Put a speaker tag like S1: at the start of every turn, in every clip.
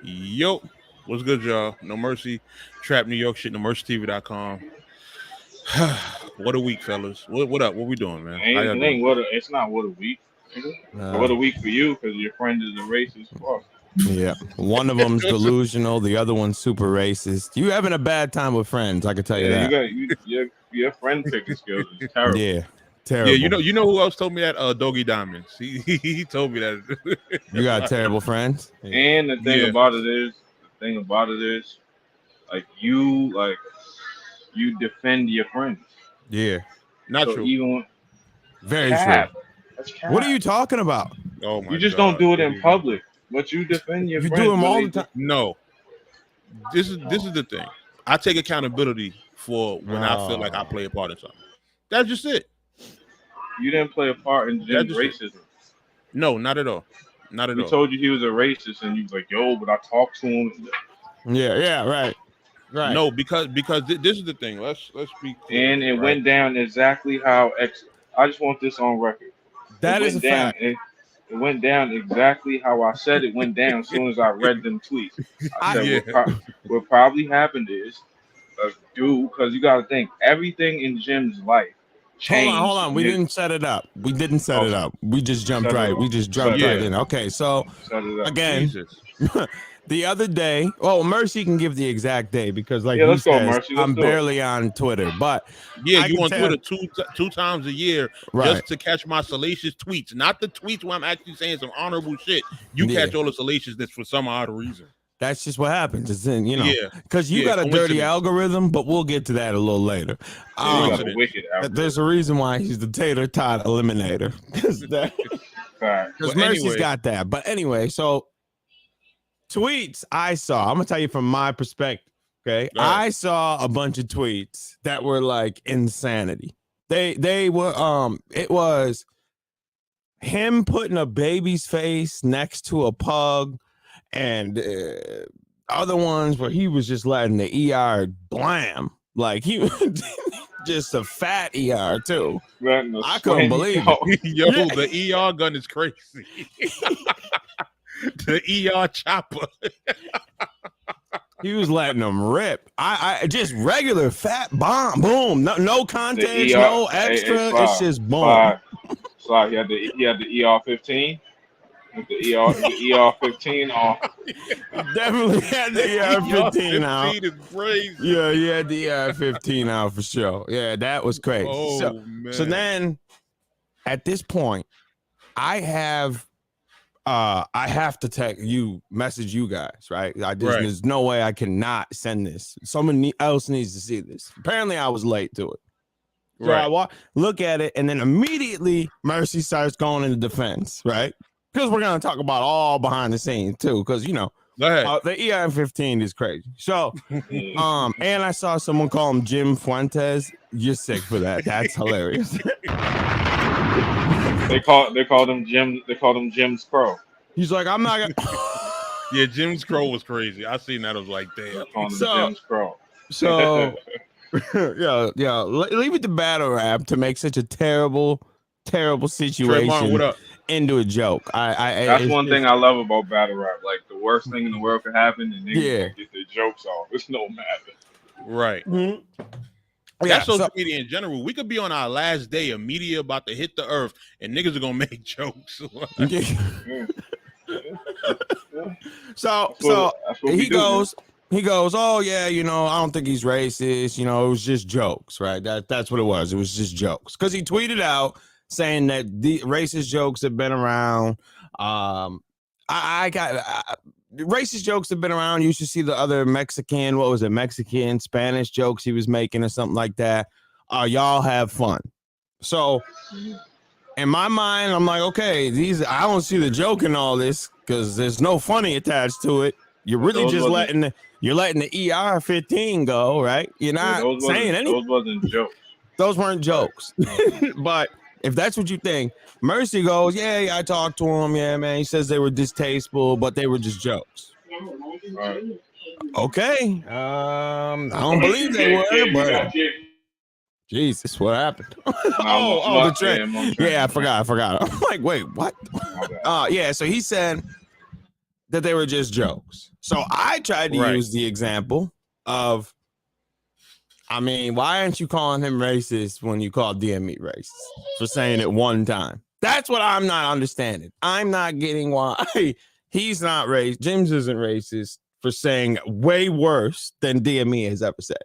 S1: Yo, what's good, y'all? No Mercy, Trap New York shit, NoMercyTV.com. What a week, fellas. What up? What we doing, man? How y'all doing?
S2: It's not what a week. What a week for you because your friend is a racist. Fuck.
S3: Yeah, one of them's delusional, the other one's super racist. You having a bad time with friends, I can tell you that.
S2: Your friend picking skills is terrible.
S3: Yeah, terrible.
S1: Yeah, you know who else told me that? Doggy Diamonds. He told me that.
S3: You got terrible friends.
S2: Yeah. And the thing about it is, like you defend your friends.
S3: Yeah,
S1: not
S2: so
S1: true.
S2: Even
S3: very true.
S2: That's cap.
S3: What are you talking about?
S1: Oh my!
S2: You just don't do it in public, but you defend your friends.
S3: You do them all the time.
S1: No, this is the thing. I take accountability for when I feel like I play a part in something. That's just it.
S2: You didn't play a part in Jim's racism.
S1: No, not at all. Not at all.
S2: He told you he was a racist, and you was like, "Yo," but I talked to him.
S3: Yeah, right.
S1: No, because this is the thing. Let's be clear.
S2: And it went down exactly how I just want this on record.
S3: That is a fact.
S2: It went down exactly how I said it went down as soon as I read them tweets. I said what probably happened is, because you got to think everything in Jim's life changed.
S3: Hold on. We didn't set it up. We just jumped right. We just jumped right in. Okay, so again, the other day, Mercy can give the exact day because, like you said, I'm barely on Twitter. But
S1: yeah, you on Twitter two times a year just to catch my salacious tweets, not the tweets where I'm actually saying some honorable shit. You catch all the salaciousness for some odd reason.
S3: That's just what happens. It's in, because you got a dirty algorithm, but we'll get to that a little later. There's a reason why he's the tater tot eliminator because Mercy's got that. But anyway, so tweets I saw. I'm gonna tell you from my perspective. Okay, I saw a bunch of tweets that were like insanity. They were it was him putting a baby's face next to a pug. And other ones where he was just letting the ER blam, like he was just a fat ER too. I couldn't believe it.
S1: Yo, the ER gun is crazy. The ER chopper.
S3: He was letting them rip. I just regular fat bomb, boom, no content, no extra. It's just boom.
S2: So he had the ER-15. With the ER-15 on.
S3: Definitely had the ER-15 out.
S1: Is crazy.
S3: Yeah, he had the ER-15 out for sure. Yeah, that was crazy.
S1: Oh, man.
S3: So then, at this point, I have to message you guys, right? There's no way I cannot send this. Someone else needs to see this. Apparently, I was late to it. So I look at it, and then immediately Mercy starts going into defense, right? Because we're going to talk about all behind the scenes, too, because, the ER-15 is crazy. So, and I saw someone call him Jim Fuentes. You're sick for that. That's hilarious.
S2: They called him Jim. They called him Jim's Crow.
S3: He's like, I'm not going to.
S1: Yeah, Jim's Crow was crazy. I seen that. I was like, damn.
S2: Jim's Crow.
S3: So, yeah. Leave it to battle rap to make such a terrible situation.
S1: Trayvon, what up?
S3: Into a joke.
S2: That's one thing I love about battle rap. Like the worst thing in the world could happen, and niggas get their jokes off. It's no matter.
S1: Right.
S3: Mm-hmm.
S1: That's social media in general. We could be on our last day of media about to hit the earth, and niggas are gonna make jokes.
S3: So he goes. Oh yeah, I don't think he's racist. It was just jokes, right? That's what it was. It was just jokes because he tweeted out saying that the racist jokes have been around. Racist jokes have been around. You should see the other Mexican, Spanish jokes he was making or something like that. Y'all have fun. So in my mind, I'm like, okay, I don't see the joke in all this because there's no funny attached to it. You're really just letting the ER-15 go, right? You're not saying anything.
S2: Those wasn't jokes.
S3: Those weren't jokes. But if that's what you think, Mercy goes, yeah, I talked to him. Yeah, man. He says they were distasteful, but they were just jokes. Okay. I don't believe they were, but Jesus, what happened? The train. Yeah, I forgot. I'm like, wait, what? Yeah, so he said that they were just jokes. So I tried to use the example of, I mean, why aren't you calling him racist when you call DME racist for saying it one time? That's what I'm not understanding. I'm not getting why he's not racist. Jimz isn't racist for saying way worse than DME has ever said.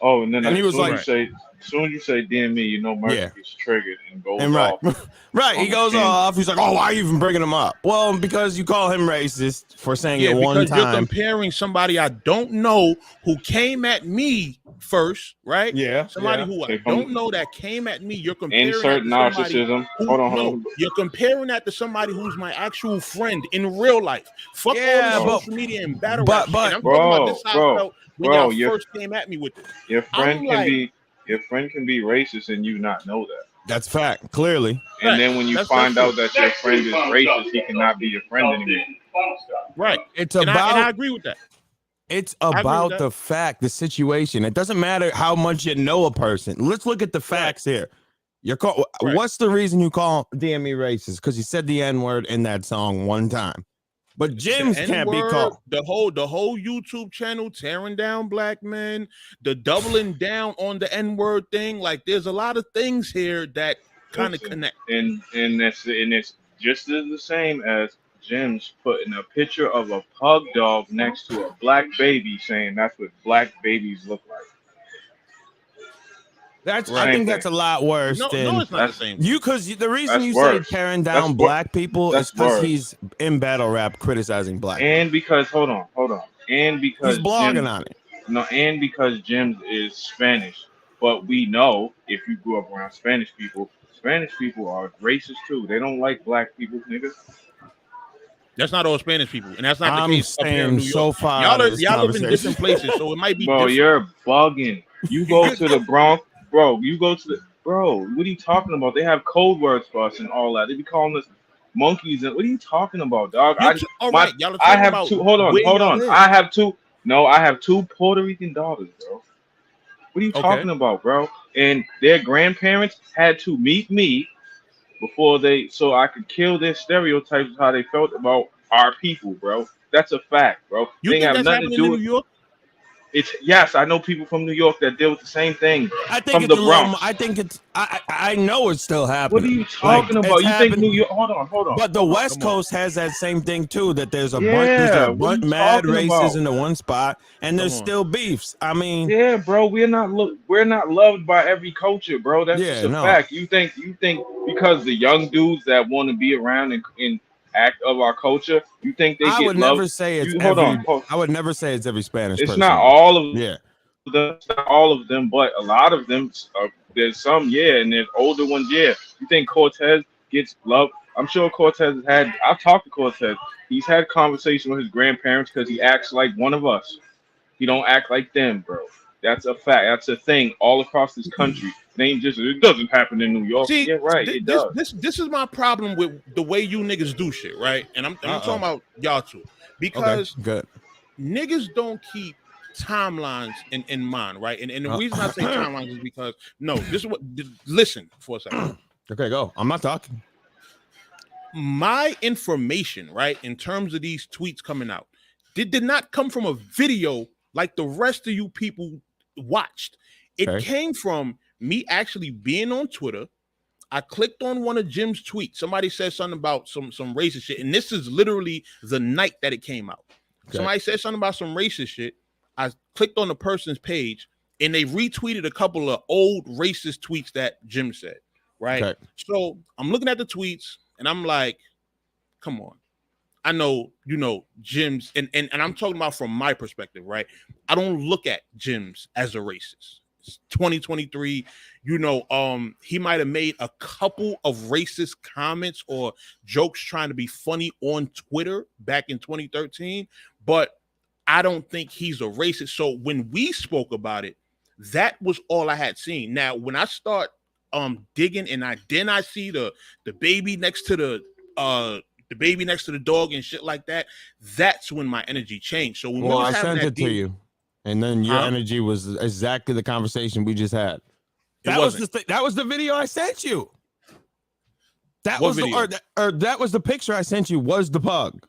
S2: Oh, and then
S3: he was like,
S2: as soon as you say DME, you know Mercy gets triggered and goes off.
S3: Right, he goes off. He's like, oh, why are you even bringing him up? Well, because you call him racist for saying it one time.
S1: Because you're comparing somebody I don't know who came at me first, right?
S3: Yeah.
S1: Somebody who I don't know that came at me. You're comparing
S2: insert narcissism. Hold on.
S1: You're comparing that to somebody who's my actual friend in real life. Fuck all the social media and battle rap.
S3: But
S1: I'm talking about this how I felt when y'all first came at me with it.
S2: Your friend can be racist and you not know that.
S3: That's fact, clearly.
S2: And then when you find out that your friend is racist, he cannot be your friend anymore.
S1: Right.
S3: It's
S1: and I agree with that.
S3: It's about the fact, the situation. It doesn't matter how much you know a person. Let's look at the facts here. What's the reason you call DME racist? Because he said the N-word in that song one time. But Jimz can't be called.
S1: The whole YouTube channel tearing down black men, the doubling down on the N-word thing. Like, there's a lot of things here that kind of connect.
S2: And it's just as the same as Jimz putting a picture of a pug dog next to a black baby, saying that's what black babies look like.
S3: I think that's a lot worse.
S1: No, it's not the same.
S3: Because the reason you say tearing down black people is because he's in battle rap criticizing black.
S2: And because hold on, and because
S3: he's blogging on it.
S2: No, and because Jimz is Spanish, but we know if you grew up around Spanish people are racist too. They don't like black people, nigga.
S1: That's not all Spanish people, and that's not the case up here in New York.
S3: So far,
S1: y'all live in different places, so it might be.
S2: Bro, you're bugging. You go to the Bronx. Bro, what are you talking about? They have code words for us and all that. They be calling us monkeys. And what are you talking about, dog? I have two. Hold on. I have two Puerto Rican daughters, bro. What are you talking about, bro? And their grandparents had to meet me so I could kill their stereotypes of how they felt about our people, bro. That's a fact, bro.
S1: You think that's happening in New York?
S2: Yes, I know people from New York that deal with the same thing.
S3: I think it's the Bronx. I know it's still happening.
S2: What are you talking about? You think New York? Hold on.
S3: But the West Coast has that same thing too. That there's a bunch mad races in the one spot, and there's still beefs. I mean,
S2: yeah, bro, we're not loved by every culture, bro. That's just a fact. You think because the young dudes that want to be around and act of our culture, you think they get loved?
S3: I would never say it's every Spanish
S2: it's
S3: person.
S2: Not all of them. It's not all of them, but a lot of them. There's some, and there's older ones, You think Cortez gets love? I'm sure Cortez has had. I've talked to Cortez. He's had conversation with his grandparents because he acts like one of us. He don't act like them, bro. That's a fact. That's a thing all across this country. It doesn't happen in New York.
S1: See,
S2: it does.
S1: This is my problem with the way you niggas do shit, right? And I'm talking about y'all too. Because niggas don't keep timelines in mind, right? And the reason I say timelines is because listen for a second.
S3: Okay, go. I'm not talking.
S1: My information, right, in terms of these tweets coming out, did not come from a video like the rest of you people watched. It came from me actually being on Twitter. I clicked on one of Jim's tweets. Somebody said something about some racist shit. And this is literally the night that it came out. Somebody said something about some racist shit. I clicked on the person's page and they retweeted a couple of old racist tweets that Jim said, right? So I'm looking at the tweets and I'm like, come on. I know, Jimz, and I'm talking about from my perspective, right? I don't look at Jimz as a racist. It's 2023, he might have made a couple of racist comments or jokes trying to be funny on Twitter back in 2013, but I don't think he's a racist. So when we spoke about it, that was all I had seen. Now, when I start digging and I see the baby next to the baby next to the dog and shit like that, that's when my energy changed. So when
S3: I sent it to you, and then your energy was exactly the conversation we just had. That was the video I sent you. That was the picture I sent you was the pug.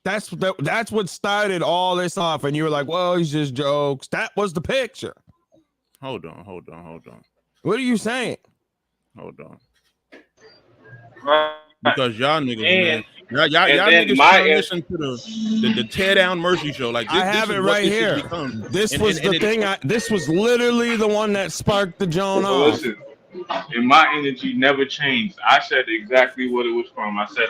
S3: That's what started all this off, and you were like, "Well, he's just jokes." That was the picture.
S1: Hold on.
S3: What are you saying?
S1: Hold on. Because y'all niggas, man, y'all niggas turn this into the tear down Mercy show. Like this,
S3: I have it right here. This was the thing. This was literally the one that sparked the Joan off.
S2: Listen, and my energy never changed. I said exactly what it was from. I said,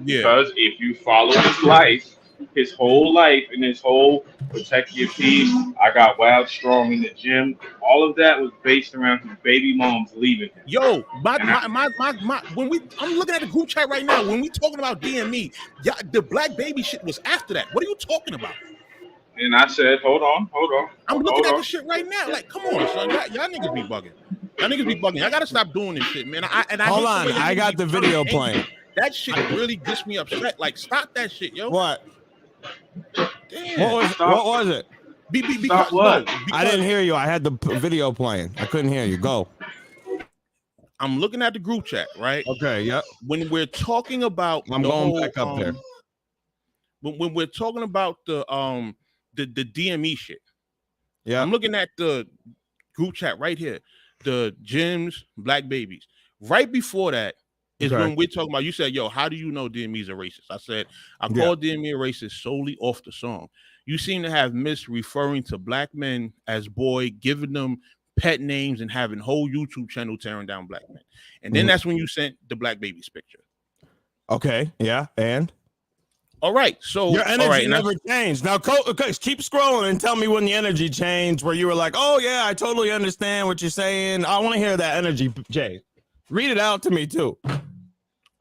S2: because if you follow his life, his whole life, and his whole protect your peace, I got wild strong in the gym. All of that was based around his baby moms leaving him.
S1: Yo, when I'm looking at the group chat right now. When we talking about DME, the black baby shit was after that. What are you talking about?
S2: And I said, hold on.
S1: I'm looking at this shit right now. Like, come on, son. Y'all niggas be bugging. I gotta stop doing this shit, man.
S3: Hold on. I got the video playing.
S1: That shit really gets me upset. Like, stop that shit, yo.
S3: What?
S1: Damn.
S3: What was it?
S1: Because, what?
S3: I didn't hear you. I had the video playing. I couldn't hear you. Go.
S1: I'm looking at the group chat, right?
S3: Okay. Yep.
S1: When we're talking about,
S3: I'm going back up there.
S1: When we're talking about the DME shit,
S3: yeah,
S1: I'm looking at the group chat right here. The Jimz, Black Babies. Right before that is when we're talking about. You said, "Yo, how do you know DME's a racist?" I said, "I call DME a racist solely off the song. You seem to have missed referring to black men as boy, giving them pet names, and having whole YouTube channel tearing down black men." And then that's when you sent the Black Babies picture.
S3: Okay. Yeah. And
S1: all right. So
S3: your energy never changed. Now, okay, keep scrolling and tell me when the energy changed, where you were like, "Oh yeah, I totally understand what you're saying." I want to hear that energy, Jay. Read it out to me too.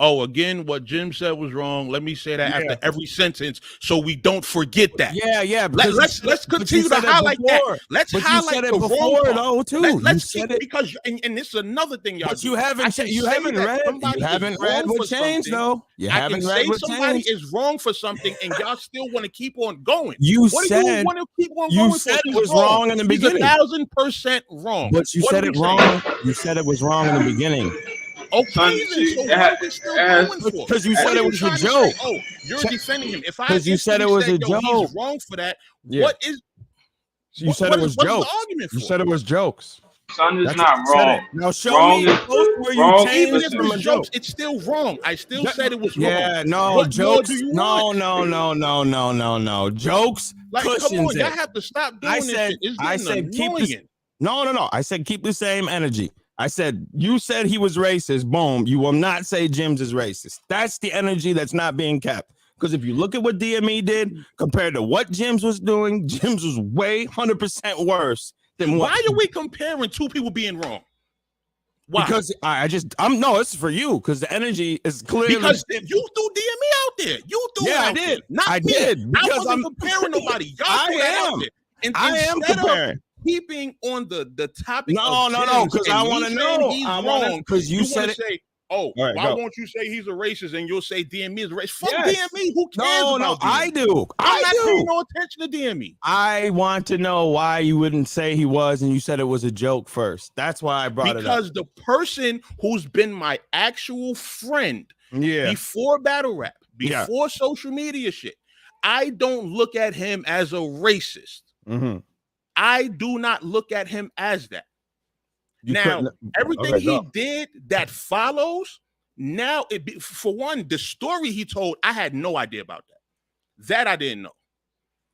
S1: Oh, again, what Jim said was wrong. Let me say that after every sentence, so we don't forget that.
S3: Yeah.
S1: Let's continue to highlight that. Let's highlight the wrong part
S3: too.
S1: Let's keep it because, and this is another thing, y'all.
S3: But you haven't read. You haven't read what changed, though. You haven't read what changed.
S1: Somebody is wrong for something, and y'all still want to keep on going.
S3: You said it was wrong in the beginning.
S1: 1,000% wrong.
S3: But you said it wrong. You said it was wrong in the beginning.
S1: Okay, so what are we still going for?
S3: Because you said it was a joke.
S1: Oh, you're defending him. If I
S3: you said it was a joke,
S1: he's wrong for that. What is?
S3: You said it was jokes. You said it was jokes.
S2: Son is not wrong.
S3: Now show me where you changed it from a joke.
S1: It's still wrong. I still said it was wrong.
S3: Yeah, no jokes. No. Jokes.
S1: Like, come on, y'all have to stop doing this.
S3: I said keep this. No. I said keep the same energy. I said, you said he was racist. Boom. You will not say Jimz is racist. That's the energy that's not being kept. Because if you look at what DME did compared to what Jimz was doing, Jimz was way 100% worse than what.
S1: Why are we comparing two people being wrong? Why?
S3: Because no, it's for you. Because the energy is clearly.
S1: Because you threw DME out there. You threw it out there.
S3: I did.
S1: I wasn't comparing nobody. Y'all threw it out there. And
S3: I am comparing.
S1: Keeping on the topic.
S3: No, because I want to know. I want to, because you said it.
S1: Say, why won't you say he's a racist and you'll say DME is a racist? Fuck DME. Who cares about DME?
S3: I do.
S1: I'm not paying no attention to DME.
S3: I want to know why you wouldn't say he was and you said it was a joke first. That's why I brought it up.
S1: Because the person who's been my actual friend before battle rap, before social media shit, I don't look at him as a racist.
S3: Mm-hmm.
S1: I do not look at him as that. Everything he did that follows, now, for one, the story he told, I had no idea about that. That I didn't know.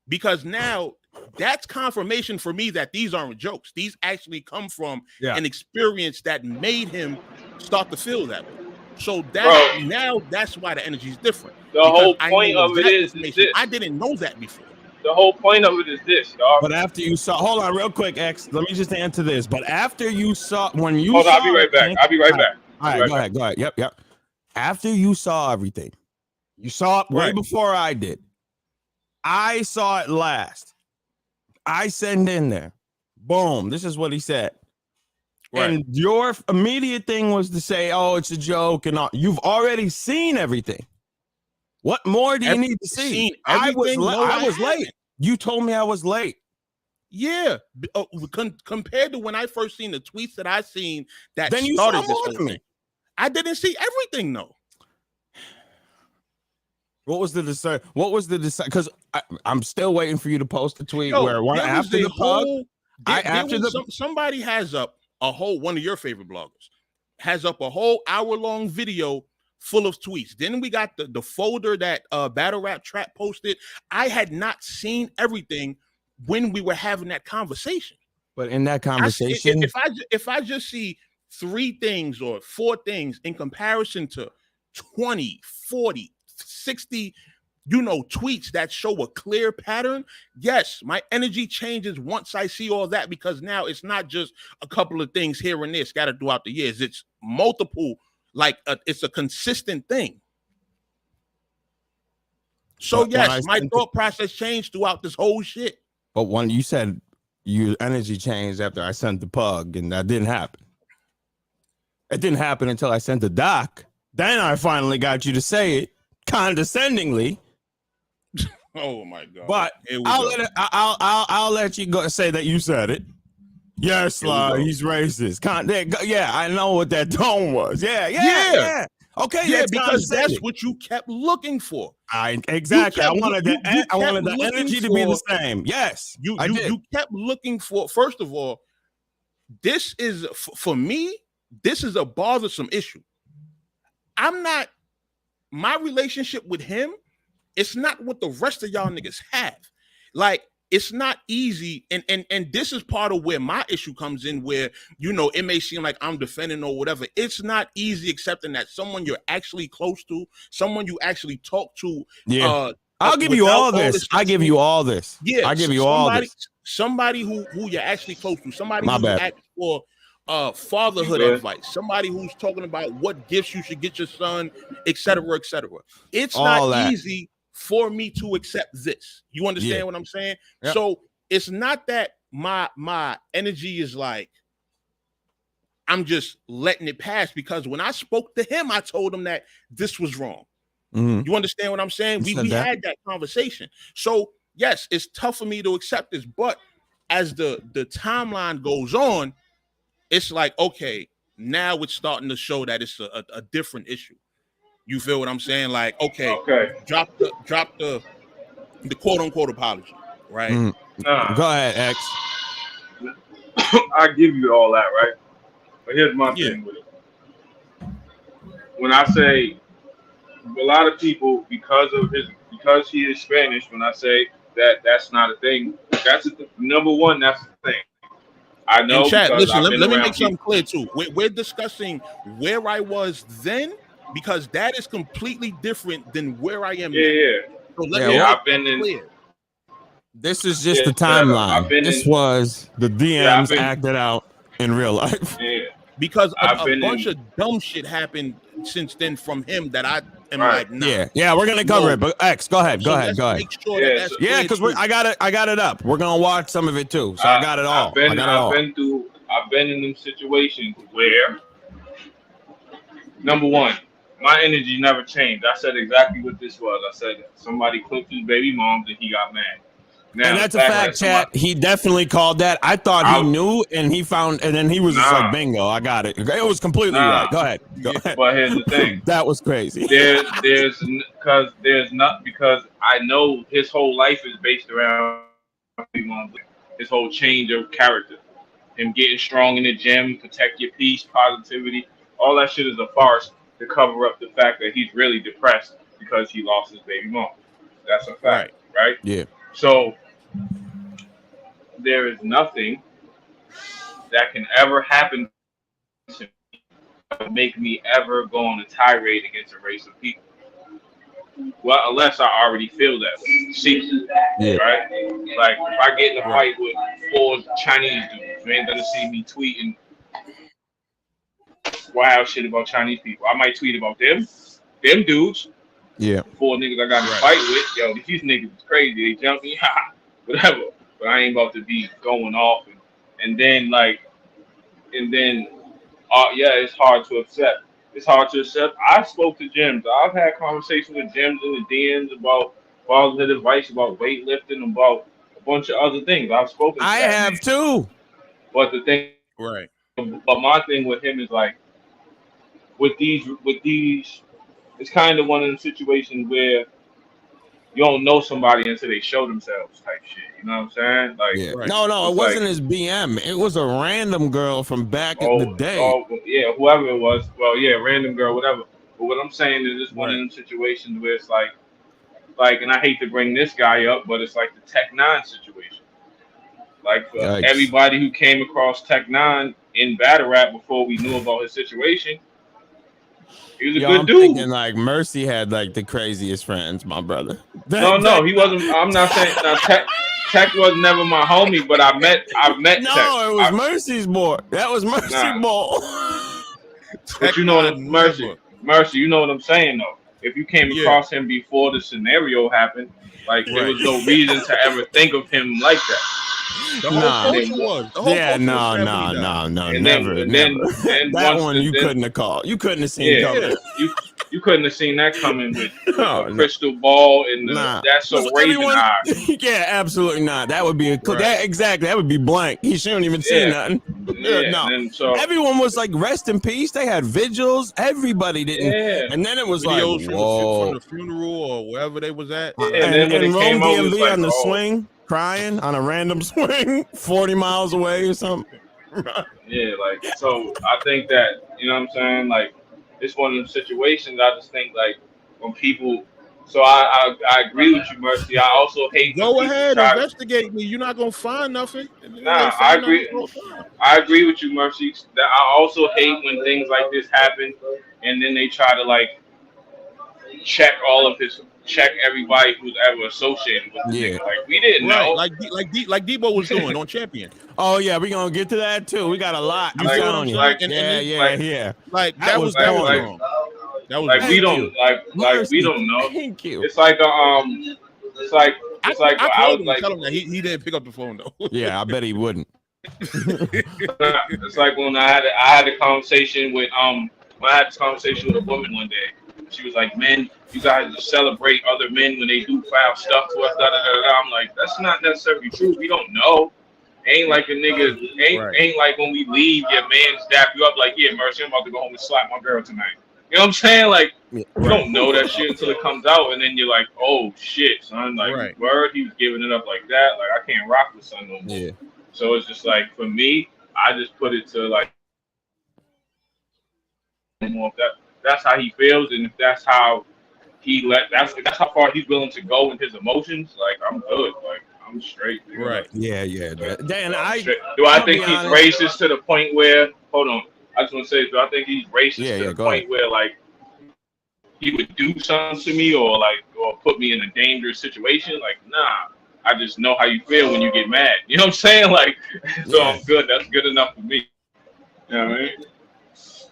S1: Because now, that's confirmation for me that these aren't jokes. These actually come from an experience that made him start to feel that way. So that's why the energy is different.
S2: The whole point of it is this.
S1: I didn't know that before.
S2: The whole point of it is this, dog.
S3: But after you saw, hold on real quick, X, let me just answer this. But after you saw, when you
S2: I'll be right back.
S3: All right, go ahead. Yep. After you saw everything, you saw it way before I did. I saw it last. I sent in there. Boom. This is what he said. Right. And your immediate thing was to say, "Oh, it's a joke," and all. You've already seen everything. What more do you need to see? I was late. You told me I was late.
S1: Yeah. Compared to when I first seen the tweets that I seen that
S3: then
S1: started this whole thing. I didn't see everything though.
S3: What was the decide? What was the decide? Because I'm still waiting for you to post a tweet where after the pug,
S1: somebody has up a whole, one of your favorite bloggers has up a whole hour-long video full of tweets. Then we got the folder that Battle Rap Trap posted. I had not seen everything when we were having that conversation.
S3: But in that conversation,
S1: if I just see 3 things or 4 things in comparison to 20, 40, 60, tweets that show a clear pattern, yes, my energy changes once I see all that, because now it's not just a couple of things here and there scattered throughout the years. It's multiple, it's a consistent thing. So yes, my thought process changed throughout this whole shit.
S3: But when you said your energy changed after I sent the pug, and that didn't happen. It didn't happen until I sent the doc. Then I finally got you to say it condescendingly.
S1: Oh my God!
S3: But I'll let you go say that you said it. Yes, he's racist. Yeah, I know what that tone was. Yeah. Okay,
S1: yeah, because that's what you kept looking for.
S3: Exactly. I wanted the energy to be the same. Yes,
S1: you kept looking for. First of all, this is for me. This is a bothersome issue. My relationship with him, it's not what the rest of y'all niggas have. It's not easy, and this is part of where my issue comes in, where it may seem like I'm defending or whatever. It's not easy accepting that someone you're actually close to, someone you actually talk to.
S3: Yeah, I'll give you all this. I give you all this.
S1: Yeah,
S3: I give you all this.
S1: Somebody who you're actually close to, somebody who asks for fatherhood advice, somebody who's talking about what gifts you should get your son, etc., etc. It's all not easy for me to accept this. You understand what I'm saying? Yep. So it's not that my energy is I'm just letting it pass, because when I spoke to him, I told him that this was wrong. Mm-hmm. You understand what I'm saying? We had that conversation. So yes, it's tough for me to accept this, but as the timeline goes on, it's okay, now it's starting to show that it's a different issue. You feel what I'm saying? Okay. Drop the quote unquote apology, right?
S3: Go ahead, X.
S2: I give you all that, right? But here's my thing with it. When I say a lot of people, because he is Spanish, when I say that's not a thing, that's number one. That's the thing. I know.
S1: And Chad, listen, let me make something clear too. We're discussing where I was then, because that is completely different than where I am now.
S2: Yeah.
S1: So
S2: I've been in.
S3: This is just the timeline. This was the DMs acted out in real life.
S2: Yeah.
S1: Because a bunch of dumb shit happened since then from him that I am nah.
S3: Yeah, we're gonna cover it. But X, go ahead.
S1: Make sure
S3: because I got it up. We're gonna watch some of it too. So I got it all.
S2: I've been in them situations where, number one, my energy never changed. I said exactly what this was. I said somebody clipped his baby mom and he got mad. Now,
S3: and that's a fact, Chat. He definitely called that. I thought he knew, and he found, and then he was just like, "Bingo, I got it." It was completely right. Go ahead.
S2: But here's the thing.
S3: That was crazy.
S2: Because I know his whole life is based around his whole change of character, him getting strong in the gym, protect your peace, positivity. All that shit is a farce to cover up the fact that he's really depressed because he lost his baby mom. That's a fact, right?
S3: Yeah.
S2: So there is nothing that can ever happen to make me ever go on a tirade against a race of people. Well, unless I already feel that way. See, right? Like if I get in a fight with 4 Chinese dudes, you ain't gonna see me tweeting wild shit about Chinese people. I might tweet about them dudes.
S3: Yeah.
S2: 4 niggas I got in a fight with. Yo, these niggas is crazy. They jump me, whatever. But I ain't about to be going off and then it's hard to accept. It's hard to accept. I spoke to Jimz. I've had conversations with Jimz in the DMs about fatherhood advice, about weightlifting, about a bunch of other things. I've spoken to
S3: I have too.
S2: But the thing,
S1: right.
S2: But my thing with him is with these, it's kind of one of the situations where you don't know somebody until they show themselves type shit. You know what I'm saying? Like,
S3: yeah. No, it wasn't his BM. It was a random girl from back in the day.
S2: Oh, yeah, whoever it was. Well, yeah, random girl, whatever. But what I'm saying is, it's one of them situations where it's like, and I hate to bring this guy up, but it's like the Tech Nine situation. Like, for everybody who came across Tech Nine in battle rap before we knew about his situation, he was a good dude.
S3: Thinking, like, Mercy had like the craziest friends, my brother.
S2: No, he wasn't. I'm not saying Tech was never my homie, but I met Tech.
S3: No, it was Mercy's boy. That was Mercy boy.
S2: But you know what, Mercy, you know what I'm saying though. If you came across him before the scenario happened, like there was no reason to ever think of him like that.
S1: The whole culture was.
S3: No, never. That one you couldn't have called. You couldn't have seen coming.
S2: You couldn't have seen that coming with a crystal ball and that's a Raven eye.
S3: Yeah, absolutely not. That would be exactly. That would be blank. He shouldn't even see nothing. No. Everyone was like, rest in peace. They had vigils. Everybody didn't. Yeah. And then it was
S1: videos
S3: like, whoa.
S1: From the funeral or wherever they was at.
S2: Yeah. And then when it came over,
S3: DMV like, on the swing, crying on a random swing 40 miles away or something.
S2: Yeah, like, so I think that, you know what I'm saying? Like, it's one of them situations. I just think, like, when people, so I agree with you, Mercy. I also hate.
S1: Go ahead, investigate me. You're not gonna find nothing.
S2: Nah, I agree. I agree with you, Mercy. I also hate when things like this happen, and then they try to like check everybody who's ever associated with the nigga. Like, we didn't know.
S1: Like Debo was doing on Champion.
S3: Oh yeah, we gonna get to that too. We got a lot. I'm telling you. Yeah.
S1: Like that was wrong. That was
S2: like we don't we don't know.
S3: Thank you.
S2: It's like it's like I was like,
S1: tell him that he didn't pick up the phone though.
S3: Yeah, I bet he wouldn't.
S2: It's like when I had a conversation with a woman one day. She was like, "Men, you guys celebrate other men when they do foul stuff to us." Da, da, da, da. I'm like, that's not necessarily true. We don't know. Ain't like a nigga. Ain't like when we leave, your man dap you up like, "Yeah, Mercy, I'm about to go home and slap my girl tonight." You know what I'm saying? Like, you don't know that shit until it comes out, and then you're like, "Oh shit, son!" Like, word, he was giving it up like that. Like, I can't rock with son no more. Yeah. So it's just like, for me, I just put it to like, if that's how he feels, and if that's how that's how far he's willing to go in his emotions. Like, I'm good. Like, I'm straight. Dude.
S3: Right. Yeah. Dan,
S2: do I think he's racist to the point where? Hold on. I just want to say, do I think he's racist to the point where like he would do something to me or put me in a dangerous situation? Like, nah. I just know how you feel when you get mad. You know what I'm saying? Like, so I'm good. That's good enough for me. You know what I mean?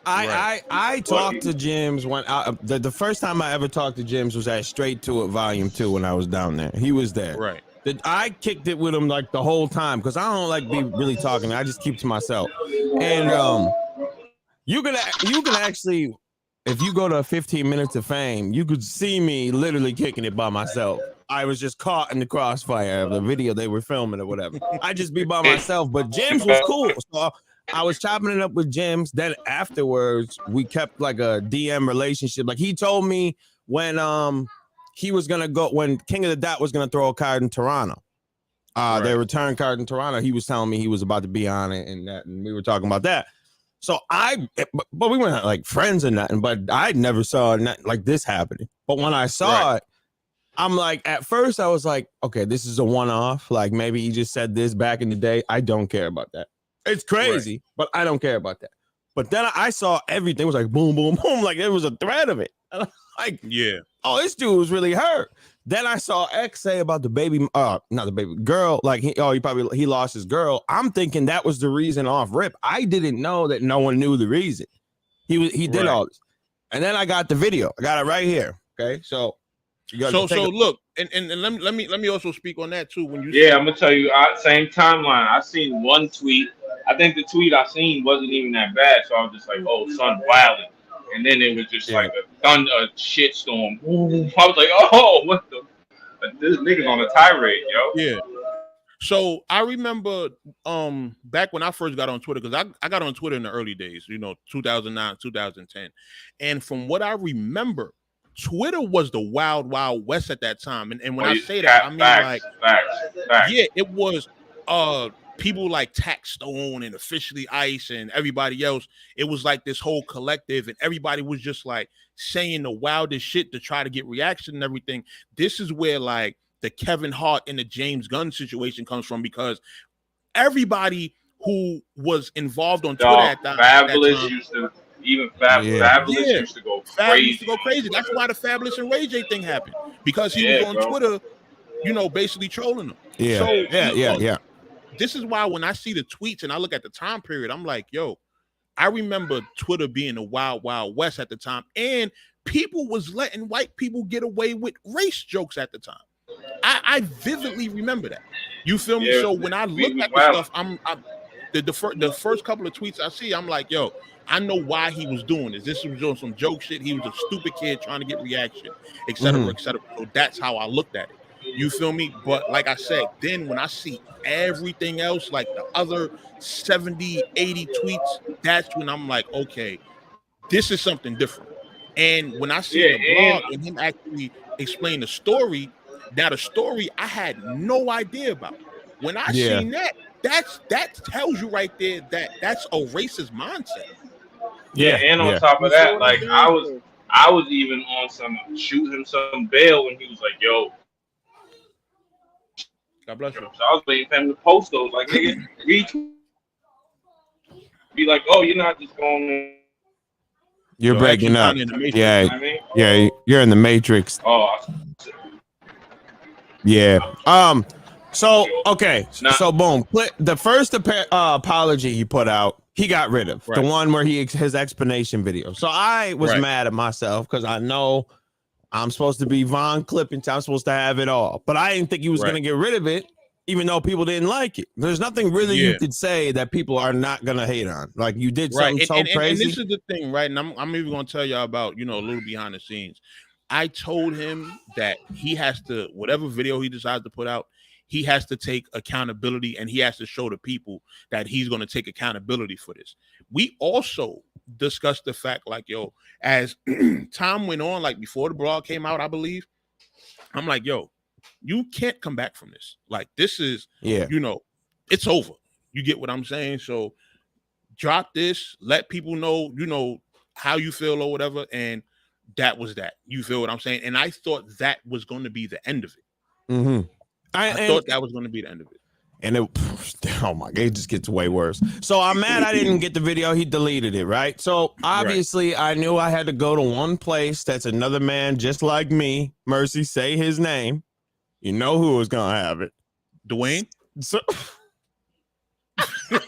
S3: I talked to Jimz when the first time I ever talked to Jimz was at Straight to It Volume 2 when I was down there. He was there.
S1: Right.
S3: I kicked it with him like the whole time because I don't like be really talking. I just keep to myself. And you can actually, if you go to 15 Minutes of Fame, you could see me literally kicking it by myself. I was just caught in the crossfire of the video they were filming or whatever. I just be by myself, but Jimz was cool. So I was chopping it up with Jimz. Then afterwards, we kept like a DM relationship. Like, he told me when he was gonna go, when King of the Dot was gonna throw a card in Toronto, their return card in Toronto. He was telling me he was about to be on it, and we were talking about that. So but we weren't like friends or nothing. But I never saw nothing like this happening. But when I saw it, I'm like, at first I was like, okay, this is a one-off. Like, maybe he just said this back in the day. I don't care about that. It's crazy, but I don't care about that. But then I saw everything. It was like boom, boom, boom. Like, there was a thread of it. And I'm like, oh, this dude was really hurt. Then I saw X say about the baby, not the baby girl. Like, he lost his girl. I'm thinking that was the reason off rip. I didn't know that no one knew the reason. He did all this. And then I got the video. I got it right here. Okay, so.
S1: So look, and let me also speak on that too. When you
S2: I'm gonna tell you, same timeline. I seen one tweet. I think the tweet I seen wasn't even that bad, so I was just like, "Oh, son, wilding," and then it was just like a shitstorm. I was like, "Oh, what the? This nigga's on a tirade, yo."
S1: Yeah. So I remember back when I first got on Twitter, because I got on Twitter in the early days, 2009, 2010, and from what I remember, Twitter was the wild, wild west at that time. And when I say that, I mean facts. Yeah, it was people like Tax Stone and Officially Ice and everybody else. It was like this whole collective, and everybody was just like saying the wildest shit to try to get reaction and everything. This is where like the Kevin Hart and the James Gunn situation comes from, because everybody who was involved on Twitter at that
S2: Fabulous used to Fabulous used to go crazy.
S1: That's why the Fabulous and Ray J thing happened, because he was on Twitter, basically trolling them.
S3: Yeah.
S1: This is why when I see the tweets and I look at the time period, I'm like, yo, I remember Twitter being the wild, wild west at the time, and people was letting white people get away with race jokes at the time. I vividly remember that. You feel me? So when I look at the stuff, the first couple of tweets I see, I'm like, yo, I know why he was doing this. This was doing some joke shit. He was a stupid kid trying to get reaction, et cetera, et cetera. So that's how I looked at it. You feel me? But like I said, then when I see everything else, like the other 70, 80 tweets, that's when I'm like, okay, this is something different. And when I see the blog and him actually explain the story, now the story I had no idea about. When I seen that tells you right there that that's a racist mindset.
S2: Yeah, and on top of that, like I was even on some shoot him some bail when he was like, yo,
S1: God bless you.
S2: So I was waiting for him to post those, like, nigga, retweet. Be like, oh, you're not just going.
S3: You're breaking up. Yeah, you're in the Matrix.
S2: Oh.
S3: Yeah. So okay. So boom. The first apology he put out, he got rid of the one where his explanation video. So I was mad at myself because I know I'm supposed to be Von Clippington. I'm supposed to have it all, but I didn't think he was going to get rid of it, even though people didn't like it. There's nothing really you could say that people are not going to hate on. Like you did something crazy.
S1: And this is the thing, right? And I'm even going to tell y'all about, a little behind the scenes. I told him that he has to, whatever video he decides to put out, he has to take accountability, and he has to show the people that he's going to take accountability for this. We also discussed the fact, like, yo, as time went on, like before the blog came out, I believe, I'm like, yo, you can't come back from this. Like, this is, it's over. You get what I'm saying? So drop this, let people know, how you feel or whatever. And that was that. You feel what I'm saying? And I thought that was going to be the end of it.
S3: Mm-hmm.
S1: I thought that was going to be the end of it.
S3: And oh my God, it just gets way worse. So I'm mad I didn't get the video. He deleted it, right? So obviously I knew I had to go to one place that's another man just like me. Mercy, say his name. You know who was going to have it.
S1: Dwayne?
S3: So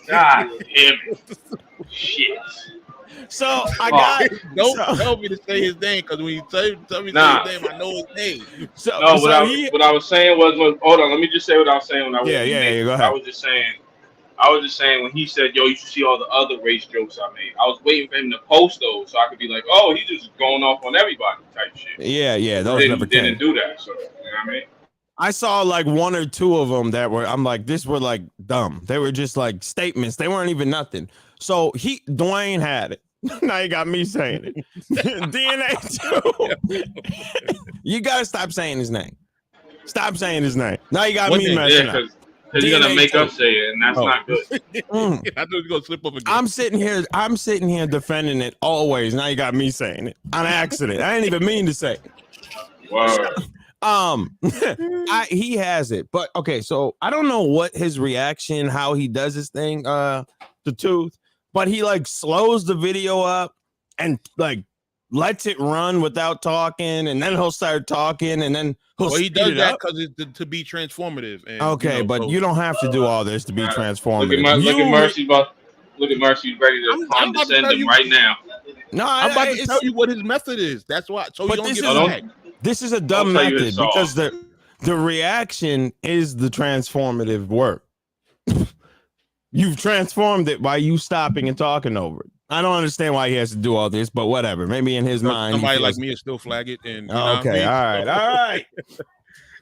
S2: God damn it. Shit.
S3: So I got
S1: don't tell me to say his name, because when you tell me to say his name, I know his name.
S2: What I was saying was hold on, let me just say what I was saying when I was
S3: go ahead.
S2: I was just saying when he said, yo, you should see all the other race jokes I made. I was waiting for him to post those so I could be like, oh, he's just going off on everybody type shit.
S3: Yeah, those
S2: didn't do that. So you know what I mean?
S3: I saw like one or two of them that were, I'm like, this were like dumb. They were just like statements. They weren't even nothing. So Dwayne had it. Now you got me saying it. DNA too. You gotta stop saying his name. Stop saying his name. Now you got me messing up.
S2: Because you're gonna make us say it, and that's not good.
S1: I knew you gonna slip up again.
S3: I'm sitting here defending it always. Now you got me saying it on accident. I didn't even mean to say it.
S2: Wow.
S3: He has it, but okay. So I don't know what his reaction, how he does his thing, the tooth. But he like slows the video up and like lets it run without talking, and then he'll start talking, and then
S1: he does that because it's to be transformative. And,
S3: okay, but you don't have to do all this to be transformative.
S2: Look at Mercy, ready to condescend him right now.
S3: No,
S1: I'm about to tell you what his method is. That's why. So you don't get mad.
S3: This is a dumb method because the reaction is the transformative work. You've transformed it by you stopping and talking over it. I don't understand why he has to do all this, but whatever. Maybe in his mind,
S1: somebody like me is still flag it. And
S3: okay, all right.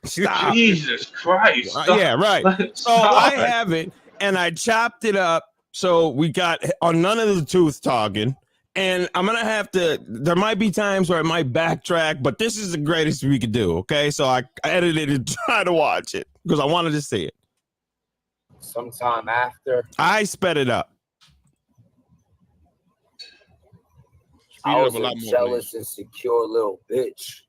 S3: Stop.
S2: Jesus Christ.
S3: Yeah, right. So I have it, and I chopped it up. So we got on none of the tooth talking, And I'm going to have to, there might be times where I might backtrack, but this is the greatest we could do, okay? So I edited it and tried to watch it because I wanted to see it.
S4: Sometime after.
S3: I sped it up.
S4: I was a jealous, insecure little bitch.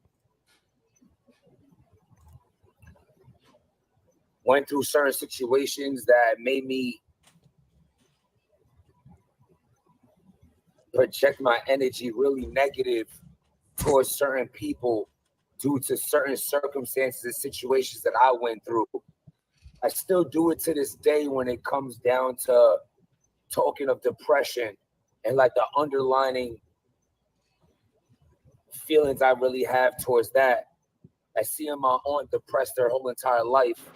S4: Went through certain situations that made me project my energy really negative towards certain people due to certain circumstances and situations that I went through. I still do it to this day when it comes down to talking of depression and like the underlining feelings I really have towards that. I see my aunt depressed her whole entire life,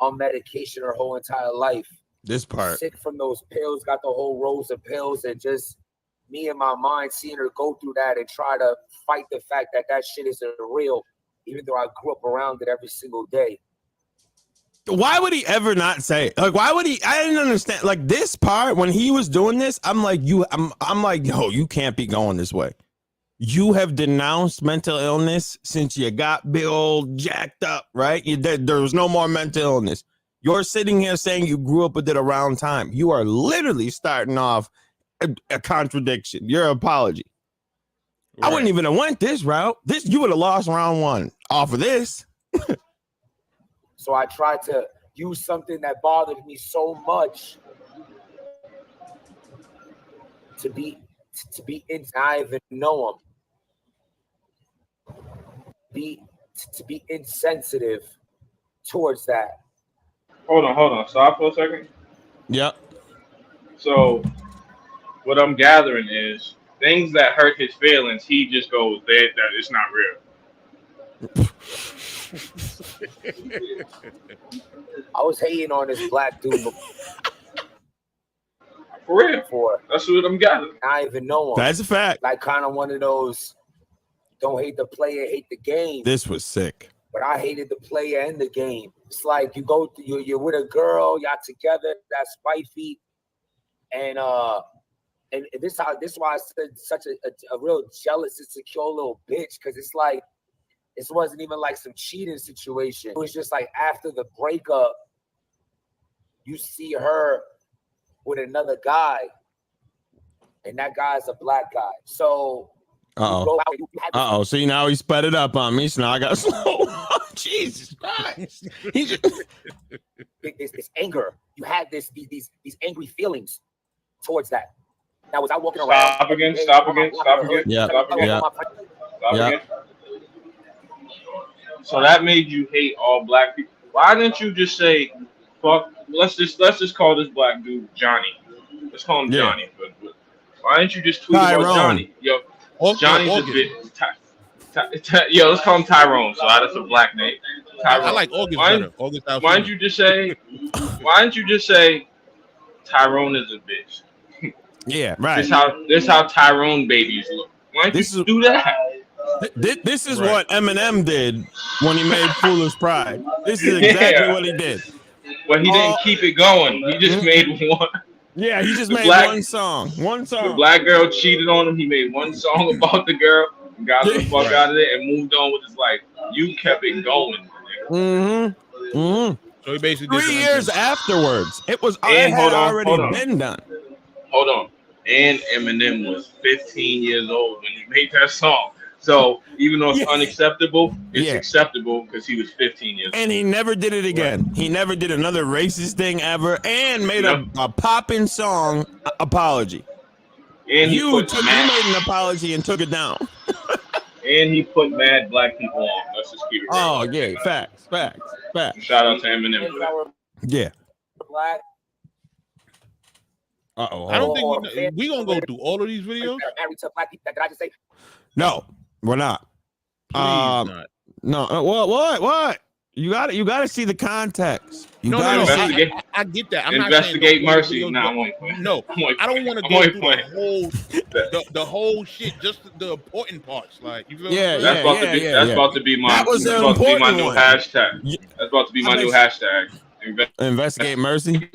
S4: on medication her whole entire life.
S3: This part.
S4: Sick from those pills, got the whole rows of pills, and just me in my mind seeing her go through that and try to fight the fact that that shit isn't real, even though I grew up around it every single day.
S3: Why would he ever not say it? Like, why would he? I didn't understand. Like, this part, when he was doing this, I'm like, I'm like, yo, you can't be going this way. You have denounced mental illness since you got big old jacked up, right? There was no more mental illness. You're sitting here saying you grew up with it around time. You are literally starting off a contradiction. Your apology. Right. I wouldn't even have went this route. You would have lost round one off of this.
S4: So I tried to use something that bothered me so much to be I even know him. To be insensitive towards that.
S2: Hold on. Stop for a second.
S3: Yep.
S2: So what I'm gathering is things that hurt his feelings, he just goes, that it's not real.
S4: I was hating on this black dude
S2: for real. That's what I'm gathering.
S4: I even know him.
S3: That's a fact.
S4: Like kind of one of those, don't hate the player, hate the game.
S3: This was sick.
S4: But I hated the player and the game. It's like you're with a girl, y'all together, that's wifey, and this is why I said such a real jealous, insecure little bitch, because it's like this wasn't even like some cheating situation. It was just like after the breakup, you see her with another guy, and that guy's a black guy. So
S3: See, now he sped it up on me, so now I got slow. Jesus Christ.
S4: This anger. You had these angry feelings towards that. Now, was I walking around?
S2: Stop again.
S3: Yeah.
S2: So that made you hate all black people. Why didn't you just say, fuck, let's just call this black dude Johnny. Let's call him Johnny. But why didn't you just tweet about Johnny? Yo, Johnny's a bit. Yo, let's call him Tyrone. So that's a black name. Tyrone.
S1: I like August better.
S2: Why didn't you just say Tyrone is a bitch?
S3: Yeah, right.
S2: This how Tyrone babies look. Why didn't you do that?
S3: This is what Eminem did when he made Foolish Pride. This is exactly what he did.
S2: But he didn't keep it going. He just made one.
S3: Yeah, he just made one song.
S2: The black girl cheated on him. He made one song about the girl, got the fuck out of it, and moved on with his life. You kept it going.
S3: So
S1: he basically
S3: 3 years afterwards, it was already been done.
S2: Hold on. And Eminem was 15 years old when he made that song. So even though it's unacceptable, it's acceptable because he was 15 years old.
S3: And he never did it again. Right. He never did another racist thing ever, and made a popping song apology.
S2: And
S3: he made an apology and took it down.
S2: And he put mad black people on. Let's just keep it real.
S3: Oh, yeah. Facts.
S2: Shout out to Eminem.
S3: Yeah.
S4: Black.
S3: Uh-oh.
S1: I don't think we gonna go through all of these videos.
S4: Married to black people. Did I just say?
S3: No, we're not.
S1: Please not.
S3: No. What? You got to see the context.
S1: No. I get that. I'm
S2: investigate
S1: not saying
S2: mercy. No, I'm only playing.
S1: No, I don't want to go through the whole shit. Just the important parts, like you feel
S2: That's about to be my new hashtag. That's about to be my new hashtag.
S3: Investigate mercy.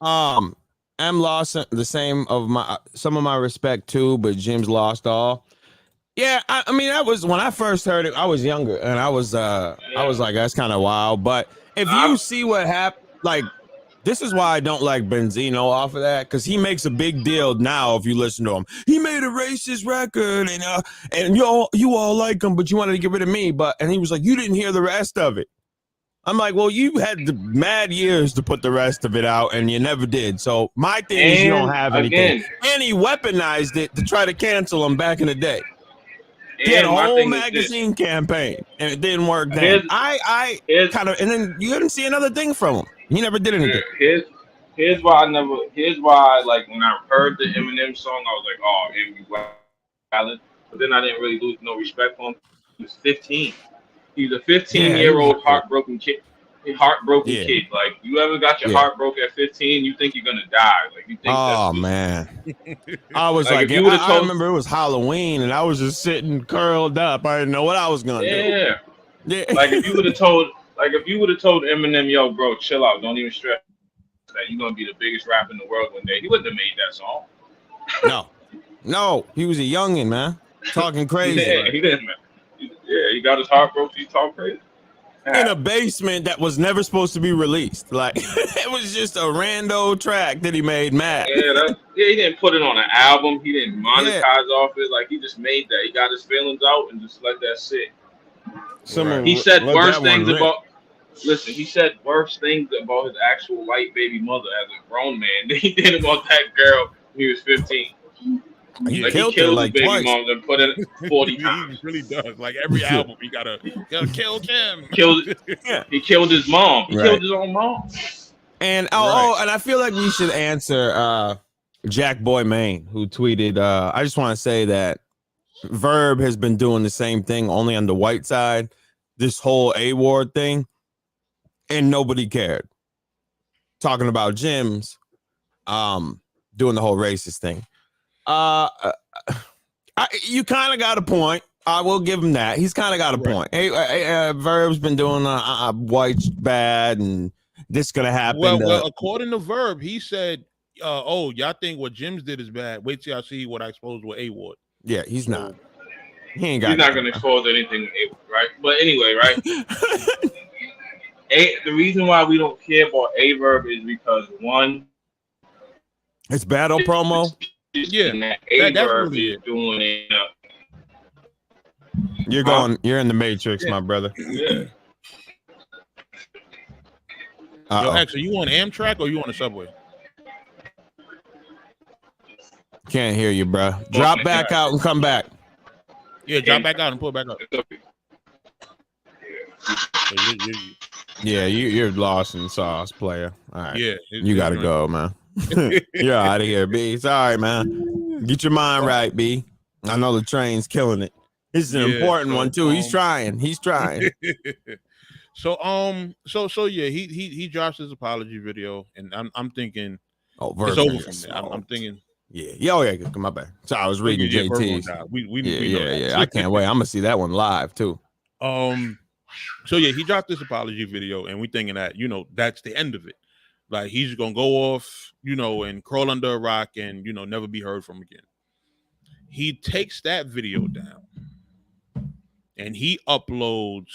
S3: M lost the same of some of my respect too, but Jimz lost all. Yeah, I mean that was when I first heard it. I was younger, and I was like, that's kind of wild. But if you see what happened, like, this is why I don't like Benzino off of that, because he makes a big deal now. If you listen to him, he made a racist record, and you all like him, but you wanted to get rid of me. And he was like, you didn't hear the rest of it. I'm like, well, you had the mad years to put the rest of it out, and you never did. So my thing is, you don't have anything. And he weaponized it to try to cancel him back in the day. He had a whole magazine campaign, and it didn't work. Then I kind of, and then you didn't see another thing from him. He never did anything.
S2: Here's why like when I heard the Eminem song, I was like, oh, Eminem valid. But then I didn't really lose no respect for him. He was 15. He's a 15-year-old heartbroken kid. Kid. Like, you ever got your heart broke at 15, you think you're gonna die. Like, you think
S3: man. I was like I remember it was Halloween and I was just sitting curled up. I didn't know what I was gonna do.
S2: Yeah. Like if you would have told Eminem, yo, bro, chill out, don't even stress that you're gonna be the biggest rapper in the world one day, he wouldn't have made that song.
S3: No, he was a youngin', man. Talking crazy.
S2: He didn't, man. He got his heart broke, he talked crazy.
S3: In a basement that was never supposed to be released. Like, it was just a rando track that he made mad.
S2: He didn't put it on an album. He didn't monetize off it. Like, he just made that. He got his feelings out and just let that sit. He said worse things about... Listen, he said worse things about his actual white baby mother as a grown man than he did about that girl when he was 15.
S3: He killed
S2: his baby twice. Mom and put it 40 times.
S1: He really does. Like every album, he gotta kill Kim.
S2: He killed his mom. He killed his own mom.
S3: And and I feel like we should answer Jack Boy Maine, who tweeted. I just want to say that Verb has been doing the same thing, only on the white side. This whole A-Ward thing, and nobody cared. Talking about Jimz, doing the whole racist thing. You kind of got a point. I will give him that. He's kind of got a point. Hey, Verb's been doing white's bad, and this gonna happen.
S1: Well, according to Verb, he said, "Oh, y'all think what Jimz did is bad? Wait till y'all see what I exposed with A-Ward."
S3: Yeah, he's not. He ain't got.
S2: He's not gonna expose anything, right? But anyway, right? The reason why we don't care about A-Verb is because one,
S3: it's battle promo.
S2: Yeah, A-Verb is doing it.
S3: You're in the Matrix, my brother.
S2: Yeah.
S1: Yo, actually, you on Amtrak or you on the subway?
S3: Can't hear you, bro. Drop back out and come back.
S1: Yeah, drop back out and pull back up.
S3: Yeah, you're lost in the sauce, player. All right.
S1: Yeah,
S3: you gotta go, man. You're out of here, B. Sorry, man. Get your mind right, B. I know the train's killing it. This is an important one too. He's trying.
S1: So yeah, he drops his apology video, and I'm thinking, it's over from there. I'm thinking,
S3: yeah. Come on back. So I was reading JT's. Yeah. I can't wait. I'm gonna see that one live too.
S1: So yeah, he dropped this apology video, and we thinking that that's the end of it. Like he's gonna go off, and crawl under a rock, and never be heard from again. He takes that video down, and he uploads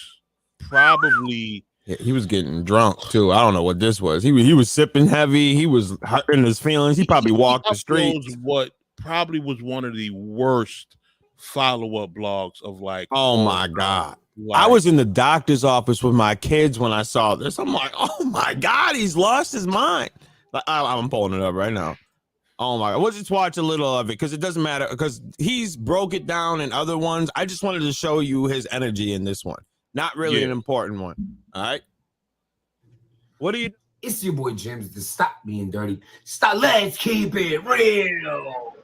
S1: probably.
S3: Yeah, he was getting drunk too. I don't know what this was. He was sipping heavy. He was hurting his feelings. He probably walked the streets.
S1: What probably was one of the worst follow-up blogs of like.
S3: Oh my God. Like, I was in the doctor's office with my kids when I saw this. I'm like, oh my God, he's lost his mind. I'm pulling it up right now. Oh my God. We'll just watch a little of it because it doesn't matter because he's broke it down in other ones. I just wanted to show you his energy in this one. Not really an important one. All right. What do you?
S4: It's your boy Jimz to stop being dirty. Stop. Let's keep it real.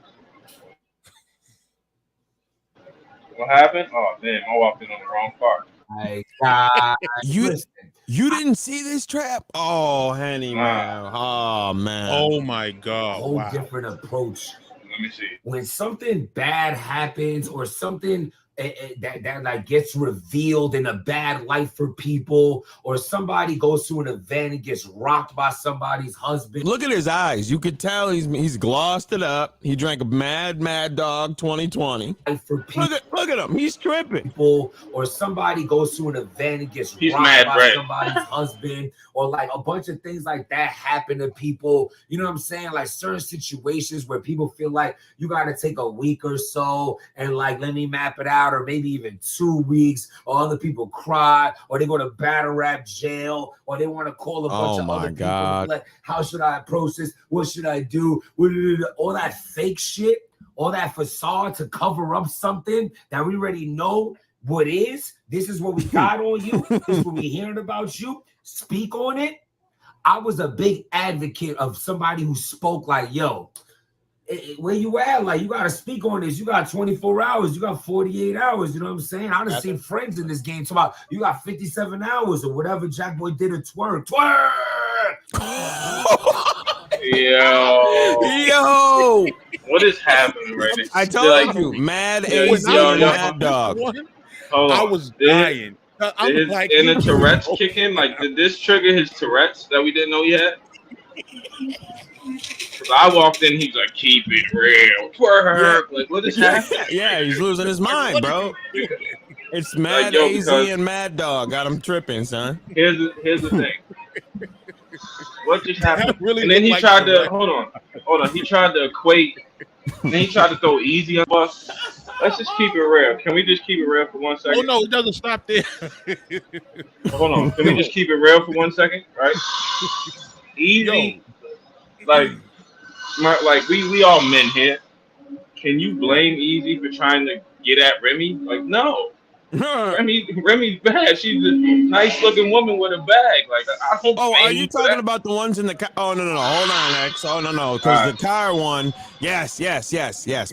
S2: What happened? Oh damn! I walked in on the wrong part.
S4: My God.
S3: You didn't see this trap? Oh, Henny, man. Oh man.
S1: Oh my God.
S4: Whole different approach.
S2: Let me see.
S4: When something bad happens or something that like gets revealed in a bad light for people, or somebody goes to an event and gets rocked by somebody's husband.
S3: Look at his eyes. You could tell he's glossed it up. He drank a Mad Dog 2020. Look at him. He's tripping.
S4: Or somebody goes to an event and gets rocked by somebody's husband, or like a bunch of things like that happen to people. You know what I'm saying? Like certain situations where people feel like you got to take a week or so and like, let me map it out, or maybe even 2 weeks, or other people cry, or they go to battle rap jail, or they want to call a bunch of other people. Like, how should I approach this? What should I do? All that fake shit, all that facade to cover up something that we already know what is. This is what we got on you. This is what we hearing about you. Speak on it. I was a big advocate of somebody who spoke like, yo, where you at? Like, you got to speak on this. You got 24 hours. You got 48 hours. You know what I'm saying? I done seen friends in this game talk about you got 57 hours or whatever Jack Boy did a twerk.
S2: Yo. What is happening right now?
S3: I told you, Mad AZ, Mad Dog.
S1: I was dying.
S2: Did the Tourette's kick in? Like, did this trigger his Tourette's that we didn't know yet? Because I walked in, he's like, keep it real. Twerk. Like, what is happening?
S3: Yeah, he's losing his mind, bro. It's Mad AZ and Mad Dog. Got him tripping, son.
S2: Here's the thing. What just happened? Really, and then he tried to, hold on. He tried to equate, and then he tried to throw easy on us. Let's just keep it real. Can we just keep it real for 1 second?
S1: Oh, no, it doesn't stop there.
S2: Hold on. Can we just keep it real for 1 second? Right? Easy. Like we all men here. Can you blame Easy for trying to get at Remy? Like, no. Remy's bad. She's a nice looking woman with a bag. Like, I don't.
S3: Oh, are you talking about the ones in the car? Oh, no. Hold on, X. Oh, no. Because the car one. Yes.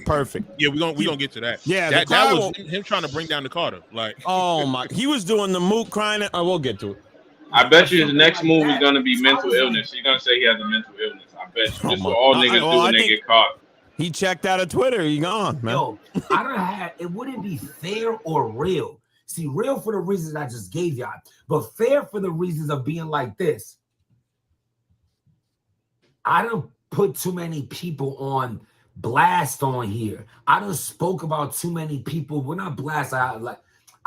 S3: Perfect.
S1: Yeah, we gonna get to that.
S3: Yeah,
S1: that was him trying to bring down the Carter. Like,
S3: oh my, he was doing the moot crying. Oh, we'll get to it.
S2: I bet you his next move is gonna be mental illness. He's gonna say he has a mental illness. I bet you. This is what all niggas do when they get caught.
S3: He checked out of Twitter. He gone, man.
S4: Yo, I don't have. It wouldn't be fair or real. See, real for the reasons I just gave y'all, but fair for the reasons of being like this. I don't put too many people on blast on here. I done spoke about too many people. When I blast, I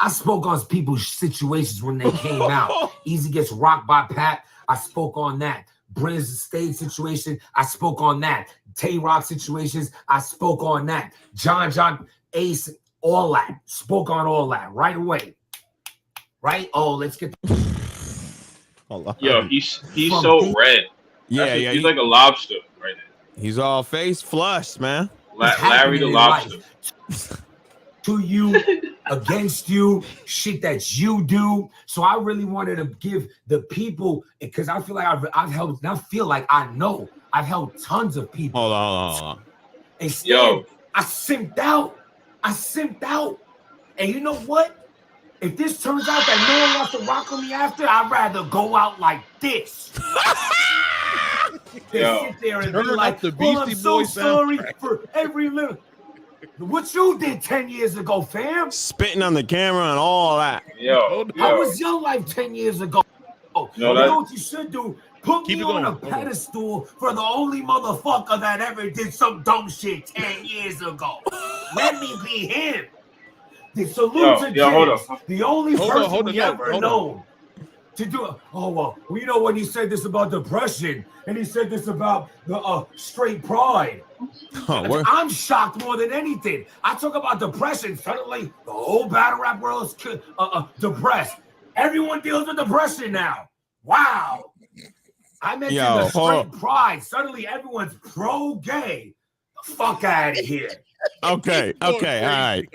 S4: spoke on people's situations when they came out. Easy gets rocked by Pat. I spoke on that. Briz stage situation. I spoke on that. Tay-Rock situations. I spoke on that. John, Ace, all that. Spoke on all that right away. Right? Oh, let's get.
S2: Yo, he's so red.
S3: Yeah,
S2: he's like a lobster right now.
S3: He's all face flushed, man.
S2: Larry the lobster.
S4: To you, against you, shit that you do. So I really wanted to give the people, because I feel like I've helped. I feel like I know I've helped tons of people.
S3: Hold on.
S4: Instead, I simped out. And you know what? If this turns out that no one wants to rock with me after, I'd rather go out like this. Sit there and be like, well, I'm so sorry for every little. What you did 10 years ago, fam?
S3: Spitting on the camera and all that.
S4: How was your life 10 years ago? You know what you should do? Put me on a pedestal for the only motherfucker that ever did some dumb shit 10 years ago. Let me be him. The salute to Jimz, the only person we ever known to do it. Oh, well, you know when he said this about depression, and he said this about the straight pride. I'm shocked more than anything. I talk about depression. Suddenly, the whole battle rap world is depressed. Everyone deals with depression now. Wow. I mentioned the straight pride. Suddenly, everyone's pro-gay. Fuck out of here.
S3: Okay, all right.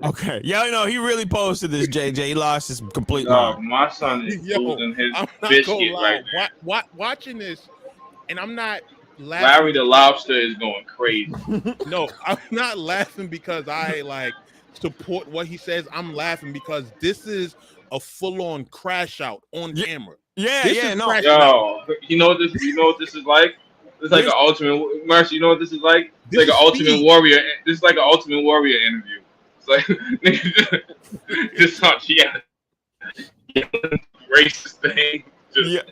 S3: Okay. Yeah, he really posted this, JJ. He lost his complete
S2: mind. My son is losing his biscuit right now.
S1: Watching this, and I'm not laughing.
S2: Larry the lobster is going crazy.
S1: No, I'm not laughing because I support what he says. I'm laughing because this is a full-on crash out on camera.
S3: Yeah,
S2: Yo, you know what this is like? It's like an ultimate Mercy. You know what this is like? It's like an Ultimate Warrior. This is like an Ultimate Warrior interview. It's Like, just thought she had racist thing. Just,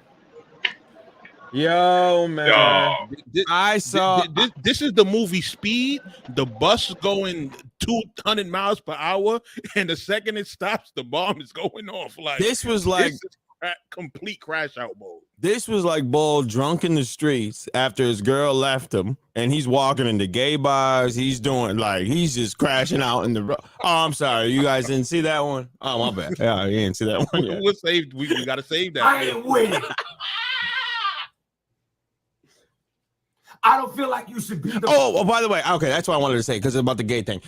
S3: Yo, man. I saw.
S1: This is the movie Speed. The bus going 200 miles per hour, and the second it stops, the bomb is going off. Like
S3: this was like
S1: complete crash out mode.
S3: This was like Bull drunk in the streets after his girl left him, and he's walking into gay bars. He's doing he's just crashing out in the. Oh, I'm sorry, you guys didn't see that one. Oh, my bad. Yeah, you didn't see that one. Yet.
S1: We'll save. We gotta save that.
S4: I ain't with it. I don't feel like you should be the.
S3: Oh, by the way, okay, that's what I wanted to say because it's about the gay thing.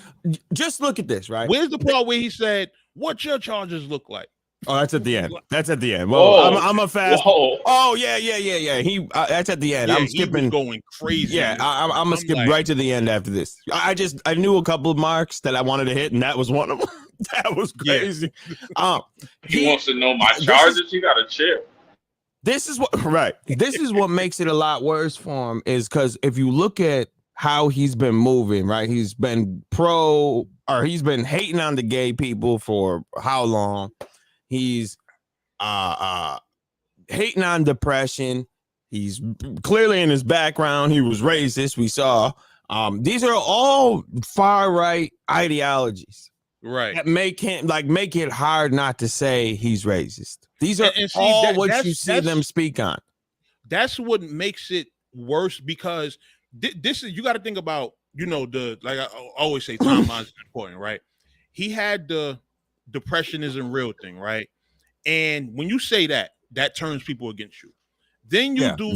S3: Just look at this, right?
S1: Where's the part where he said, "What's your charges look like?"
S3: Oh, that's at the end. That's at the end. Well, I'm a fast.
S2: Whoa.
S3: Oh, yeah. He that's at the end.
S1: Yeah,
S3: I'm skipping.
S1: He was going crazy.
S3: Yeah, I'm gonna skip right to the end after this. I knew a couple of marks that I wanted to hit, and that was one of them. That was crazy.
S2: Yeah. He wants to know my charges. You gotta chill.
S3: This is what makes it a lot worse for him is because if you look at how he's been moving, right? He's been he's been hating on the gay people for how long? He's hating on depression. He's clearly in his background. He was racist. We saw these are all far right ideologies.
S1: Right.
S3: That make it hard not to say he's racist. These are all what you see them speak on.
S1: That's what makes it worse because this is, you got to think about, I always say timelines is important, right? He had the depression isn't real thing, right? And when you say that turns people against you. Then you do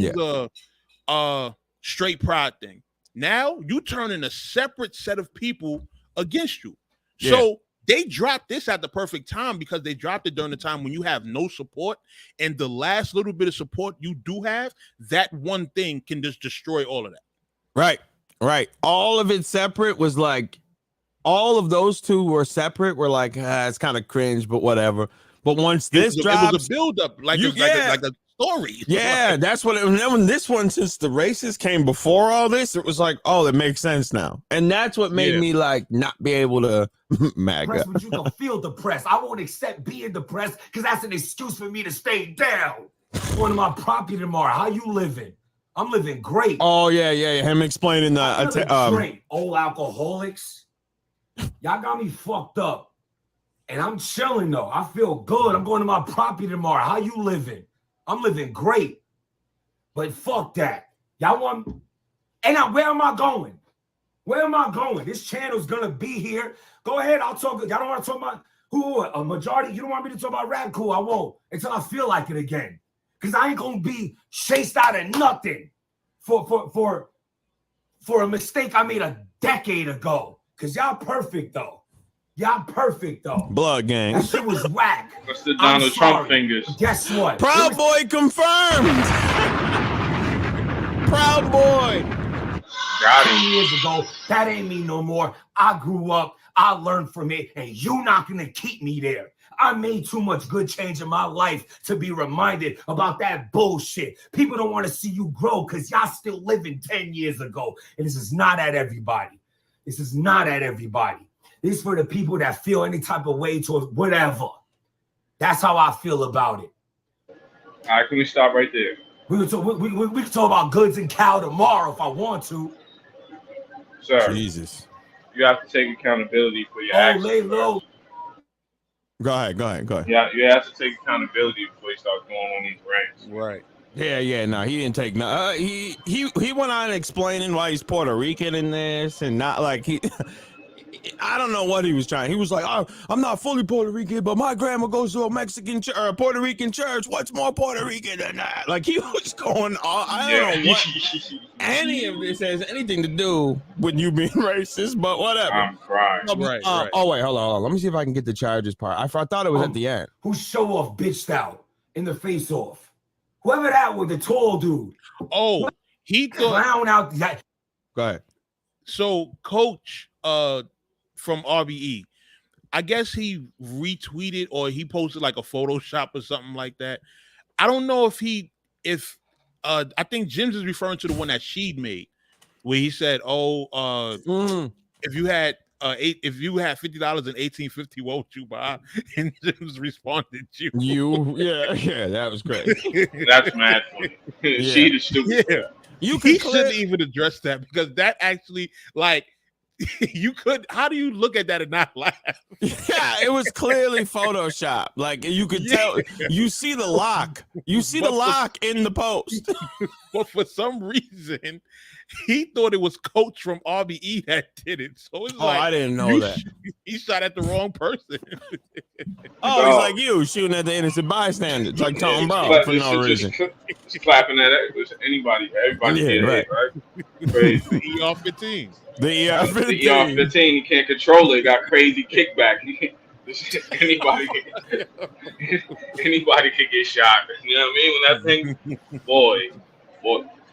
S1: the straight pride thing. Now you turn in a separate set of people against you. So they dropped this at the perfect time because they dropped it during the time when you have no support, and the last little bit of support you do have, that one thing can just destroy all of that.
S3: Right. All of it separate was like, all of those two were separate. We're like, it's kind of cringe, but whatever. But once this drops,
S1: it was a build up, like a story.
S3: Yeah, that's what it was. And then when this one, since the races came before all this, it was like, oh, it makes sense now. And that's what made me not be able to MAGA.
S4: But you can feel depressed. I won't accept being depressed because that's an excuse for me to stay down. Going to my property tomorrow. How you living? I'm living great.
S3: Oh, yeah. Him explaining the
S4: great. Old alcoholics. Y'all got me fucked up. And I'm chilling though. I feel good. I'm going to my property tomorrow. How you living? I'm living great. But fuck that. Y'all want... And where am I going? Where am I going? This channel's gonna be here. Go ahead, I'll talk. Y'all don't want to talk about who a majority. You don't want me to talk about rap? Cool, I won't until I feel like it again. Because I ain't gonna be chased out of nothing for a mistake I made a decade ago. Because y'all perfect though.
S3: Blood gang.
S4: That shit was whack.
S2: That's the Donald Trump fingers.
S4: Guess what?
S3: Proud Boy confirmed. Proud Boy.
S4: 10 years ago, that ain't me no more. I grew up, I learned from it, and you not gonna keep me there. I made too much good change in my life to be reminded about that bullshit. People don't want to see you grow because y'all still living 10 years ago. And this is not at everybody. This is for the people that feel any type of way towards whatever. That's how I feel about it.
S2: All right, can we stop right there?
S4: We can talk about goods and cow tomorrow if I want to.
S2: Sir,
S3: Jesus.
S2: You have to take accountability for your actions.
S4: Lay low.
S3: Go ahead.
S2: Yeah, you have to take accountability before you start going on these rants.
S1: Right.
S3: Yeah. No, he didn't take no. He went on explaining why he's Puerto Rican in this, and not like he. I don't know what he was trying. He was like, oh, I'm not fully Puerto Rican, but my grandma goes to a Mexican or a Puerto Rican church. What's more Puerto Rican than that? Like he was going on. I don't know what any of this has anything to do with you being racist, but whatever.
S2: I'm crying.
S1: Right.
S3: Oh wait, hold on. Let me see if I can get the charges part. I thought it was at the end.
S4: Who show off bitched out in the face off? Whoever that was, the tall dude.
S1: Oh, he thought
S4: clown out.
S3: Go ahead.
S1: So Coach from RBE, I guess he retweeted or he posted like a Photoshop or something like that. I don't know if I think Jimz is referring to the one that Sheed made, where he said, if you had if you had $50 in 1850, what would you buy? And Jimz responded,
S3: yeah, that was great.
S2: That's mad funny. She the stupid.
S1: Yeah, he shouldn't even address that because that actually like. You could. How do you look at that and not laugh?
S3: Yeah, it was clearly Photoshop. Like you could tell. You see the lock. You see the lock in the post.
S1: But for some reason, he thought it was Coach from RBE that did it. So it's like,
S3: I didn't know that.
S1: He shot at the wrong person.
S3: He's like you shooting at the innocent bystanders, like Tom Brown for no reason.
S2: Just clapping at anybody. Everybody did it, right? Crazy.
S1: The ER-15.
S3: The ER-15.
S2: The ER-15, you can't control it. Got crazy kickback. Anybody could get shot. You know what I mean? When that thing, boy,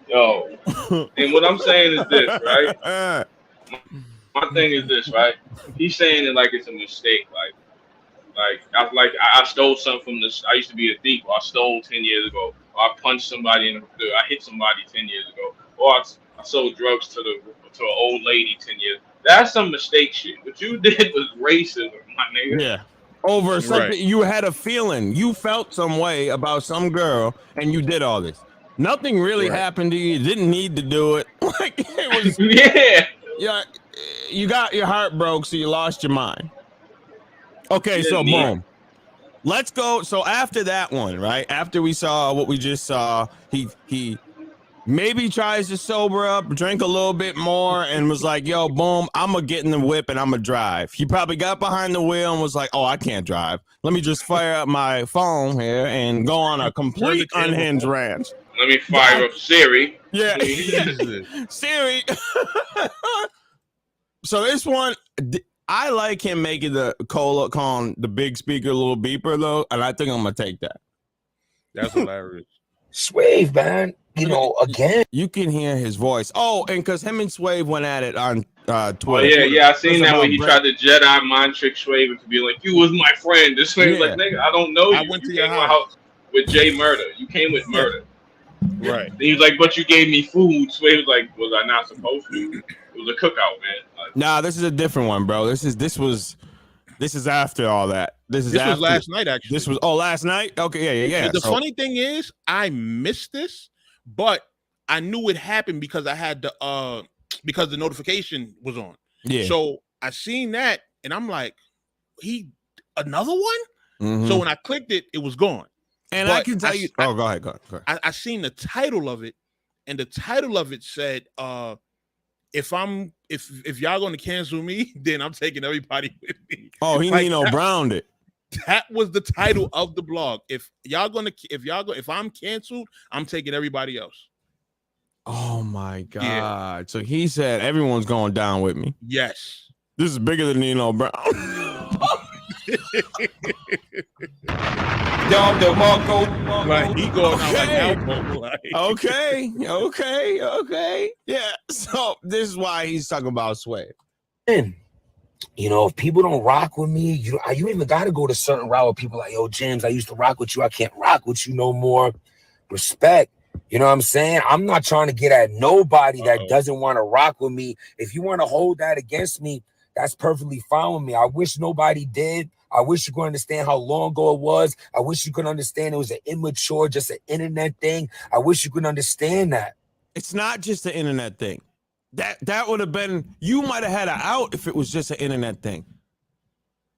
S2: yo. And what I'm saying is this, right? My thing is this, right? He's saying it like it's a mistake, I stole something from this. I used to be a thief. Or I stole 10 years ago. Or I punched somebody I hit somebody 10 years ago. Or I sold drugs to an old lady 10 years. That's some mistake shit. What you did was racism, my nigga.
S3: Yeah. Over something you had a feeling. You felt some way about some girl and you did all this. Nothing really happened to you. You didn't need to do it. Like it was you got your heart broke, so you lost your mind. Okay, so boom. Let's go. So after that one, right? After we saw what we just saw, he maybe tries to sober up, drink a little bit more, and was like, yo, boom, I'm going to get in the whip and I'm going to drive. He probably got behind the wheel and was like, oh, I can't drive. Let me just fire up my phone here and go on a complete unhinged rant.
S2: Let me fire up Siri.
S3: Yeah. Siri. So this one, I like him making the calling the big speaker a little beeper, though, and I think I'm going to take that.
S1: That's hilarious.
S4: Swave, man. You know, again,
S3: you can hear his voice. Oh, and because him and Swave went at it on Twitter.
S2: Oh yeah, I seen that when he tried to Jedi mind trick Swave to be like, "You was my friend." This Swave like, "Nigga, I don't know you.
S1: I went to
S2: your
S1: house
S2: with Jay Murder. You came with Murder."
S1: Right.
S2: Then he was like, "But you gave me food." Swave was like, "Was I not supposed to?" It was a cookout, man. Like,
S3: nah, this is a different one, bro. This is after all that. This was
S1: last night, actually.
S3: This was last night. Okay, yeah.
S1: The funny thing is, I missed this. But I knew it happened because I had because the notification was on. Yeah. So I seen that and I'm like, another one? Mm-hmm. So when I clicked it, it was gone.
S3: And but I can tell you. Go ahead.
S1: I seen the title of it, and the title of it said, if y'all gonna cancel me, then I'm taking everybody with me.
S3: Oh, he Nino Browned it.
S1: That was the title of the blog. If I'm canceled, I'm taking everybody else.
S3: Oh my God. Yeah. So he said everyone's going down with me.
S1: Yes.
S3: This is bigger than Nino Brown.
S1: Like he going out like Alpo. Like.
S3: Okay. Yeah. So this is why he's talking about Sway.
S4: You know, if people don't rock with me, you even got to go to certain route where people like, yo, Jimz, I used to rock with you. I can't rock with you no more. Respect. You know what I'm saying? I'm not trying to get at nobody that doesn't want to rock with me. If you want to hold that against me, that's perfectly fine with me. I wish nobody did. I wish you could understand how long ago it was. I wish you could understand it was an immature, just an internet thing. I wish you could understand that.
S3: It's not just an internet thing. That would have been, you might have had an out if it was just an internet thing.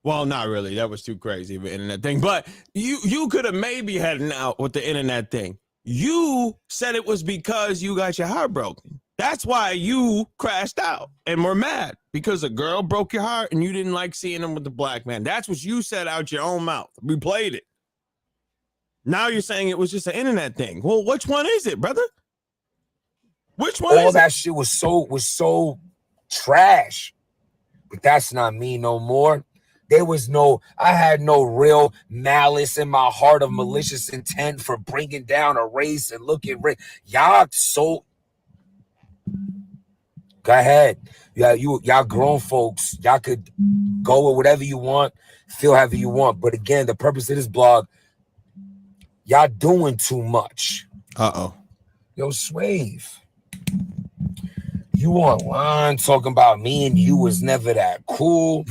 S3: Well, not really. That was too crazy of an internet thing. But you could have maybe had an out with the internet thing. You said it was because you got your heart broken. That's why you crashed out and were mad because a girl broke your heart and you didn't like seeing him with the black man. That's what you said out your own mouth. We played it. Now you're saying it was just an internet thing. Well, which one is it, brother? Which one?
S4: All that shit was so trash. But that's not me no more. I had no real malice in my heart of malicious intent for bringing down a race and looking at y'all. So go ahead. Yeah, y'all grown folks. Y'all could go with whatever you want, feel however you want. But again, the purpose of this blog, y'all doing too much.
S3: Uh-oh.
S4: Yo, Swave. You online talking about me and you was never that cool.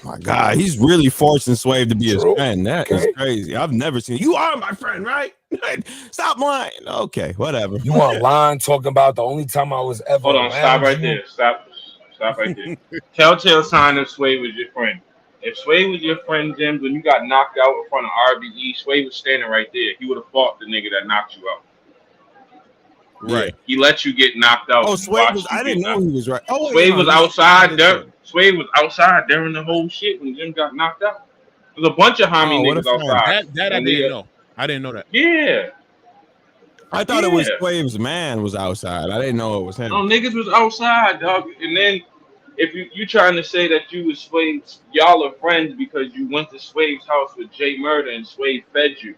S3: My God, he's really forcing Swave to be his friend. That is crazy. I've never seen. You are my friend, right? Stop lying. Okay, whatever.
S4: You online talking about the only time I was ever.
S2: Hold on, stop right there. Stop right there. Telltale sign if Swave was your friend. If Swave was your friend, Jimz, when you got knocked out in front of RBE, Swave was standing right there. He would have fought the nigga that knocked you out.
S1: Right.
S2: He let you get knocked out.
S3: Oh, Swave was. I didn't know he was right. Oh,
S2: Swave was outside. Swave was outside during the whole shit when Jim got knocked out. There's a bunch of homie niggas outside.
S1: That I didn't know. I didn't know that.
S2: Yeah.
S3: I thought it was Swave's man was outside. I didn't know it was him.
S2: No, niggas was outside, dog. And then if you trying to say that you was Swave, y'all are friends because you went to Swave's house with Jay Murder and Swave fed you.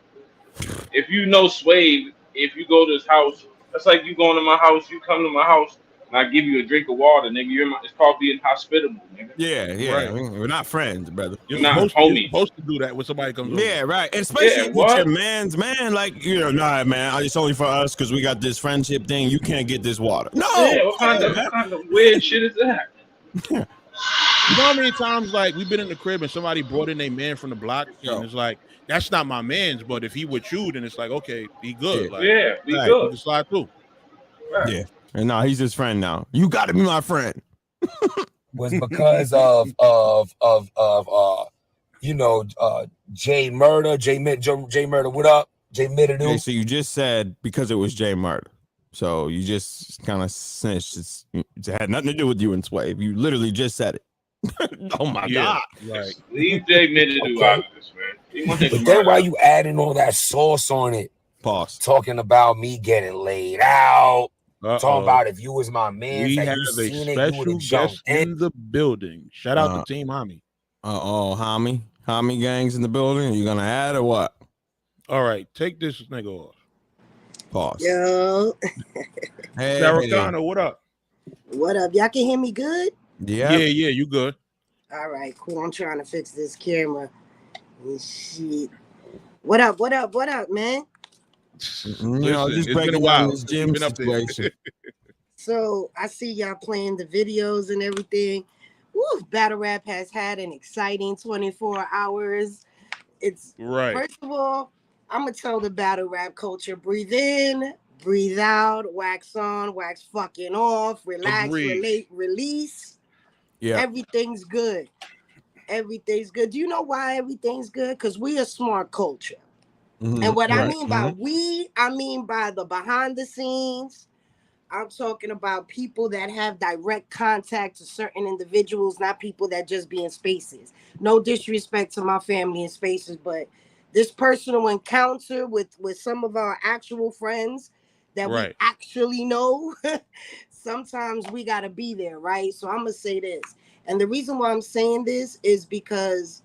S2: If you know Swave, if you go to his house, that's like you going to my house, you come to my house, and I give you a drink of water, nigga. It's called being hospitable, nigga.
S3: Yeah. Right. I mean, we're not friends, brother.
S1: You're not homies. You're supposed to do that when somebody comes over.
S3: Yeah, right. And especially with your man's man, like, nah, man, it's only for us because we got this friendship thing. You can't get this water. No.
S2: Yeah, what kind of weird shit is that?
S1: You know how many times like we've been in the crib and somebody brought in a man from the block and it's like, that's not my man's, but if he with you, then it's like, okay, be good. Like,
S2: be good.
S1: You can slide through.
S2: Right.
S3: Yeah. And now he's his friend now. You got to be my friend.
S4: Was because of Jay Murder, Jay Murder. What up, Jay Murder?
S3: Okay, so you just said because it was Jay Murder. So you just kind of snitched. It had nothing to do with you and Swave. You literally just said it. Oh my God!
S2: Right. Leave Jay Murder out of this, man.
S4: But then why you adding all that sauce on it?
S3: Pause.
S4: Talking about me getting laid out. Talking about if you was my man,
S1: we have a special guest in the building. Shout out to Team Homie.
S3: Homie gangs in the building. Are you gonna add or what?
S1: All right, take this nigga off.
S3: Pause.
S5: Yo.
S1: Hey, Sarah, what up?
S5: What up? Y'all can hear me good?
S3: Yeah.
S1: Yeah, you good.
S5: All right, cool. I'm trying to fix this camera and shit. What up, man?
S3: Just breaking down this gym situation.
S5: So I see y'all playing the videos and everything. Woo, Battle Rap has had an exciting 24 hours. It's
S1: right.
S5: First of all, I'm gonna tell the battle rap culture: breathe in, breathe out, wax on, wax fucking off, relax, release.
S3: Yeah,
S5: everything's good. Everything's good. Do you know why everything's good? Because we a smart culture. Mm-hmm. And what I mean by we, I mean by the behind the scenes. I'm talking about people that have direct contact to certain individuals, not people that just be in spaces. No disrespect to my family in spaces, but this personal encounter with some of our actual friends that we actually know, sometimes we got to be there, right? So I'm going to say this. And the reason why I'm saying this is because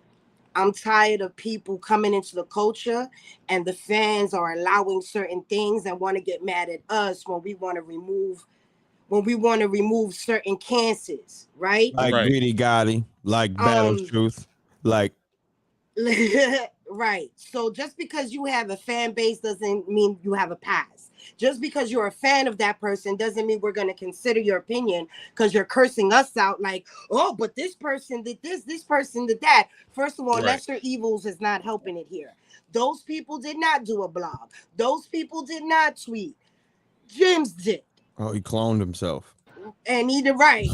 S5: I'm tired of people coming into the culture and the fans are allowing certain things and want to get mad at us when we want to remove certain cancers, right?
S3: Like Greedy Gotti, like Battle Truth, like
S5: right. So just because you have a fan base doesn't mean you have a pass. Just because you're a fan of that person doesn't mean we're going to consider your opinion because you're cursing us out like, oh, but this person did this person did that. First of all, lesser evils is not helping it here. Those people did not do a blog. Those people did not tweet. Jimz did.
S3: Oh, he cloned himself.
S5: And he did right.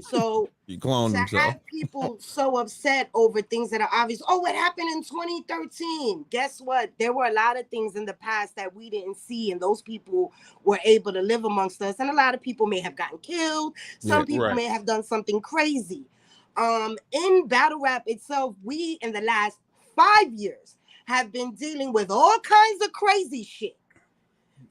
S5: So
S3: he cloned himself.
S5: Have people so upset over things that are obvious. Oh, what happened in 2013? Guess what? There were a lot of things in the past that we didn't see, and those people were able to live amongst us. And a lot of people may have gotten killed. Some people may have done something crazy. In battle rap itself, we in the last 5 years have been dealing with all kinds of crazy shit.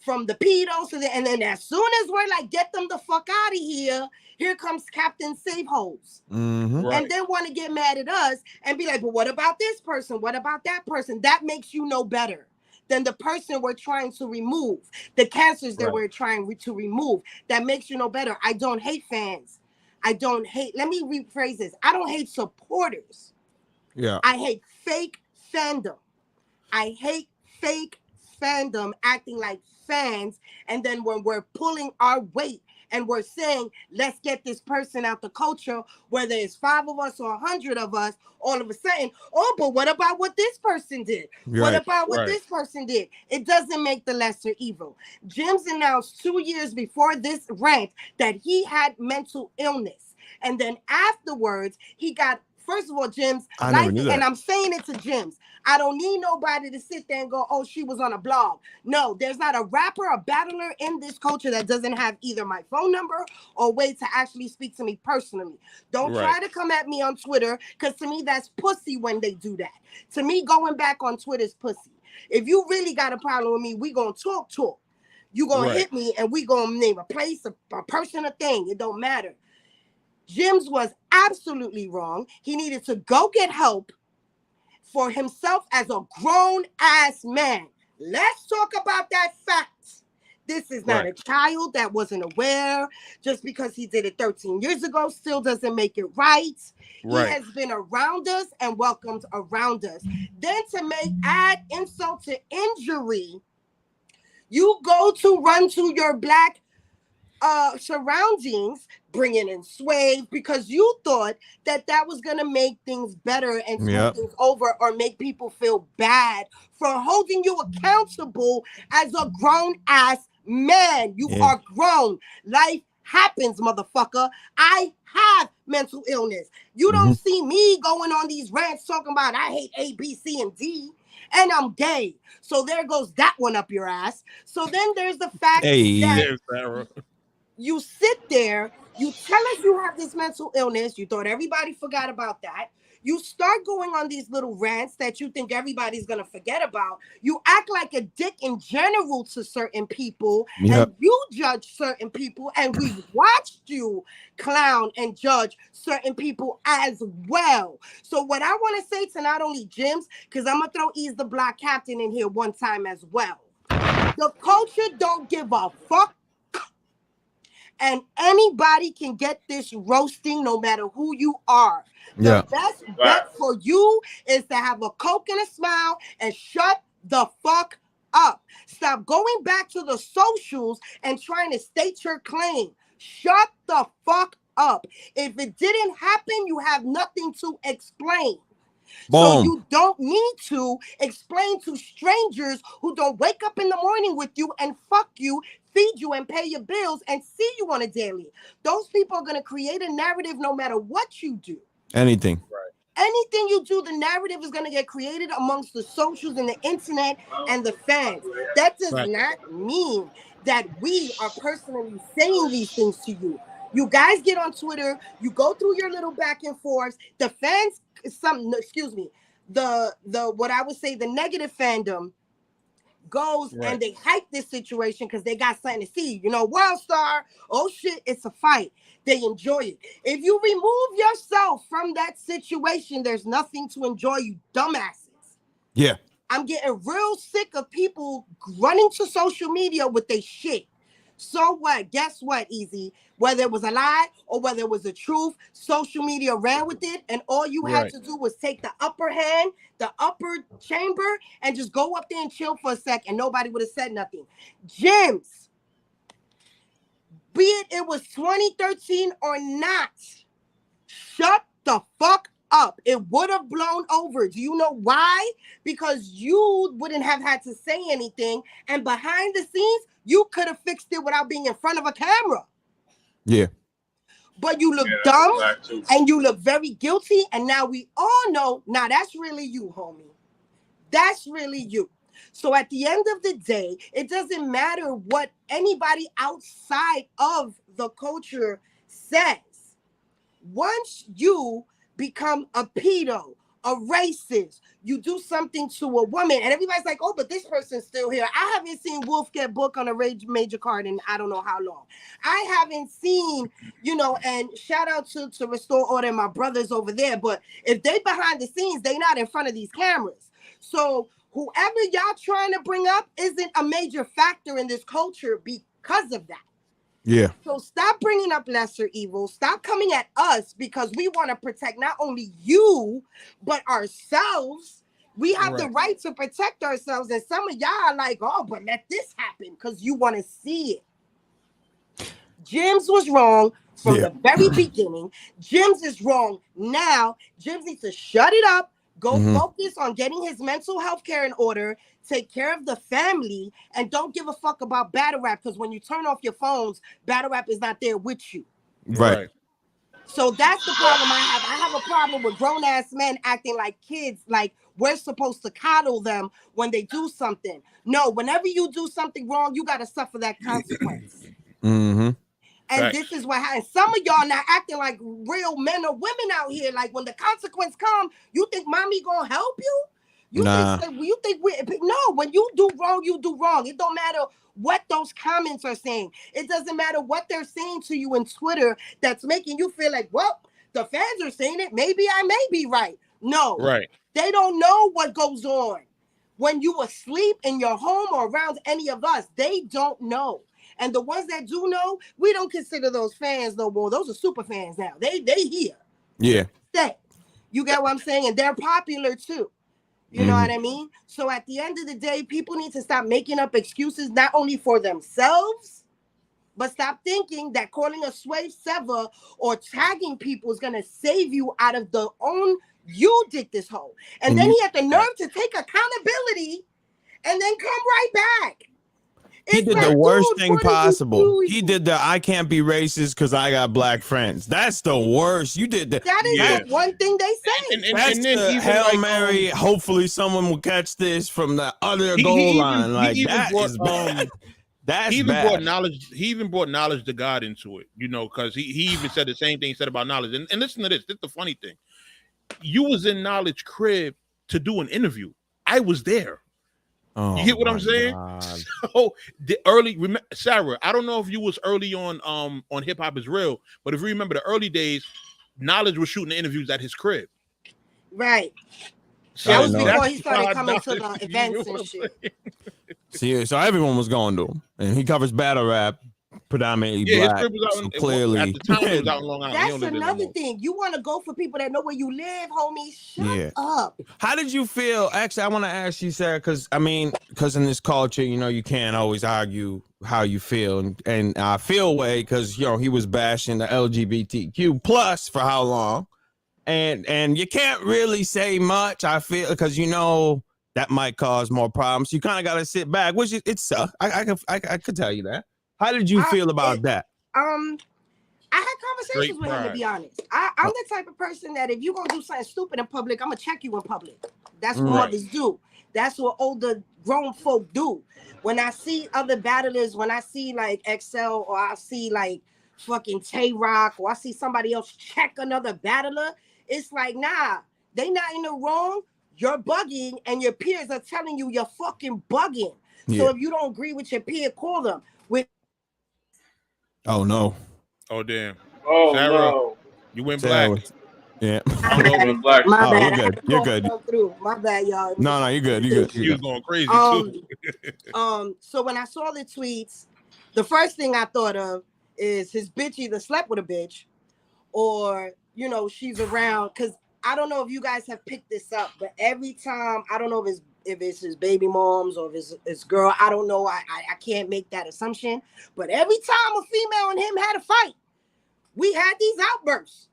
S5: From the pedos to and then as soon as we're like, get them the fuck out of here comes Captain Save-Hoes.
S3: Mm-hmm.
S5: And then want to get mad at us and be like, but what about this person? What about that person? That makes you no better than the person we're trying to remove, the cancers that we're trying to remove. That makes you no better. I don't hate fans. Let me rephrase this. I don't hate supporters.
S3: Yeah.
S5: I hate fake fandom. I hate fake fandom acting like fans, and then when we're pulling our weight and we're saying, let's get this person out the culture, whether it's 5 of us or 100 of us, all of a sudden, oh, but what about what this person did? Right. What about what this person did? It doesn't make the lesser evil. Jimz announced 2 years before this rant that he had mental illness. And then afterwards, he got, first of all, Jimz, and I'm saying it to Jimz, I don't need nobody to sit there and go, oh, she was on a blog. No, there's not a rapper, a battler in this culture that doesn't have either my phone number or way to actually speak to me personally. Don't try to come at me on Twitter, because to me, that's pussy when they do that. To me, going back on Twitter is pussy. If you really got a problem with me, we gonna talk. You gonna hit me and we gonna name a place, a person, a thing. It don't matter. Jimz was absolutely wrong. He needed to go get help for himself as a grown-ass man. Let's talk about that fact. This is not a child that wasn't aware. Just because he did it 13 years ago still doesn't make it right. He has been around us and welcomed around us. Then to add insult to injury, you go to run to your black surroundings, bringing in Sway, because you thought that was going to make things better and smooth things over, or make people feel bad for holding you accountable as a grown-ass man. You are grown. Life happens, motherfucker. I have mental illness. You don't see me going on these rants talking about I hate A, B, C, and D. And I'm gay. So there goes that one up your ass. So then there's the fact that you sit there, you tell us you have this mental illness. You thought everybody forgot about that. You start going on these little rants that you think everybody's going to forget about. You act like a dick in general to certain people, and you judge certain people, and we've watched you clown and judge certain people as well. So what I want to say to not only Jimz, because I'm going to throw Ease the Block Captain in here one time as well. The culture don't give a fuck. And anybody can get this roasting no matter who you are. The best bet for you is to have a Coke and a smile and shut the fuck up. Stop going back to the socials and trying to state your claim. Shut the fuck up. If it didn't happen, you have nothing to explain. So you don't need to explain to strangers who don't wake up in the morning with you and fuck you, feed you, and pay your bills and see you on a daily. Those people are going to create a narrative no matter what you do.
S3: Anything
S5: you do, the narrative is going to get created amongst the socials and the internet and the fans. That does not mean that we are personally saying these things to you. You guys get on Twitter, you go through your little back and forths. The fans, what I would say, the negative fandom goes and they hype this situation because they got something to see. You know, World Star, oh shit, it's a fight. They enjoy it. If you remove yourself from that situation, there's nothing to enjoy, you dumbasses.
S3: Yeah.
S5: I'm getting real sick of people running to social media with their shit. So what? Guess what, Easy? Whether it was a lie or whether it was the truth, social media ran with it, and all you had to do was take the upper hand, the upper chamber, and just go up there and chill for a sec, and nobody would have said nothing. Jimz, be it was 2013 or not, shut the fuck up. It would have blown over. Do you know why? Because you wouldn't have had to say anything, and behind the scenes, you could have fixed it without being in front of a camera.
S3: Yeah.
S5: But you look dumb and you look very guilty. And now we all know, now that's really you, homie. That's really you. So at the end of the day, it doesn't matter what anybody outside of the culture says. Once you become a pedo, a racist, you do something to a woman, and everybody's like, oh, but this person's still here. I haven't seen Wolf get booked on a major card in I don't know how long. I haven't seen, and shout out to Restore Order and my brothers over there, but if they behind the scenes, they not in front of these cameras. So whoever y'all trying to bring up isn't a major factor in this culture because of that.
S3: Yeah.
S5: So stop bringing up lesser evil. Stop coming at us because we want to protect not only you, but ourselves. We have the right to protect ourselves. And some of y'all are like, oh, but let this happen because you want to see it. Jimz was wrong from the very beginning. Jimz is wrong now. Jimz needs to shut it up, go focus on getting his mental health care in order, take care of the family, and don't give a fuck about battle rap, because when you turn off your phones, battle rap is not there with you.
S3: Right.
S5: So that's the problem I have. I have a problem with grown-ass men acting like kids, like we're supposed to coddle them when they do something. No, whenever you do something wrong, you got to suffer that consequence. And this is what happens. Some of y'all now acting like real men or women out here. Like when the consequence come, you think mommy gonna help you? You think no, when you do wrong, you do wrong. It don't matter what those comments are saying. It doesn't matter what they're saying to you in Twitter that's making you feel like, well, the fans are saying it. Maybe I may be right. No, they don't know what goes on when you asleep in your home or around any of us. They don't know. And the ones that do know, we don't consider those fans no more. Those are super fans now. They here.
S3: Yeah.
S5: Stay. You get what I'm saying? And they're popular too. You know what I mean? So at the end of the day, people need to stop making up excuses, not only for themselves, but stop thinking that calling a slave sever or tagging people is going to save you out of the own, you did this hole. And then he had the nerve to take accountability and then come right back.
S3: He did the worst thing possible. He did the I can't be racist because I got black friends. That's the worst. You did that.
S5: That is the one thing they say.
S3: That's the Hail Mary. Hopefully someone will catch this from the other goal line. Like that is bad. That's
S1: he even
S3: bad.
S1: brought knowledge. He even brought knowledge to God into it. You know, because he even said the same thing he said about knowledge. And listen to this. This is the funny thing. You was in Knowledge crib to do an interview. I was there.
S3: Oh,
S1: you get what I'm saying?
S3: God.
S1: So the Sarah, I don't know if you was early on Hip Hop Is Real, but if you remember the early days, Knowledge was shooting the interviews at his crib.
S5: Right. That was before he started coming to the events and shit.
S3: See, so everyone was going to him, and he covers battle rap, predominantly black.
S1: His crib was out
S3: clearly,
S1: at the time it was out in Long Island.
S5: That's another thing. You want to go for people that know where you live, homie. Shut up.
S3: How did you feel? Actually, I want to ask you, Sarah, because in this culture, you know, you can't always argue how you feel, and I feel way because he was bashing the LGBTQ plus for how long, and you can't really say much. I feel because that might cause more problems. You kind of got to sit back, which it's I could tell you that. How did you feel about that?
S5: I had conversations with him, to be honest. I'm the type of person that if you're going to do something stupid in public, I'm going to check you in public. That's what mothers do. That's what older grown folk do. When I see other battlers, when I see like XL or I see like fucking Tay Rock or I see somebody else check another battler, it's like, nah, they not in the wrong. You're bugging and your peers are telling you you're fucking bugging. So if you don't agree with your peer, call them.
S3: Oh no!
S1: Oh damn!
S2: Oh
S1: Sarah,
S2: no!
S1: You went black.
S3: Yeah.
S2: I'm black.
S5: My bad.
S3: You're good.
S5: My bad, y'all.
S3: No, you're good. You're good.
S1: You was going crazy too.
S5: So when I saw the tweets, the first thing I thought of is his bitch either slept with a bitch, or she's around. Because I don't know if you guys have picked this up, but every time I don't know if it's his baby moms or if it's his girl, I don't know. I can't make that assumption. But every time a female and him had a fight, we had these outbursts.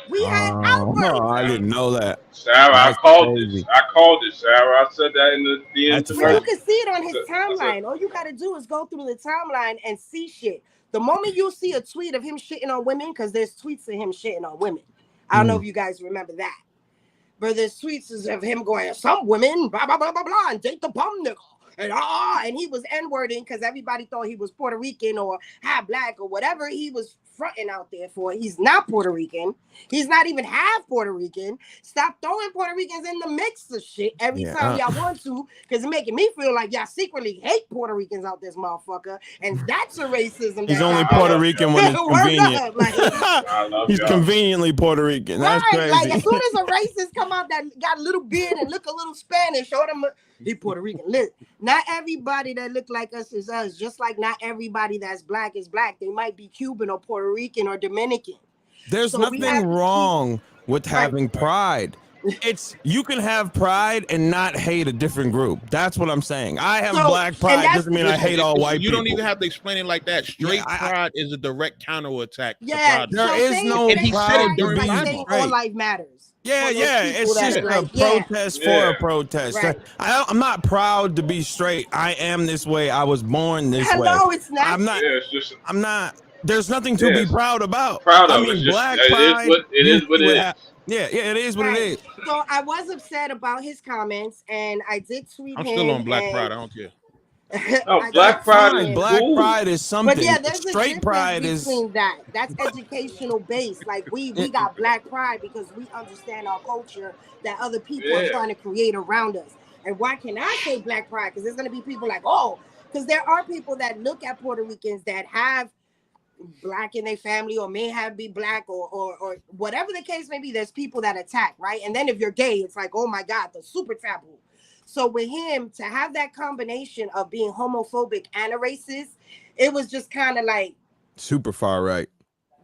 S5: We had outbursts.
S3: No, I didn't know that.
S2: Sarah, I called it, Sarah. I said that in the end.
S5: You can see it on his timeline. All you got to do is go through the timeline and see shit. The moment you see a tweet of him shitting on women, because there's tweets of him shitting on women. I don't know if you guys remember that. But there's tweets of him going, some women, blah, blah, blah, blah, blah, and date the bum nigga. And he was N-wording because everybody thought he was Puerto Rican or half black or whatever he was fronting out there for. He's not Puerto Rican. He's not even half Puerto Rican. Stop throwing Puerto Ricans in the mix of shit every time y'all want to, because it's making me feel like y'all secretly hate Puerto Ricans out this motherfucker. And that's a racism.
S3: He's only Puerto Rican when it's convenient. He's conveniently Puerto Rican. That's crazy.
S5: Like as soon as a racist come out that got a little beard and look a little Spanish, show them he Puerto Rican. Look, not everybody that look like us is us. Just like not everybody that's black is black. They might be Cuban or Puerto Rican or Dominican.
S3: There's nothing wrong with having pride. it's you can have pride and not hate a different group. That's what I'm saying. I have black pride doesn't mean I hate all white people.
S1: You don't even have to explain it like that. Straight pride is a direct counterattack.
S5: Yeah,
S3: there is no
S1: and he said it during
S5: like saying all life matters.
S3: Yeah, it's just a protest for a protest. Right. I'm not proud to be straight. I am this way. I was born this way.
S5: No, it's not.
S3: I'm not.
S2: Yeah, it's just,
S3: I'm not. There's nothing to be proud about.
S2: I
S3: mean, black pride.
S2: It is what it is.
S3: Yeah, it is what it is.
S5: So I was upset about his comments, and I did tweet him.
S1: I'm still on black pride. I don't care.
S2: No, black
S3: pride is something.
S5: But yeah, there's
S3: straight pride
S5: between that. That's educational based. Like we got black pride because we understand our culture that other people are trying to create around us. And why can I say black pride? Because there's gonna be people like, because there are people that look at Puerto Ricans that have black in their family or may have be black or whatever the case may be. There's people that attack, right? And then if you're gay, it's like, oh my God, the super taboo. So with him to have that combination of being homophobic and a racist, it was just kind of like
S3: super far right.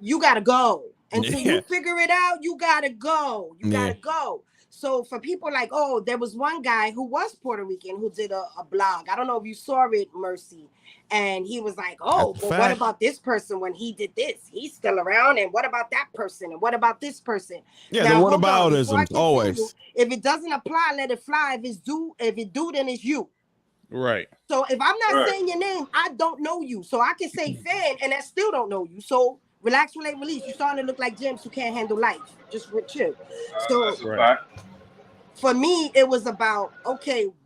S5: You gotta go until you figure it out. You gotta go. You gotta go. So for people like, there was one guy who was Puerto Rican who did a blog. I don't know if you saw it, Mercy. And he was like, but what about this person when he did this? He's still around. And what about that person? And what about this person?
S3: Yeah, now, the what aboutism, always.
S5: If it doesn't apply, let it fly. If it do, then it's you.
S1: Right.
S5: So if I'm not saying your name, I don't know you. So I can say fan and I still don't know you. So relax, relate, release. You're starting to look like Jimz who can't handle life. Just chill. So for me, it was about,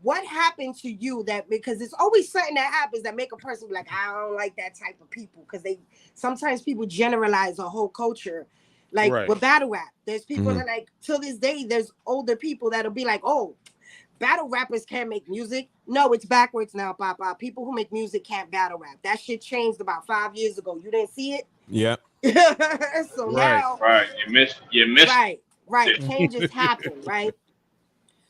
S5: what happened to you because it's always something that happens that make a person be like, I don't like that type of people. Because sometimes people generalize a whole culture. Like with battle rap, there's people that like, till this day, there's older people that'll be like, battle rappers can't make music. No, it's backwards now, Papa. People who make music can't battle rap. That shit changed about 5 years ago. You didn't see it?
S3: Yeah.
S5: So now.
S2: Right. You missed.
S5: Right. Changes happen, right?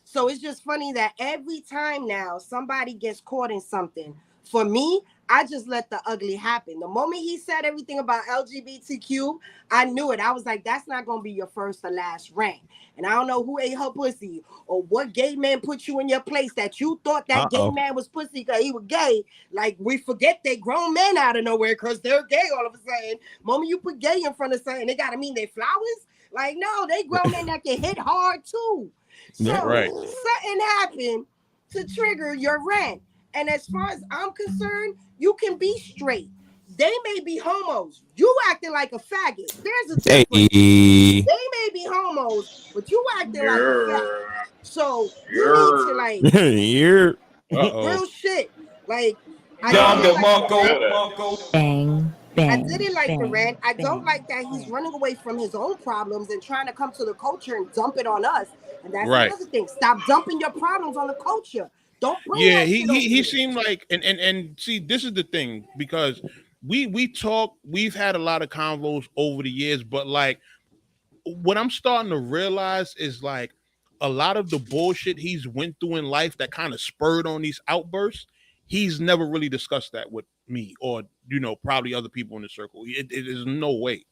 S5: So it's just funny that every time now somebody gets caught in something, for me, I just let the ugly happen. The moment he said everything about LGBTQ, I knew it. I was like, that's not going to be your first or last rant. And I don't know who ate her pussy or what gay man put you in your place that you thought that gay man was pussy because he was gay. Like, we forget they grown men out of nowhere because they're gay all of a sudden. Moment you put gay in front of something, they got to mean they flowers? Like, no, they grown men that can hit hard too. So something happened to trigger your rant. And as far as I'm concerned, you can be straight. They may be homos. You acting like a faggot. There's a difference. They may be homos, but you acting like a faggot. So you need to like real shit. Like I didn't like the rant. I don't like that he's running away from his own problems and trying to come to the culture and dump it on us. And that's another thing. Stop dumping your problems on the culture. Don't bring
S1: he seemed like and see, this is the thing, because we talk, we've had a lot of convos over the years, but like what I'm starting to realize is like a lot of the bullshit he's went through in life that kind of spurred on these outbursts, he's never really discussed that with me or probably other people in the circle. It is no way.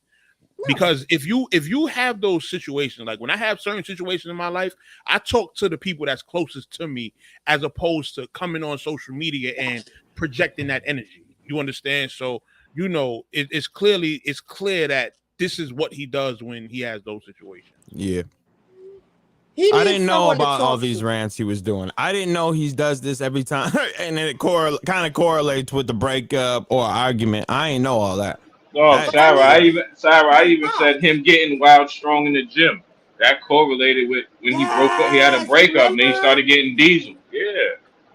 S1: Because if you have those situations, like when I have certain situations in my life, I talk to the people that's closest to me as opposed to coming on social media and projecting that energy. You understand? So, it's clear that this is what he does when he has those situations.
S3: Yeah. I didn't know about all these rants he was doing. I didn't know he does this every time. And it kind of correlates with the breakup or argument. I ain't know all that.
S2: Oh, Sarah, I even said him getting wild strong in the gym. That correlated with when he broke up. He had a breakup, and then he started getting diesel.
S3: Yeah.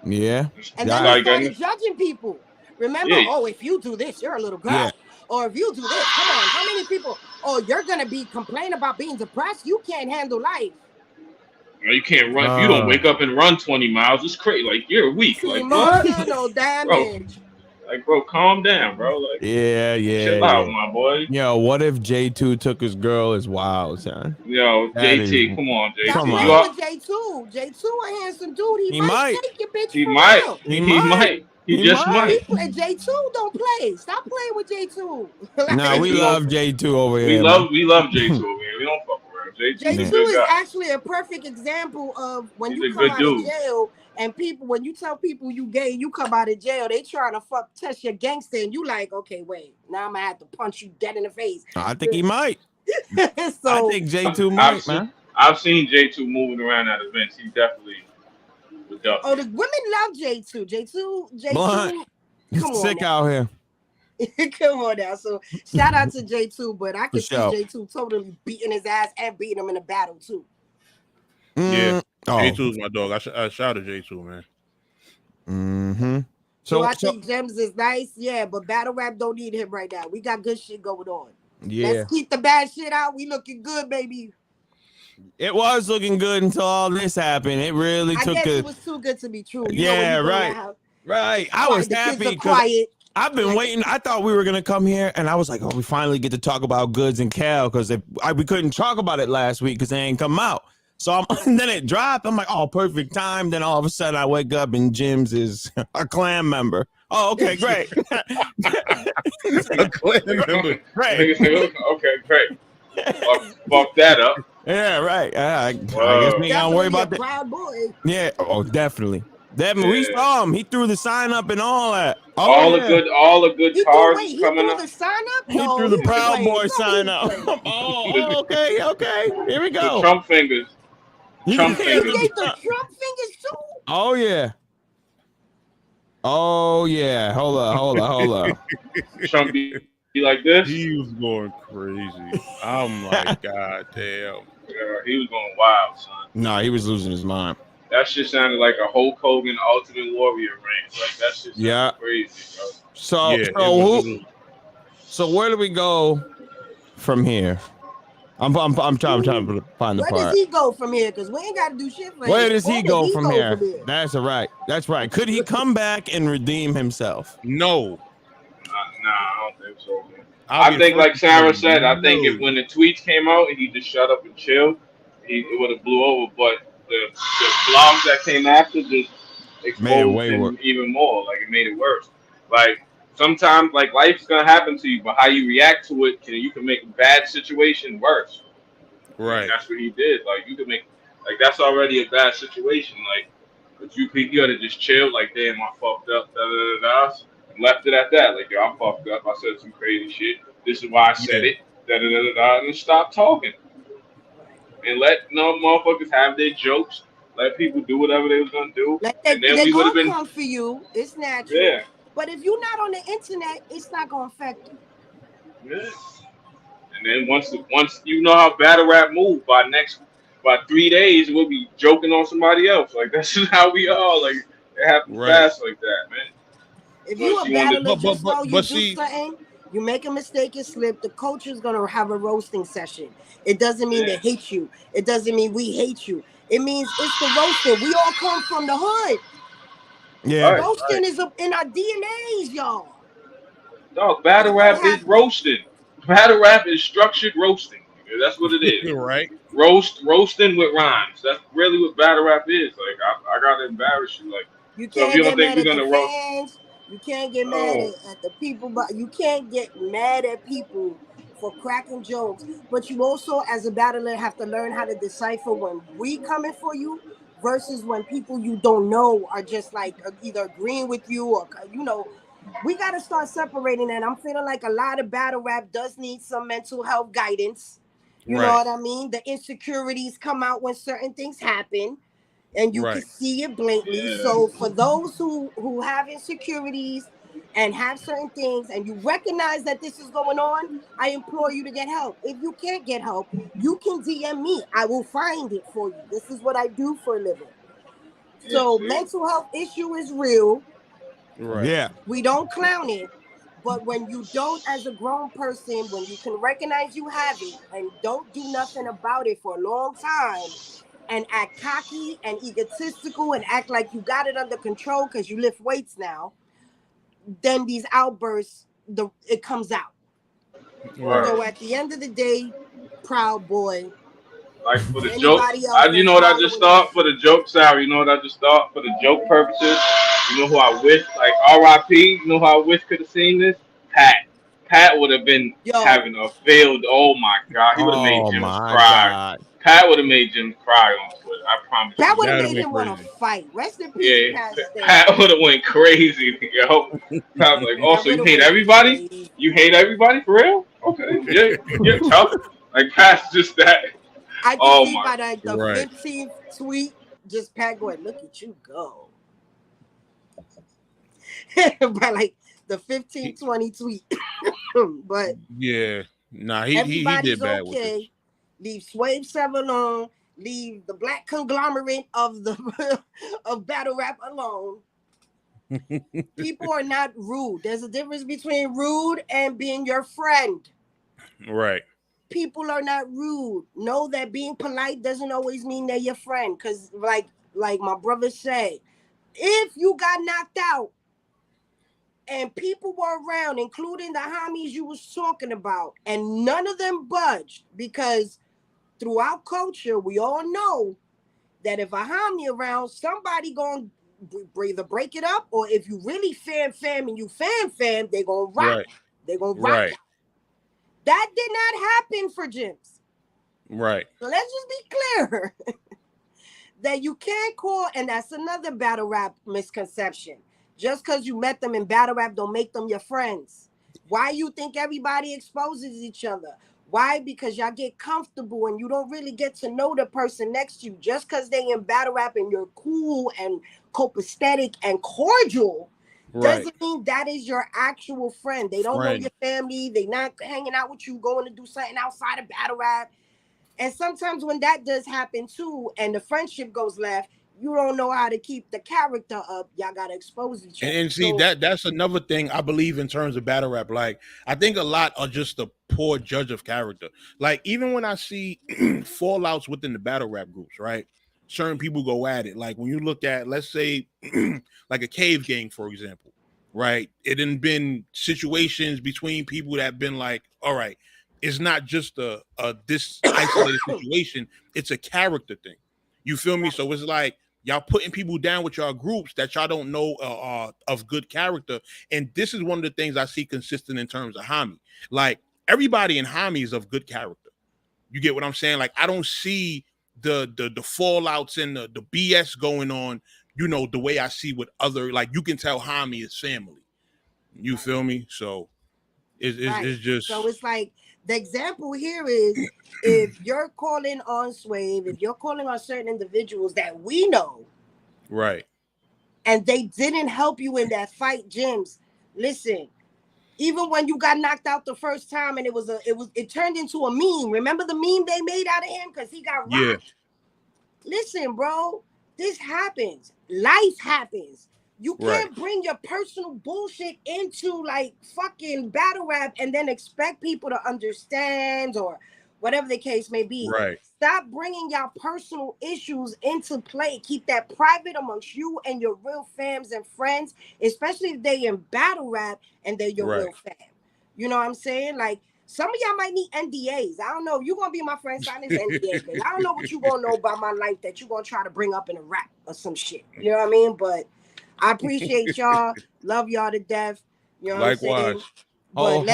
S5: And then he started judging people. Remember, if you do this, you're a little girl. Yeah. Or if you do this, come on, how many people? You're gonna be complaining about being depressed. You can't handle life.
S2: No, you can't run. If you don't wake up and run 20 miles, it's crazy. Like, you're weak. Like,
S5: emotional damage.
S2: Like, bro, calm down, bro. Like, chill out, my boy.
S3: Yo, what if J2 took his girl? Is wild, son.
S2: Yo, JT, come on, JT.
S5: Come on. J2 a handsome dude. He might take your bitch.
S2: He might. He just might.
S5: J2 don't play. Stop playing with J2.
S3: Nah, we love J2 over here.
S2: We love J2 over here. We don't fuck around. J2
S5: is actually a perfect example of when you come out of jail and people, when you tell people you gay, you come out of jail, they trying to test your gangster, and you like, okay, wait, now I'm gonna have to punch you dead in the face.
S3: I think he might.
S5: So
S3: I think J2 might, man.
S2: I've seen J2 moving around at events. He definitely would up.
S5: Oh, the women love J2. J2.
S3: Come on, sick out here.
S5: Come on now. So shout out to J2, but I can see J2 totally beating his ass and beating him in a battle too.
S1: Yeah, J2 is my dog. I shout at J2, man.
S3: Mm-hmm.
S5: So I think Jimz is nice, yeah, but battle rap don't need him right now. We got good shit going on.
S3: Yeah,
S5: let's keep the bad shit out. We looking good, baby.
S3: It was looking good until all this happened. It really took. I guess
S5: it was too good to be true.
S3: Right. I was happy because I've been waiting. I thought we were gonna come here, and I was like, "Oh, we finally get to talk about Goods and Cal," because we couldn't talk about it last week because they ain't come out. So and then it dropped. I'm like, "Oh, perfect time." Then all of a sudden, I wake up and Jimz is a clan member. Oh, okay, great.
S1: A clan member,
S2: great. Okay, great. Fuck that up.
S3: Yeah, right. I guess we ain't gotta worry about that.
S5: Proud boy.
S3: Yeah. Oh, definitely. We saw him. He threw the sign up and all that.
S2: All the good cars coming up.
S5: He threw the sign up?
S3: He threw the Proud Boy sign up. Okay. Here we go.
S2: The Trump fingers.
S5: He gave the Trump fingers too?
S3: Oh yeah. Hold up.
S2: Trump be like this?
S1: He was going crazy. I'm like, God damn.
S2: Yeah, he was going wild, son.
S3: No, he was losing his mind.
S2: That shit sounded like a Hulk Hogan Ultimate Warrior reign. Like that shit sounded crazy, bro.
S3: So where do we go from here? I'm trying to find the part.
S5: Where does he go from here? Because we ain't got to do shit for him.
S3: Where does he go from here? That's right. Could he come back and redeem himself?
S1: No.
S2: Nah, I don't think so. I think, like Sarah said, I think if when the tweets came out and he just shut up and chilled, it would have blew over. But the blogs that came after just exposed him even more. Like, it made it worse. Like, sometimes, like, life's gonna happen to you, but how you react to it, you can make a bad situation worse.
S1: Right.
S2: And that's what he did. Like, you can make, like, that's already a bad situation. Like, but you gotta just chill. Like, damn, I fucked up. And left it at that. Like, yo, I fucked up. I said some crazy shit. This is why I said it. And stop talking. And let motherfuckers have their jokes. Let people do whatever they was gonna do.
S5: And then we would have been come for you. It's natural.
S2: Yeah.
S5: But if you're not on the internet, it's not gonna affect you.
S2: Yeah. And then once you know how battle rap move, by 3 days we'll be joking on somebody else. Like that's just how we are. Like it happens fast like that, man.
S5: If you a battler just while you do something, you make a mistake and slip, the coach is gonna have a roasting session. It doesn't mean they hate you. It doesn't mean we hate you. It means it's the roasting. We all come from the hood.
S3: Yeah,
S5: roasting is in our DNAs, y'all.
S2: Dog, battle rap is roasting. Battle rap is structured roasting. That's what it is.
S1: Right.
S2: Roasting with rhymes. That's really what battle rap is. Like I gotta embarrass you. Like
S5: you can't get mad at the fans. You can't get mad at the people, but you can't get mad at people for cracking jokes. But you also, as a battler, have to learn how to decipher when we coming for you versus when people you don't know are just like either agreeing with you or we got to start separating. And I'm feeling like a lot of battle rap does need some mental health guidance. You know what I mean? The insecurities come out when certain things happen. And you can see it blatantly. Yeah. So for those who have insecurities and have certain things, and you recognize that this is going on, I implore you to get help. If you can't get help, you can DM me. I will find it for you. This is what I do for a living. So mental health issue is real.
S3: Right. Yeah.
S5: We don't clown it. But when you don't, as a grown person, when you can recognize you have it and don't do nothing about it for a long time, and act cocky and egotistical and act like you got it under control because you lift weights now, then these outbursts, it comes out. Right. So at the end of the day, Proud Boy.
S2: Like for the joke, you know what I just thought? For the joke, Sarah, you know what I just thought? For the joke purposes, you know who I wish, like R.I.P., you know who I wish could have seen this? Pat would have been having a failed, oh my God, he would have made Jimz cry. Pat would have made Jim cry on Twitter. I promise.
S5: Pat would have made him want to fight. Rest in peace,
S2: Yeah,
S5: Pat.
S2: Pat would have went crazy, yo. Pat was like, "Oh, so you hate everybody?
S5: Crazy.
S2: You hate everybody for real? Okay, yeah, you're tough." Like Pat's just that.
S5: I can see by the 15th tweet, just Pat going, "Look at you go." By like the 15-20 tweet. But
S1: yeah, nah, he did bad with this.
S5: Leave Swave 7 alone. Leave the black conglomerate of the of battle rap alone. People are not rude. There's a difference between rude and being your friend.
S1: Right.
S5: People are not rude. Know that being polite doesn't always mean they're your friend. Because like my brother said, if you got knocked out and people were around, including the homies you was talking about, and none of them budged, because throughout culture, we all know that if a homie around, somebody gonna either break it up, or if you really fam and you fam, they gonna rock.
S1: Right.
S5: They gonna rock. Right. That did not happen for Jimz.
S1: Right.
S5: So let's just be clear that you can't call, and that's another battle rap misconception. Just because you met them in battle rap don't make them your friends. Why you think everybody exposes each other? Why? Because y'all get comfortable and you don't really get to know the person next to you. Just because they in battle rap and you're cool and copacetic and cordial doesn't mean that is your actual friend. They don't know your family. They not hanging out with you, going to do something outside of battle rap. And sometimes when that does happen too, and the friendship goes left, you don't know how to keep the character up. Y'all gotta expose each other.
S1: And see, that's another thing I believe in terms of battle rap. Like, I think a lot are just a poor judge of character. Like, even when I see fallouts within the battle rap groups, right? Certain people go at it. Like when you look at, let's say, like a Cave Gang, for example, right? It done been situations between people that have been like, all right, it's not just a this isolated situation, it's a character thing. You feel me? So it's like y'all putting people down with y'all groups that y'all don't know of good character. And this is one of the things I see consistent in terms of Hami. Like everybody in Hami is of good character. You get what I'm saying? Like I don't see the fallouts and the BS going on, you know, the way I see with other, like you can tell Hami is family. You feel me? So it's just.
S5: So it's like the example here is if you're calling on Swave, if you're calling on certain individuals that we know,
S1: right,
S5: and they didn't help you in that fight, Jimz, listen, even when you got knocked out the first time and it turned into a meme. Remember the meme they made out of him because he got rocked? Yeah. Listen, bro, this happens. Life happens. You can't bring your personal bullshit into like fucking battle rap and then expect people to understand or whatever the case may be.
S1: Right.
S5: Stop bringing y'all personal issues into play. Keep that private amongst you and your real fams and friends, especially if they in battle rap and they're your real fam. You know what I'm saying? Like some of y'all might need NDAs. I don't know. You're going to be my friend, sign this NDA. Because I don't know what you're going to know about my life that you're going to try to bring up in a rap or some shit. You know what I mean? But I appreciate y'all. Love y'all to death. You know what I'm saying? But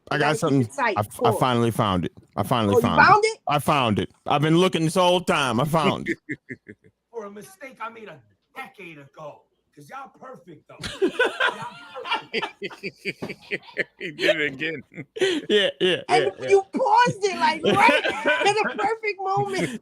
S3: I got something. I finally found it. I finally found it. I found it. I've been looking this whole time. I found it.
S6: For a mistake I made a decade ago. Because y'all perfect, though. Y'all perfect.
S1: He did it again.
S3: Yeah.
S5: And you paused it like right at a perfect moment.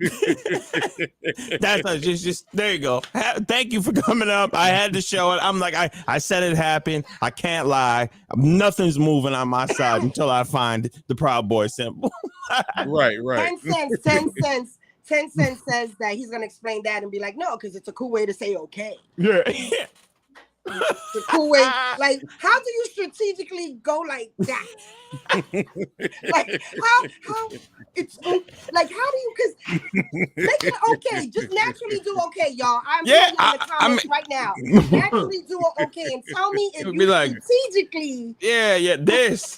S3: That's just there you go. Thank you for coming up. I had to show it. I'm like, I said it happened. I can't lie. Nothing's moving on my side until I find the Proud Boy symbol.
S1: Right.
S5: 10 cents. 10 Cent says that he's gonna explain that and be like, no, because it's a cool way to say okay.
S3: Yeah.
S5: It's a cool way. Like, how do you strategically go like that? Like, how it's like, how do you? Because make it okay. Just naturally do okay, y'all. I'm putting in the comments right now. Naturally do it okay, and tell me if you like, strategically.
S3: Yeah. This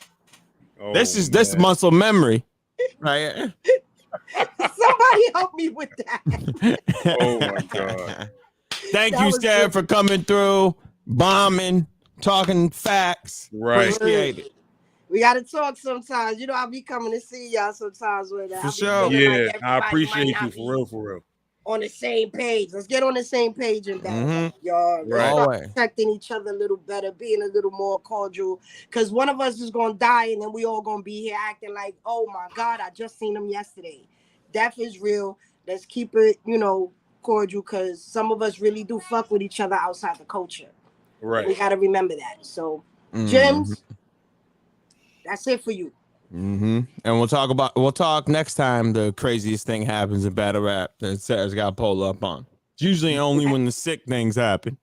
S3: is muscle memory, right?
S5: Somebody help me with that.
S1: Oh my God.
S3: Thank you, Stan, for coming through, bombing, talking facts.
S1: Right.
S3: Appreciate it.
S5: We gotta talk sometimes. You know, I'll be coming to see y'all sometimes with that.
S3: For sure.
S1: Yeah, like I appreciate you for real, for real.
S5: On the same page. Let's get on the same page and back, y'all.
S3: Right.
S5: Protecting each other a little better, being a little more cordial. Because one of us is gonna die, and then we all gonna be here acting like, oh my God, I just seen him yesterday. Death is real. Let's keep it, you know, cordial. Because some of us really do fuck with each other outside the culture.
S1: Right.
S5: We gotta remember that. So, Jimz. That's it for you.
S3: And we'll talk next time the craziest thing happens in battle rap that Sarah's got to pull up on. It's usually only when the sick things happen.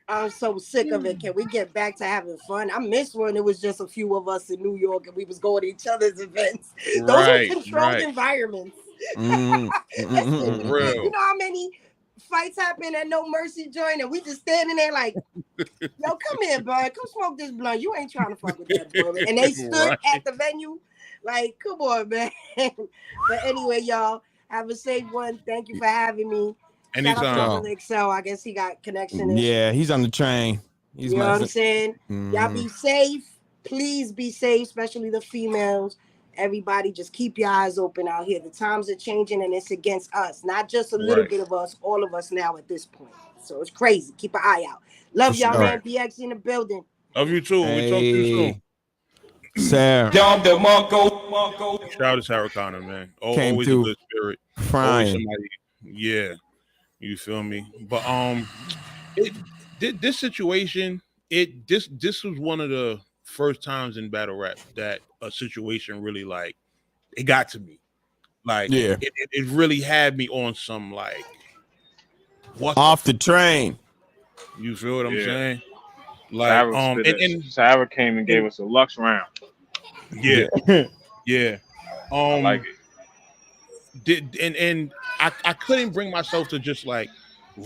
S5: I'm so sick of it. Can we get back to having fun? I miss when it was just a few of us in New York and we was going to each other's events. Those are controlled environments.
S1: Real.
S5: You know how many fights happen at No Mercy joint and we just standing there like, yo, come here, bud. Come smoke this blunt. You ain't trying to fuck with that blunt. And they stood at the venue like, come on, man. But anyway, y'all, have a safe one. Thank you for having me.
S1: Anytime.
S5: Excel. I guess he got connection.
S3: Yeah, he's on the train.
S5: You know what I'm saying? Y'all be safe. Please be safe, especially the females. Everybody, just keep your eyes open out here. The times are changing and it's against us. Not just a little bit of us, all of us now at this point. So it's crazy. Keep an eye out. Love y'all, man. BX in the building.
S1: Love you too. We talk to you soon.
S3: Sarah.
S1: Shout out to Sarah Connor, man. Always a good spirit. Always somebody. Yeah. You feel me? But this situation, this was one of the first times in battle rap that a situation really like it got to me. Like it really had me on some like what
S3: off the train.
S1: You feel what I'm saying? Like
S2: Sarah came and gave us a Lux round.
S1: Yeah. Yeah.
S2: I like it.
S1: And I couldn't bring myself to just like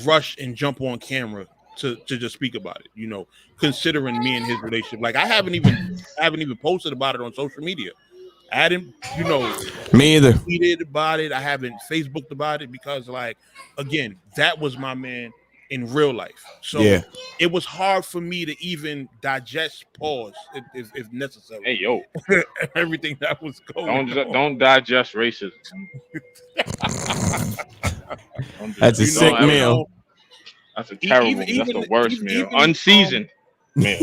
S1: rush and jump on camera to just speak about it, you know, considering me and his relationship. Like I haven't even posted about it on social media. I hadn't, you know,
S3: me either.
S1: Tweeted about it. I haven't Facebooked about it because, like, again, that was my man in real life. So it was hard for me to even digest, pause if necessary.
S2: Hey yo,
S1: everything that was going on.
S2: Don't digest racism.
S3: That's a sick meal.
S2: That's a terrible. That's the worst meal. Unseasoned meal.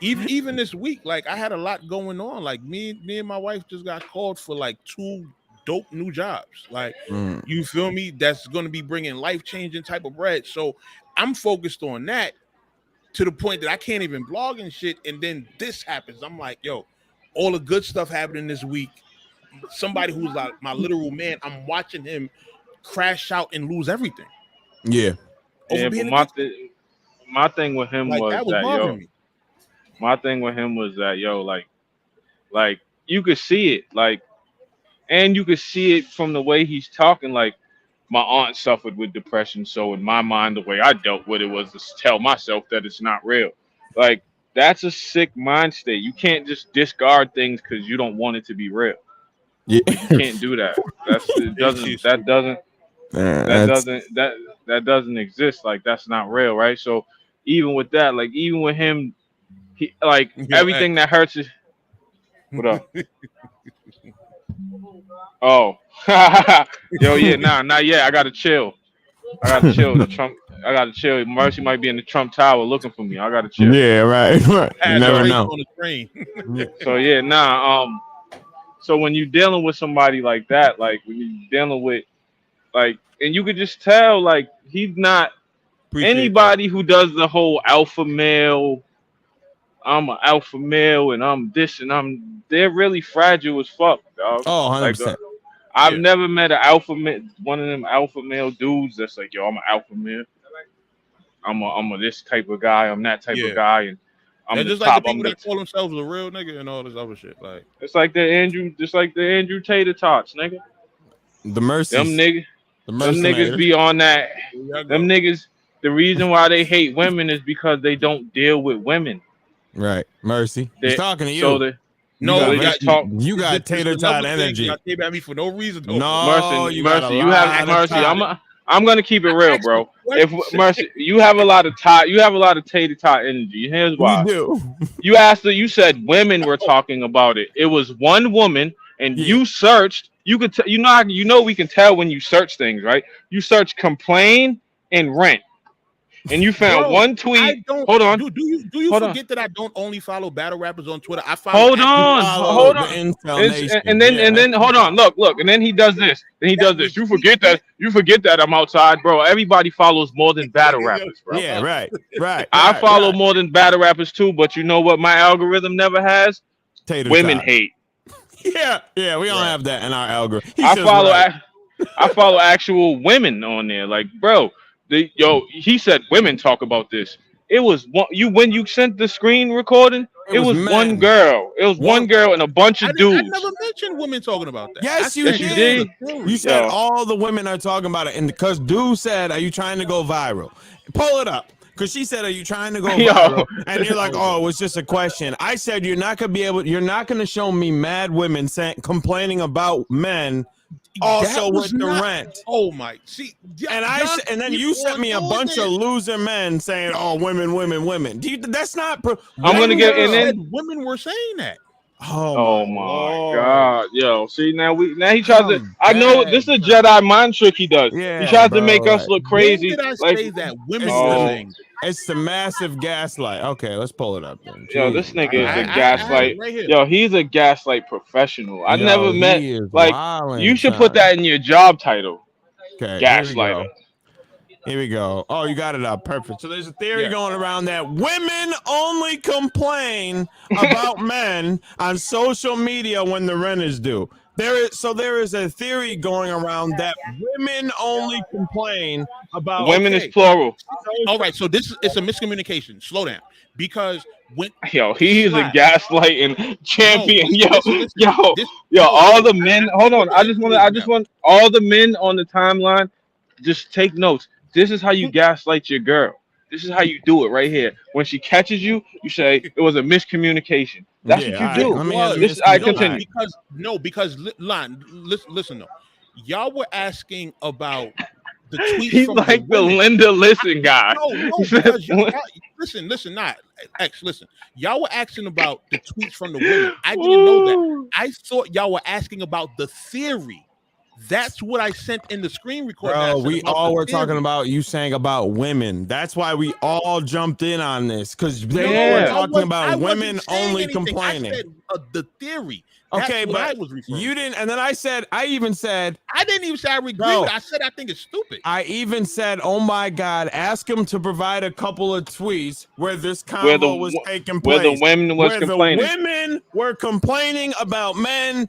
S1: Even this week, like I had a lot going on. Like me and my wife just got called for like 2 dope new jobs. Like you feel me? That's going to be bringing life-changing type of bread. So I'm focused on that to the point that I can't even blog and shit. And then this happens. I'm like, yo, all the good stuff happening this week. Somebody who's like my literal man, I'm watching him crash out and lose everything.
S3: Yeah.
S2: But my thing with him was that yo. My thing with him was that yo, like you could see it, like, and you could see it from the way he's talking. Like, my aunt suffered with depression, so in my mind, the way I dealt with it was to tell myself that it's not real. Like, that's a sick mind state. You can't just discard things because you don't want it to be real. Yeah. You can't do that. That doesn't exist. Like, that's not real, right? So even with that, like even with him, he like everything that hurts is what up? Oh, yo, yeah, not yet. I gotta chill. The Trump. I gotta chill. Mercy might be in the Trump Tower looking for me. I gotta chill.
S3: Yeah, right. You never know.
S1: On the train.
S2: So so when you're dealing with somebody like that, like when you're dealing with like, and you could just tell like he's not anybody who does the whole alpha male. I'm an alpha male and I'm this and they're really fragile as fuck, dog.
S3: Oh, 100%.
S2: Like, I've never met an alpha male, one of them alpha male dudes that's like, yo, I'm an alpha male. I'm a this type of guy. I'm that type of guy, and I'm
S1: just
S2: top.
S1: Like the people that call themselves a real nigga and all this other shit. Like
S2: it's like the Andrew Tater Tots, nigga.
S3: The Mercy.
S2: Them niggas be on that. Them niggas. The reason why they hate women is because they don't deal with women.
S3: Right, Mercy. He's talking to you.
S2: So
S3: you got tater tot energy.
S1: You came at me for no reason.
S3: No,
S2: Mercy. You have Mercy. I'm gonna keep it real, bro. If Mercy, you have a lot of tater tot energy. Here's why.
S3: We do.
S2: You asked her. You said women were talking about it. It was one woman, and you searched. You could, you know, we can tell when you search things, right? You search complain and rent, and you found one tweet. Hold on.
S1: Do you forget that I don't only follow battle rappers on Twitter? I follow.
S2: Hold on. And then hold on. Look. And then he does this. You forget that I'm outside, bro. Everybody follows more than battle rappers, bro.
S3: Yeah, right.
S2: I follow more than battle rappers too, but you know what? My algorithm never has women hate.
S3: Yeah, we don't have that in our algorithm.
S2: I follow actual women on there, like, bro. He said women talk about this. It was when you sent the screen recording. It was one girl. It was one girl and a bunch of dudes.
S1: I never mentioned women talking about that.
S3: Yes, you did. You said all the women are talking about it, and because dude said, "Are you trying to go viral?" Pull it up. Because she said, "Are you trying to go viral?" And you're like, "Oh, it was just a question." I said, "You're not going to show me mad women complaining about men." Also with the rent.
S1: Oh my! See,
S3: and then you sent me a bunch of loser men saying, "Oh, women." That's not.
S2: I'm gonna get. And then
S1: women were saying that.
S2: Oh my God, yo! See now he tries to. I know this is a Jedi mind trick he does.
S3: Yeah,
S2: he tries to make us look crazy.
S1: When did I say that women were saying?
S3: It's the massive gaslight. Okay, let's pull it up then.
S2: Yo, this nigga is a gaslight. Yo, he's a gaslight professional. I never met like you should put that in your job title.
S3: Okay,
S2: gaslighter.
S3: Here we go. Oh, you got it up. Perfect. So there's a theory going around that women only complain about men on social media when the rent is due. There is a theory going around that women only complain about
S2: women is plural.
S1: All right, so it's a miscommunication. Slow down, because when
S2: he is a gaslighting champion. All the men. Hold on, I just want all the men on the timeline. Just take notes. This is how you gaslight your girl. This is how you do it right here. When she catches you, you say it was a miscommunication. That's what you do. I continue.
S1: Because listen though, y'all were asking about the tweets.
S2: He's from like the Linda Listen guy.
S1: Listen. Y'all were asking about the tweets from the women. I didn't know that. I thought y'all were asking about the theory. That's what I sent in the screen recording.
S3: Bro, we all were talking about you saying about women. That's why we all jumped in on this, because they were talking about women only complaining.
S1: I said the theory.
S3: Okay, but you didn't. And then I even said,
S1: I didn't even say I agree with it. I said I think it's stupid.
S3: I even said, oh my God, ask him to provide a couple of tweets where this convo was taking place.
S2: Where the women complaining.
S3: The women were complaining about men.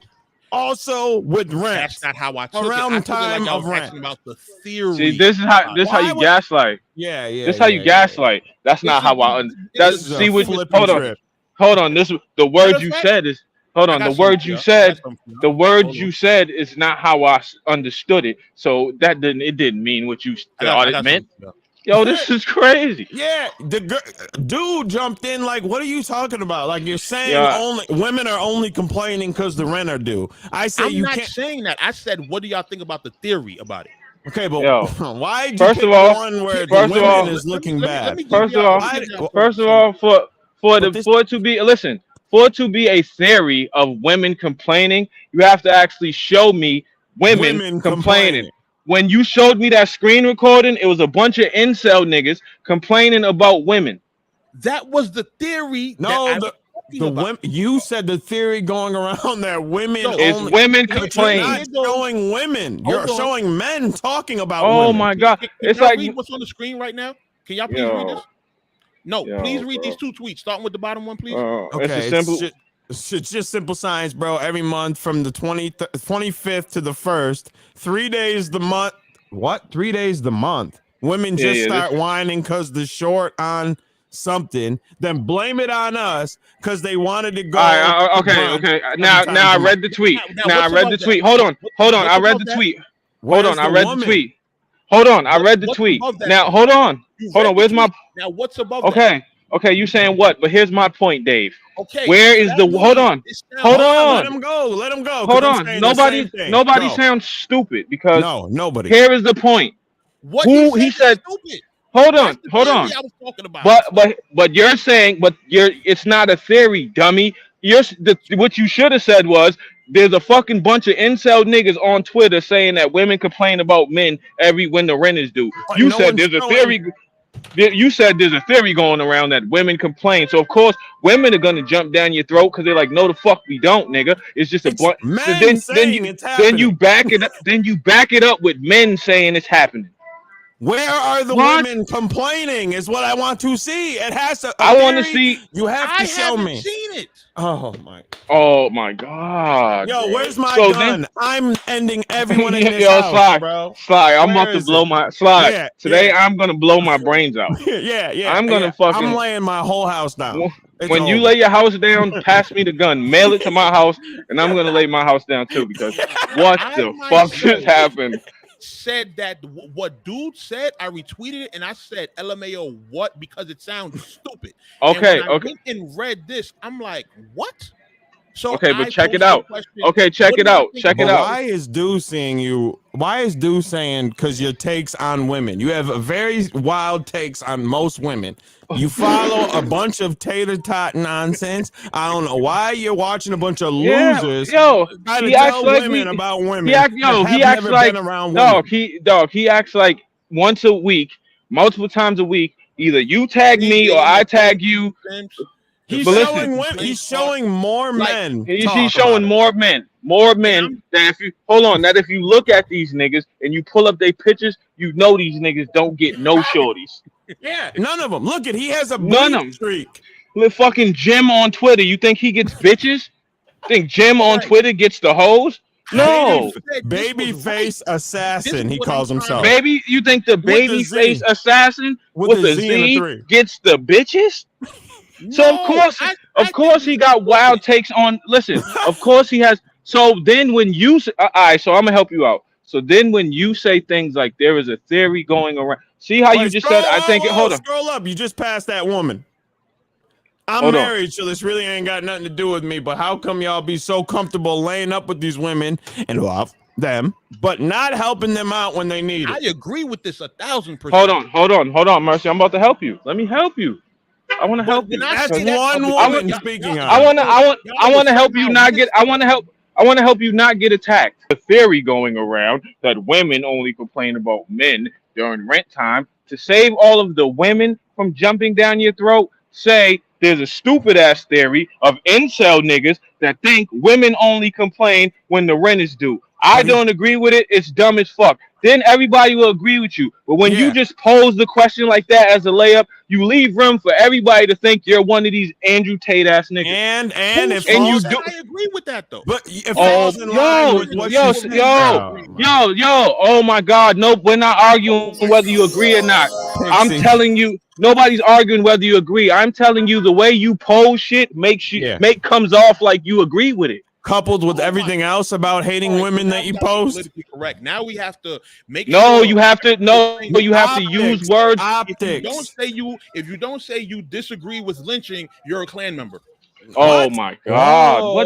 S3: Also with rent.
S1: That's not how I took
S3: around
S1: it.
S3: time
S1: like
S3: of rent.
S1: About the theory.
S2: See, this is how you gaslight.
S3: Yeah.
S2: This is how you gaslight. That's not how I. That's see what. Hold on. This the word you said is. Hold on. The word you said. The word you said is not how I understood it. So that didn't mean what you thought it meant. Yo, this is crazy.
S3: Yeah, the dude jumped in like, what are you talking about? Like you're saying only women are only complaining because the rent are due. I say
S1: I'm not saying that. I said, what do y'all think about the theory about it?
S3: Okay, but why? First of all, one where the women is looking bad.
S2: First of all, for it to be a theory of women complaining, you have to actually show me women complaining. When you showed me that screen recording, it was a bunch of incel niggas complaining about women.
S1: That was the theory.
S3: No, the women. You said the theory going around that women
S2: is women complaining.
S3: You're not showing women. You're showing men talking about.
S2: Oh
S3: women.
S2: My God!
S1: It's like read what's on the screen right now. Can y'all please read this? No, please read these two tweets. Starting with the bottom one, please.
S3: Okay, it's just simple science, bro. Every month from the 25th to the 1st, 3 days the month. What? 3 days the month. Women just start whining because they're short on something, then blame it on us because they wanted to go.
S2: Okay. Now I read the tweet. I read the tweet. Hold on. I read the tweet. Hold on. I read the tweet. Hold on. I read the tweet. Now hold on. Where's my?
S1: Now what's above?
S2: Okay, you saying what? But here's my point, Dave.
S1: Okay.
S2: Where is the hold on?
S3: Let him go.
S2: Hold on. Nobody sounds stupid because
S3: nobody.
S2: Here is the point.
S1: What
S2: Who
S1: he said stupid.
S2: Hold on.
S1: I was talking about.
S2: But you're saying, it's not a theory, dummy. What you should have said was, there's a fucking bunch of incel niggas on Twitter saying that women complain about men when the rent is due. You said there's a theory. You said there's a theory going around that women complain. So of course women are gonna jump down your throat because they're like, no, the fuck we don't, nigga. It's just a bunch. Then you back it up. Then you back it up with men saying it's happening.
S3: Where are the women complaining? Is what I want to see. It has to.
S2: I want to see.
S3: You have to show me.
S1: Seen it.
S3: Oh my
S2: God.
S3: Yo, where's my gun? I'm ending everyone in this house,
S2: Sly,
S3: bro.
S2: Sly, I'm about to blow my Sly. Yeah, today I'm gonna blow my brains out.
S3: yeah.
S2: I'm gonna fucking.
S3: I'm laying my whole house down.
S2: When you lay your house down, pass me the gun, mail it to my house, and I'm gonna lay my house down too, because what the fuck just happened?
S1: Said that what dude said, I retweeted it and I said LMAO what, because it sounds stupid.
S2: Okay,
S1: and when I went and read this, I'm like, what? So
S2: okay, but check it out. Okay, check it out. Check it out.
S3: Why is Dude saying you? Why is Dude saying because your takes on women? You have a very wild takes on most women. You follow a bunch of tater tot nonsense. I don't know why you're watching a bunch of losers.
S2: Yo,
S3: he acts like women about women.
S2: He acts like dog. He acts like once a week, multiple times a week. Either you tag me or I tag you.
S3: He's showing more men.
S2: He's showing more men. That if you look at these niggas and you pull up their pictures, you know these niggas don't get no shorties.
S3: Yeah, none of them. Look at he has a bleed streak.
S2: Look, fucking Jim on Twitter. You think he gets bitches? Think Jim on Twitter gets the hoes? No.
S3: Babyface assassin, he calls himself.
S2: You think the babyface assassin with a Z gets the bitches? So of course he got wild takes on. Listen, of course he has. So then when you so I'm gonna help you out. So then when you say things like there is a theory going around, see how you just said I think it. Hold on,
S3: scroll up. You just passed that woman. I'm married, so this really ain't got nothing to do with me. But how come y'all be so comfortable laying up with these women and love them, but not helping them out when they need it?
S1: I agree with this 1,000%.
S2: Hold on, Mercy. I'm about to help you. Let me help you. I want to help you.
S3: That's one woman speaking.
S2: I want to help you not get. I want to help you not get attacked. The theory going around that women only complain about men during rent time. To save all of the women from jumping down your throat, say there's a stupid ass theory of incel niggas that think women only complain when the rent is due. I don't agree with it. It's dumb as fuck. Then everybody will agree with you. But when you just pose the question like that as a layup, you leave room for everybody to think you're one of these Andrew Tate ass niggas.
S1: I agree with that though.
S3: But if
S2: oh my God, no, we're not arguing whether you agree or not. I'm telling you, nobody's arguing whether you agree. I'm telling you the way you pose shit comes off like you agree with it.
S3: Coupled with everything else about hating women that you post.
S1: Politically correct. Now we have to make
S2: you have to use words.
S1: If you don't say you disagree with lynching, you're a Klan member.
S2: Oh my God. What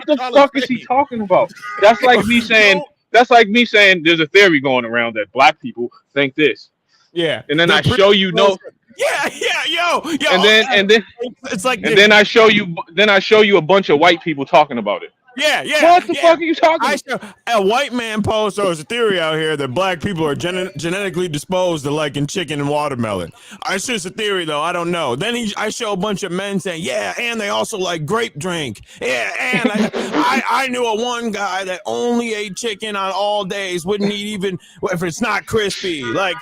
S2: the fuck is he talking about? That's like me saying there's a theory going around that black people think this.
S3: Yeah.
S2: And then I show you yo. And then
S3: it's like
S2: then I show you a bunch of white people talking about it.
S3: Yeah.
S2: What the fuck are you talking
S3: about? A white man posts, there's a theory out here that black people are genetically disposed to liking chicken and watermelon. It's just a theory, though. I don't know. Then I show a bunch of men saying, yeah, and they also like grape drink. Yeah, and I knew one guy that only ate chicken on all days, wouldn't eat even if it's not crispy. Like,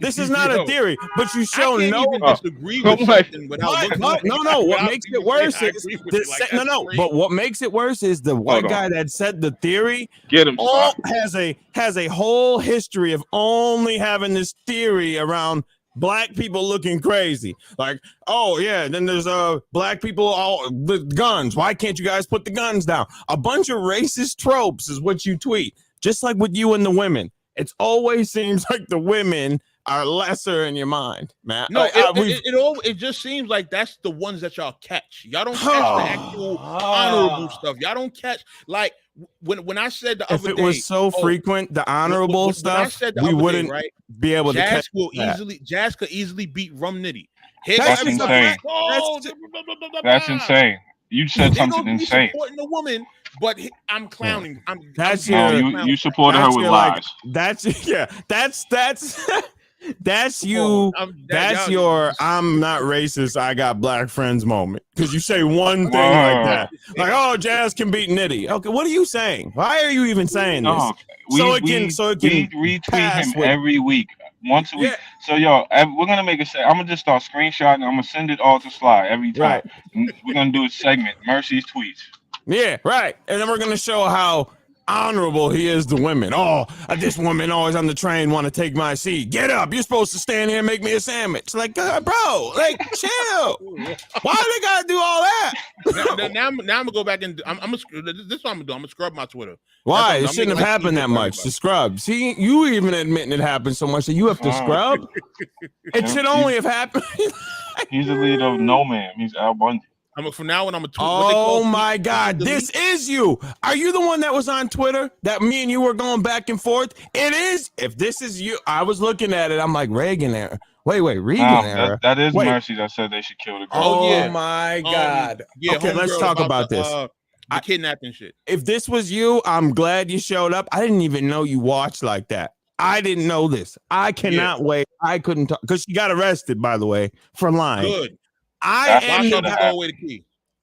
S3: this is not a theory, but you show
S1: disagree with something without
S3: no. What makes it worse is But what makes it worse is the white guy that said the theory has a whole history of only having this theory around black people looking crazy. Like, then there's black people all with guns. Why can't you guys put the guns down? A bunch of racist tropes is what you tweet. Just like with you and the women. It always seems like the women are lesser in your mind, man.
S1: No, it just seems like that's the ones that y'all catch. Y'all don't catch the actual honorable stuff. Y'all don't catch, like, when I said the other day,
S3: if it was so frequent, the honorable stuff, we wouldn't be able to catch that.
S1: Jazz could easily beat Rum Nitty.
S2: That's insane. That's insane. You said something insane.
S1: Supporting the woman, but I'm clowning.
S2: You supported her with lies.
S3: That's you. That's your I'm not racist, I got black friends moment. Because you say one thing like that. Like, oh, Jazz can beat Nitty. Okay, what are you saying? Why are you even saying this?
S2: We retweet him every week. Once a week. Yeah. So we're gonna make I'm gonna just start screenshotting. I'm gonna send it all to Sly every time. Right. We're gonna do a segment, Mercy's tweets.
S3: Yeah, right. And then we're gonna show how honorable he is to women. Oh, this woman always on the train want to take my seat. Get up! You're supposed to stand here and make me a sandwich. Like, bro, like chill. Why they gotta do all that?
S1: Now I'm gonna go back and this is what I'm gonna do. I'm gonna scrub my Twitter.
S3: Why? It shouldn't have happened that much to scrub. See, you even admitting it happened so much that you have to scrub. It should only have happened.
S2: He's the leader of No Man. He's Al Bundy.
S1: From now on, I'm a tweet.
S3: Oh my God, this is you. Are you the one that was on Twitter that me and you were going back and forth? It is. If this is you, I was looking at it. I'm like, Reagan era. Wait, Reagan era.
S2: That is Mercy that said they should kill the girl.
S3: Oh my God. Okay, let's talk about this.
S1: The kidnapping shit.
S3: If this was you, I'm glad you showed up. I didn't even know you watched like that. I didn't know this. I cannot wait. I couldn't talk because she got arrested, by the way, for lying.
S1: Good.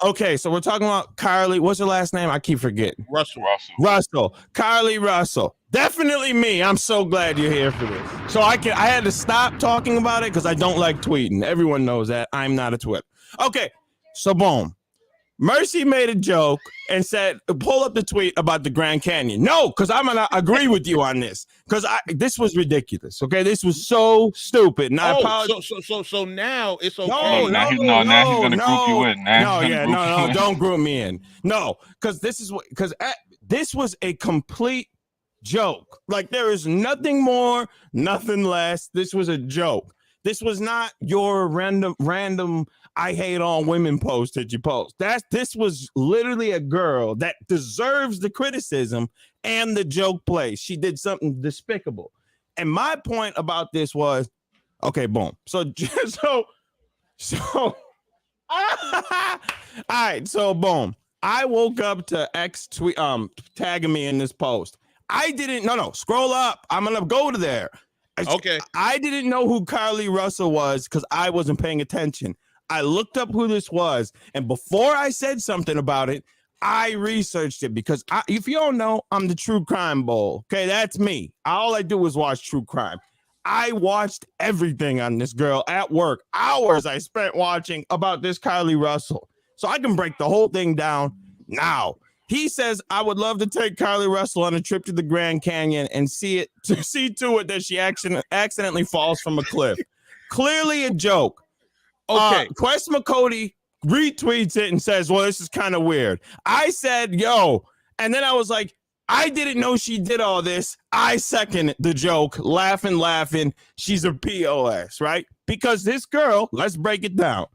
S3: Okay, so we're talking about Carly. What's her last name? I keep forgetting.
S2: Russell.
S3: Carly Russell. Definitely me. I'm so glad you're here for this. So I had to stop talking about it because I don't like tweeting. Everyone knows that. I'm not a twit. Okay, so boom. Mercy made a joke and said, pull up the tweet about the Grand Canyon. No, because I'm going to agree with you on this. Because this was ridiculous. Okay, this was so stupid. And I apologize.
S1: So now it's okay.
S2: Now he's going to group you in.
S3: Don't group me in. No, because this was a complete joke. Like there is nothing more, nothing less. This was a joke. This was not your random I hate all women post that you post. This was literally a girl that deserves the criticism and the joke play. She did something despicable. And my point about this was, okay, boom. So all right, so boom. I woke up to X tweet tagging me in this post. Scroll up. I'm gonna go to there.
S1: Okay.
S3: I didn't know who Carly Russell was because I wasn't paying attention. I looked up who this was, and before I said something about it, I researched it because if you don't know, I'm the True Crime Bull. Okay, that's me. All I do is watch true crime. I watched everything on this girl at work. Hours I spent watching about this Carly Russell. So I can break the whole thing down now. He says, I would love to take Carly Russell on a trip to the Grand Canyon and see to it that she accidentally falls from a cliff. Clearly a joke. Okay. Quest McCody retweets it and says, well, this is kind of weird. I said, yo. And then I was like, I didn't know she did all this. I second the joke, laughing. She's a POS, right? Because this girl, let's break it down.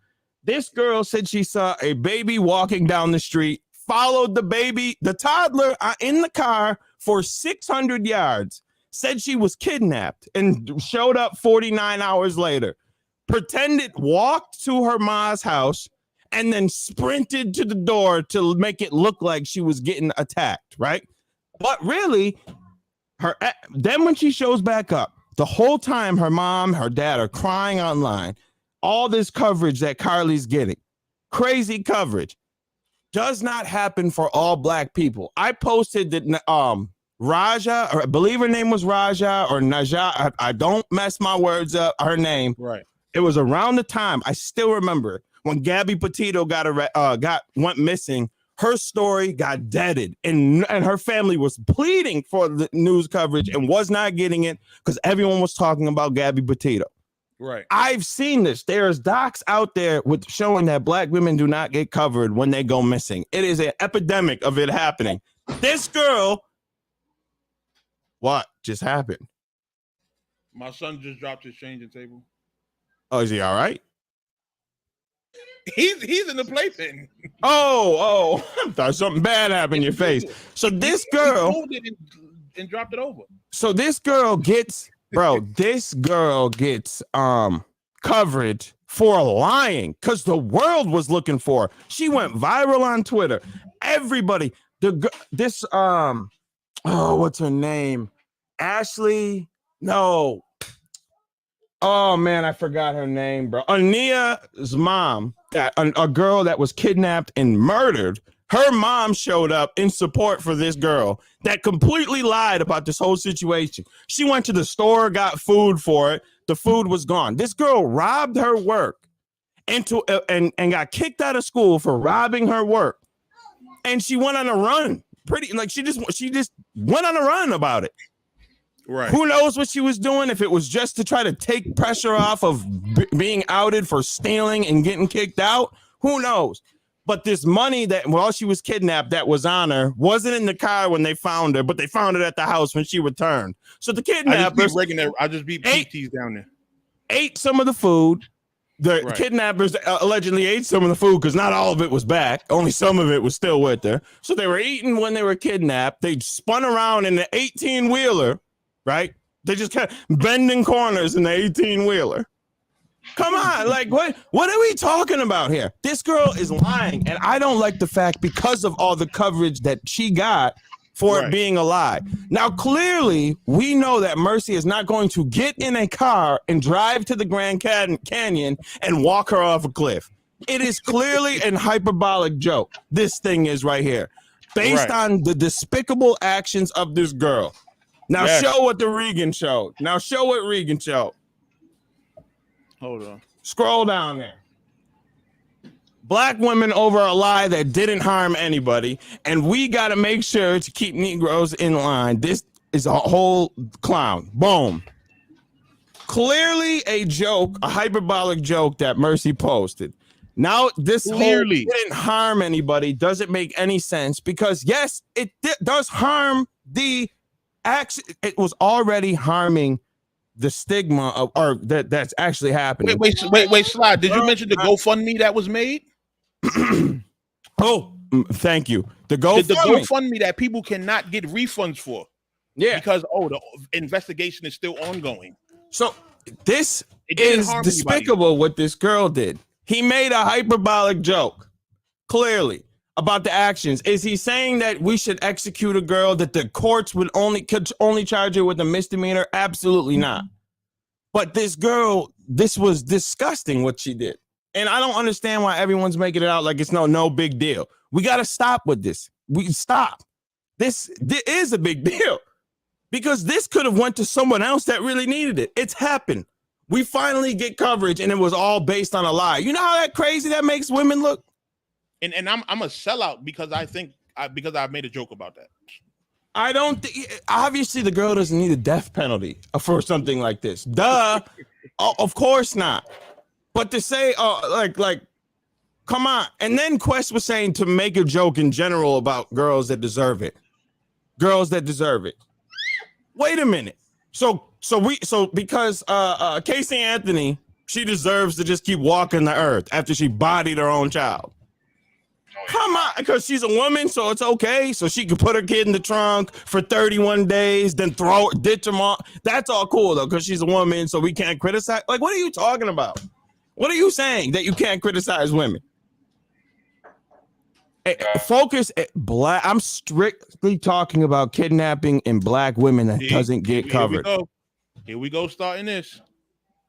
S3: This girl said she saw a baby walking down the street, followed the toddler in the car for 600 yards, said she was kidnapped and showed up 49 hours later. Walked to her ma's house and then sprinted to the door to make it look like she was getting attacked, right? But really, then when she shows back up, the whole time her mom, her dad are crying online. All this coverage that Carly's getting, crazy coverage, does not happen for all black people. I posted that Raja, or I believe her name was Raja or Naja. I don't mess my words up. Her name,
S1: right?
S3: It was around the time, I still remember, when Gabby Petito went missing. Her story got deaded, and her family was pleading for the news coverage and was not getting it because everyone was talking about Gabby Petito.
S1: Right.
S3: I've seen this. There's docs out there with showing that black women do not get covered when they go missing. It is an epidemic of it happening. This girl, what just happened?
S1: My son just dropped his changing table.
S3: Oh, is he all right?
S1: He's in the playpen.
S3: Oh, I thought something bad happened in your face. So this girl
S1: he it and dropped it over.
S3: So this girl gets, coverage for lying because the world was looking for her. She went viral on Twitter. Everybody, what's her name? Ashley? No. Oh man, I forgot her name, bro. Ania's mom, a girl that was kidnapped and murdered. Her mom showed up in support for this girl that completely lied about this whole situation. She went to the store, got food for it. The food was gone. This girl robbed her work and got kicked out of school for robbing her work. And she went on a run. She just went on a run about it.
S1: Right.
S3: Who knows what she was doing? If it was just to try to take pressure off of being outed for stealing and getting kicked out, who knows? But this money that while she was kidnapped that was on her wasn't in the car when they found her, but they found it at the house when she returned. So the kidnappers,
S1: I just beat PTs down there.
S3: Ate some of the food. The kidnappers allegedly ate some of the food because not all of it was back. Only some of it was still with her. So they were eating when they were kidnapped. They spun around in the 18-wheeler, right? They just kept bending corners in the 18-wheeler. Come on, like what are we talking about here? This girl is lying, and I don't like the fact because of all the coverage that she got for it being a lie. Now, clearly, we know that Mercy is not going to get in a car and drive to the Grand Canyon and walk her off a cliff. It is clearly an hyperbolic joke. This thing is right here, based on the despicable actions of this girl. Now, show what the Regan showed. Now, show what Regan showed.
S1: Hold on.
S3: Scroll down there. Black women over a lie that didn't harm anybody. And we got to make sure to keep Negroes in line. This is a whole clown. Boom. Clearly a joke, a hyperbolic joke that Mercy posted. Now, this clearly didn't harm anybody. Doesn't make any sense because, yes, it does harm the action. It was already harming the stigma of that's actually happening.
S1: Wait, Slide. Did you mention the GoFundMe that was made?
S3: Oh, thank you. The GoFundMe
S1: that people cannot get refunds for.
S3: Yeah.
S1: Because the investigation is still ongoing.
S3: So this is despicable what this girl did. He made a hyperbolic joke, clearly, about the actions. Is he saying that we should execute a girl, that the courts could only charge her with a misdemeanor? Absolutely not. But this girl, this was disgusting what she did. And I don't understand why everyone's making it out like it's no big deal. We got to stop with this. This is a big deal because this could have went to someone else that really needed it. It's happened. We finally get coverage and it was all based on a lie. You know how that crazy that makes women look?
S1: And I'm a sellout because because I've made a joke about that.
S3: I don't think, obviously the girl doesn't need a death penalty for something like this. Duh. Of course not. But to say, like, come on. And then Quest was saying to make a joke in general about girls that deserve it. Girls that deserve it. Wait a minute. So because Casey Anthony, she deserves to just keep walking the earth after she bodied her own child. Come on, because she's a woman, so it's okay. So she could put her kid in the trunk for 31 days, then ditch them all. That's all cool, though, because she's a woman, so we can't criticize. Like, what are you talking about? What are you saying that you can't criticize women? Focus black. I'm strictly talking about kidnapping and black women that doesn't get covered.
S1: Here we go, starting this.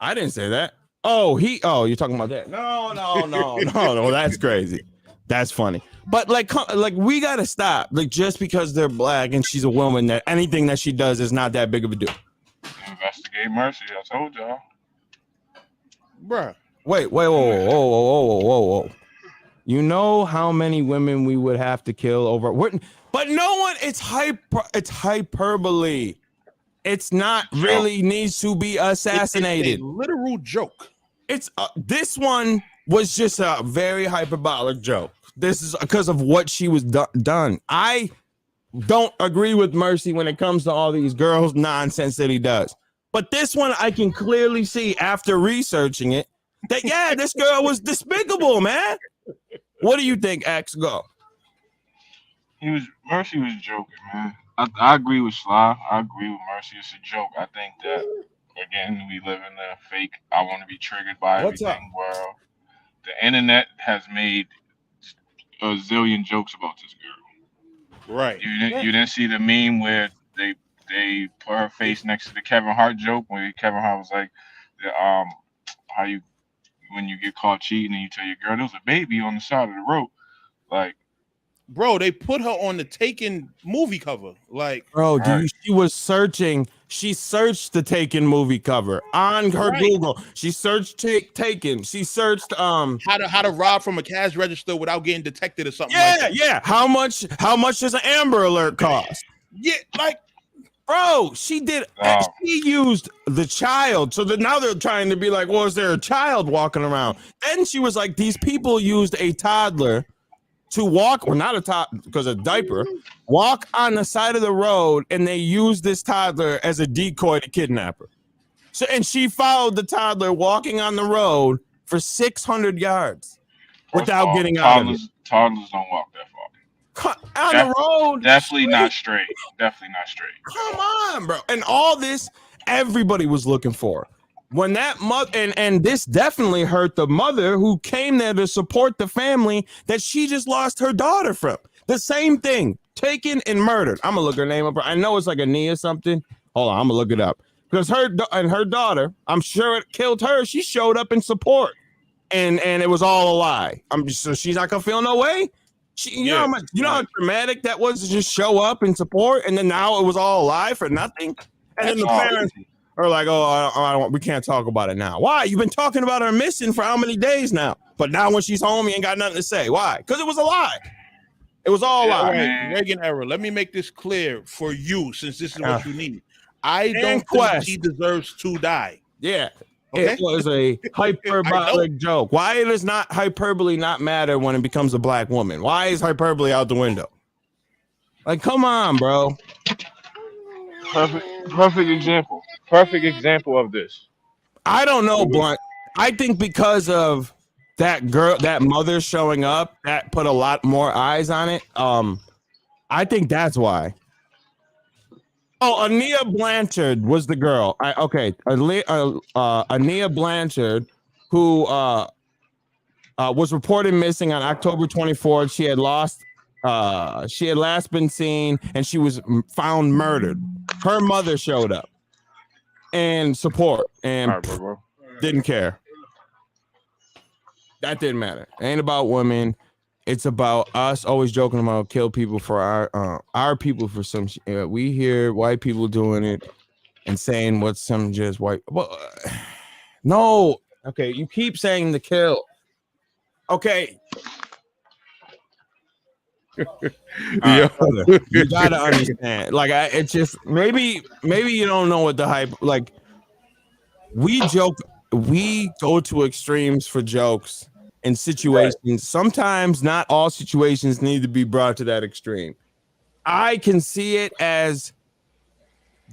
S3: I didn't say that. Oh, you're talking about that. No, that's crazy. That's funny. But like we gotta stop. Like just because they're black and she's a woman, that anything that she does is not that big of a deal.
S2: Investigate Mercy. I told y'all.
S3: Bruh. Wait, whoa. You know how many women we would have to kill over? But no one. It's hyperbole. It's not really needs to be assassinated.
S1: It's a literal joke.
S3: It's this one was just a very hyperbolic joke. This is because of what she was done. I don't agree with Mercy when it comes to all these girls nonsense that he does. But this one, I can clearly see after researching it that this girl was despicable, man. What do you think, X? Go.
S2: Mercy was joking, man. I agree with Sly. I agree with Mercy. It's a joke. I think that again we live in a fake I want to be triggered by everything world. The internet has made a zillion jokes about this girl.
S1: Right.
S2: You didn't see the meme where they put her face next to the Kevin Hart joke where Kevin Hart was like, how you when you get caught cheating and you tell your girl there was a baby on the side of the road, like.
S1: Bro, they put her on the Taken movie cover. Like,
S3: bro, she was searching. She searched the Taken movie cover on her Google. She searched Taken. She searched how
S1: to rob from a cash register without getting detected or something. Yeah, like that.
S3: Yeah. How much does an Amber Alert cost?
S1: Yeah, like,
S3: bro, she did. She used the child. So that now they're trying to be like, well, is there a child walking around? Then she was like, these people used a toddler to walk, or not a toddler, because a diaper, walk on the side of the road, and they use this toddler as a decoy to kidnap her. So, and she followed the toddler walking on the road for 600 yards without getting out of it.
S2: Toddlers don't walk that far.
S3: On the road.
S2: Definitely not straight. Definitely not straight.
S3: Come on, bro. And all this, everybody was looking for. When that mother, and this definitely hurt the mother who came there to support the family that she just lost her daughter from. The same thing, taken and murdered. I'm gonna look her name up. I know it's like Ania something. Hold on, I'm gonna look it up. Because her daughter, I'm sure it killed her. She showed up in support, and it was all a lie. So she's not gonna feel no way. You know how traumatic that was to just show up and support, and then now it was all a lie for nothing. And then the parents are like, oh, we can't talk about it now. Why? You've been talking about her missing for how many days now? But now when she's home, you ain't got nothing to say. Why? Because it was a lie. It was all a lie.
S1: Right. Reagan era. Let me make this clear for you, since this is what you need. I don't think she deserves to die.
S3: Yeah. Okay? It was a hyperbolic joke. Why does not hyperbole not matter when it becomes a black woman? Why is hyperbole out the window? Like, come on, bro.
S2: Perfect example. Perfect example of this.
S3: I don't know, Blunt. I think because of that girl, that mother showing up, that put a lot more eyes on it. I think that's why. Oh, Ania Blanchard was the girl. Ania Blanchard, who was reported missing on October 24th. She had last been seen, and she was found murdered. Her mother showed up and support, and didn't care. That didn't matter. It ain't about women. It's about us always joking about kill people for our people for some shit. We hear white people doing it and saying what's some just white. Well, no. Okay, you keep saying the kill. Okay. You gotta understand. Like, it's just maybe you don't know what the hype. Like, we joke. We go to extremes for jokes. In situations, sometimes not all situations need to be brought to that extreme. I can see it as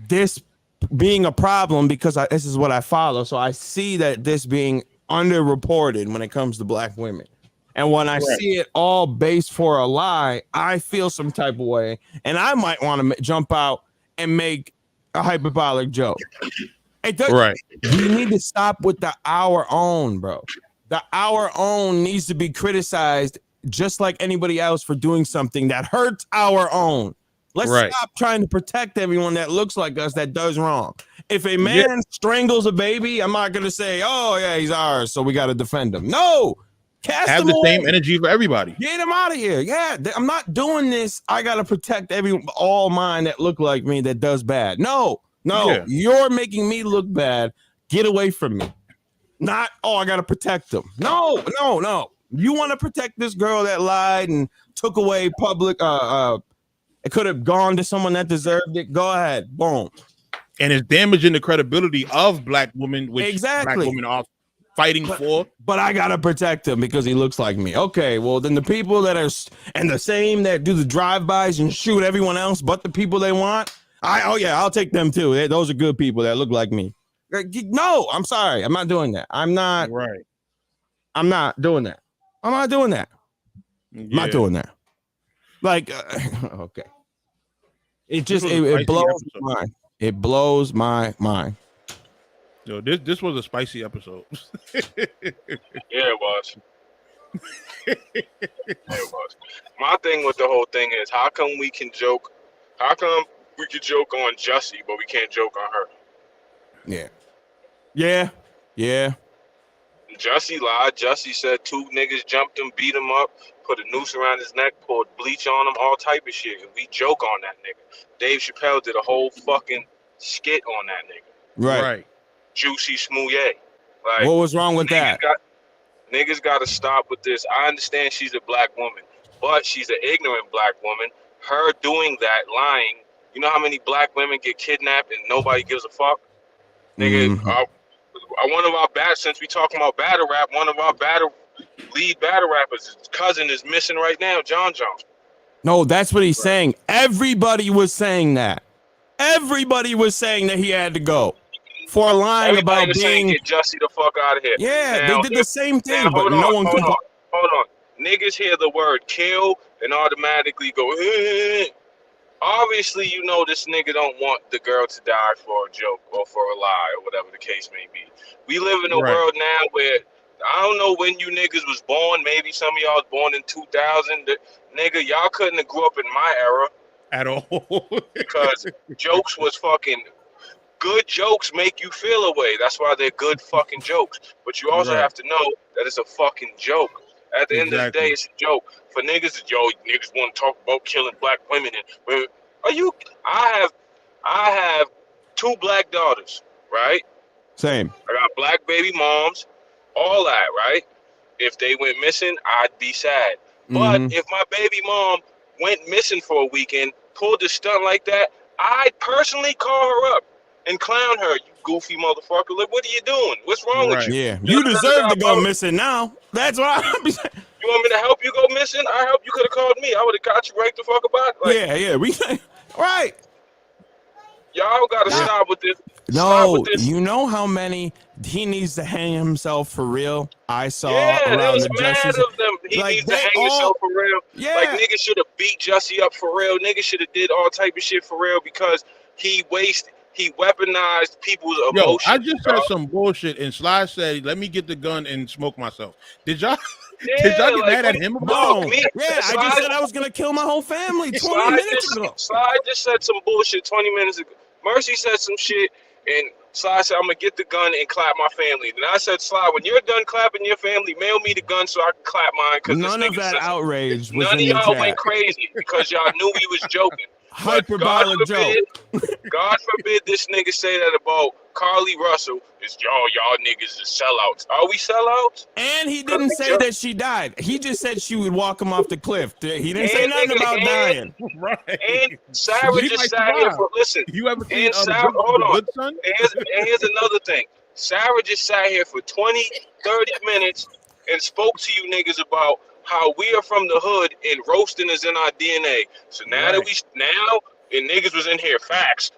S3: this being a problem because this is what I follow. So I see that this being underreported when it comes to black women. And when I see it all based for a lie, I feel some type of way. And I might want to jump out and make a hyperbolic joke. You need to stop with the our own, bro. The our own needs to be criticized just like anybody else for doing something that hurts our own. Let's stop trying to protect everyone that looks like us that does wrong. If a man strangles a baby, I'm not going to say, oh, yeah, he's ours, so we got to defend him. No.
S1: Have the same energy for everybody.
S3: Get him out of here. Yeah, I'm not doing this. I got to protect all mine that look like me that does bad. No, you're making me look bad. Get away from me. Not, I got to protect them. No. You want to protect this girl that lied and took away public. It could have gone to someone that deserved it. Go ahead. Boom.
S1: And it's damaging the credibility of black women, which black women are fighting for.
S3: But I got to protect him because he looks like me. Okay, well, then the people that are, and the same that do the drive-bys and shoot everyone else but the people they want, I'll take them too. Those are good people that look like me. No, I'm sorry. I'm not doing that. I'm not.
S1: Right.
S3: I'm not doing that. I'm not doing that.
S1: Yeah.
S3: I'm not doing that. Like, okay. It just it blows my mind. It blows my mind.
S1: Yo, this was a spicy episode.
S7: Yeah, it was. It was. My thing with the whole thing is, how come we can joke? How come we can joke on Jussie, but we can't joke on her?
S3: Yeah.
S7: Jussie lied. Jussie said 2 niggas jumped him, beat him up, put a noose around his neck, poured bleach on him, all type of shit. And we joke on that nigga. Dave Chappelle did a whole fucking skit on that nigga.
S3: Right.
S7: Juicy Smouye. Like,
S3: what was wrong with that?
S7: Niggas got to stop with this. I understand she's a black woman, but she's an ignorant black woman. Her doing that, lying. You know how many black women get kidnapped and nobody gives a fuck? Nigga, one of our since we talking about battle rap, one of our lead battle rappers, his cousin is missing right now, John.
S3: No, that's what he's saying. Everybody was saying that. Everybody was saying that he had to go for lying about being.
S7: Get Jussie the fuck out of here.
S3: Yeah, now, they did the same thing, but no one can.
S7: Hold on. Niggas hear the word kill and automatically go. Obviously, you know this nigga don't want the girl to die for a joke or for a lie or whatever the case may be. We live in a world now where I don't know when you niggas was born. Maybe some of y'all was born in 2000. Nigga, y'all couldn't have grew up in my era
S1: at all
S7: because jokes was fucking. Good jokes make you feel a way. That's why they're good fucking jokes. But you also have to know that it's a fucking joke. At the end of the day, it's a joke. For niggas, niggas want to talk about killing black women. And I have 2 black daughters, right?
S3: Same.
S7: I got black baby moms, all that, right? If they went missing, I'd be sad. But if my baby mom went missing for a weekend, pulled a stunt like that, I'd personally call her up and clown her. You goofy motherfucker. Look, what are you doing? What's wrong with you?
S3: Yeah, you deserve to go missing now. That's why I'm saying.
S7: You want me to help you go missing? I help you. Could have called me. I would have got you right the fuck about. Like,
S3: we right.
S7: Y'all gotta stop with this.
S3: No, you know how many he needs to hang himself for real? I saw around the Justice.
S7: Of them. He needs to hang himself for real.
S3: Yeah.
S7: Like niggas should have beat Jussie up for real. Niggas should have did all type of shit for real because he weaponized people's emotions.
S1: I just said some bullshit and Sly said, "Let me get the gun and smoke myself." Did y'all get mad at him about
S3: it? Yeah, I just said I was gonna kill my whole family 20 minutes ago.
S7: Sly just said some bullshit 20 minutes ago. Mercy said some shit and Sly said, "I'm gonna get the gun and clap my family." Then I said, "Sly, when you're done clapping your family, mail me the gun so I can clap mine." Because
S3: none of that outrage was in the chat.
S7: None of y'all went crazy because y'all knew he was joking.
S3: Hyperbolic joke.
S7: God forbid this nigga say that about Carly Russell. It's y'all niggas is sellouts. Are we sellouts?
S3: And he didn't say that she died. He just said she would walk him off the cliff. He didn't say nothing about dying.
S1: Right.
S7: And Sarah just sat here for
S1: You ever seen
S7: Sarah, hold on.
S1: Good Son?
S7: And here's another thing. Sarah just sat here for 20, 30 minutes and spoke to you niggas about how we are from the hood and roasting is in our DNA. So now that and niggas was in here, facts.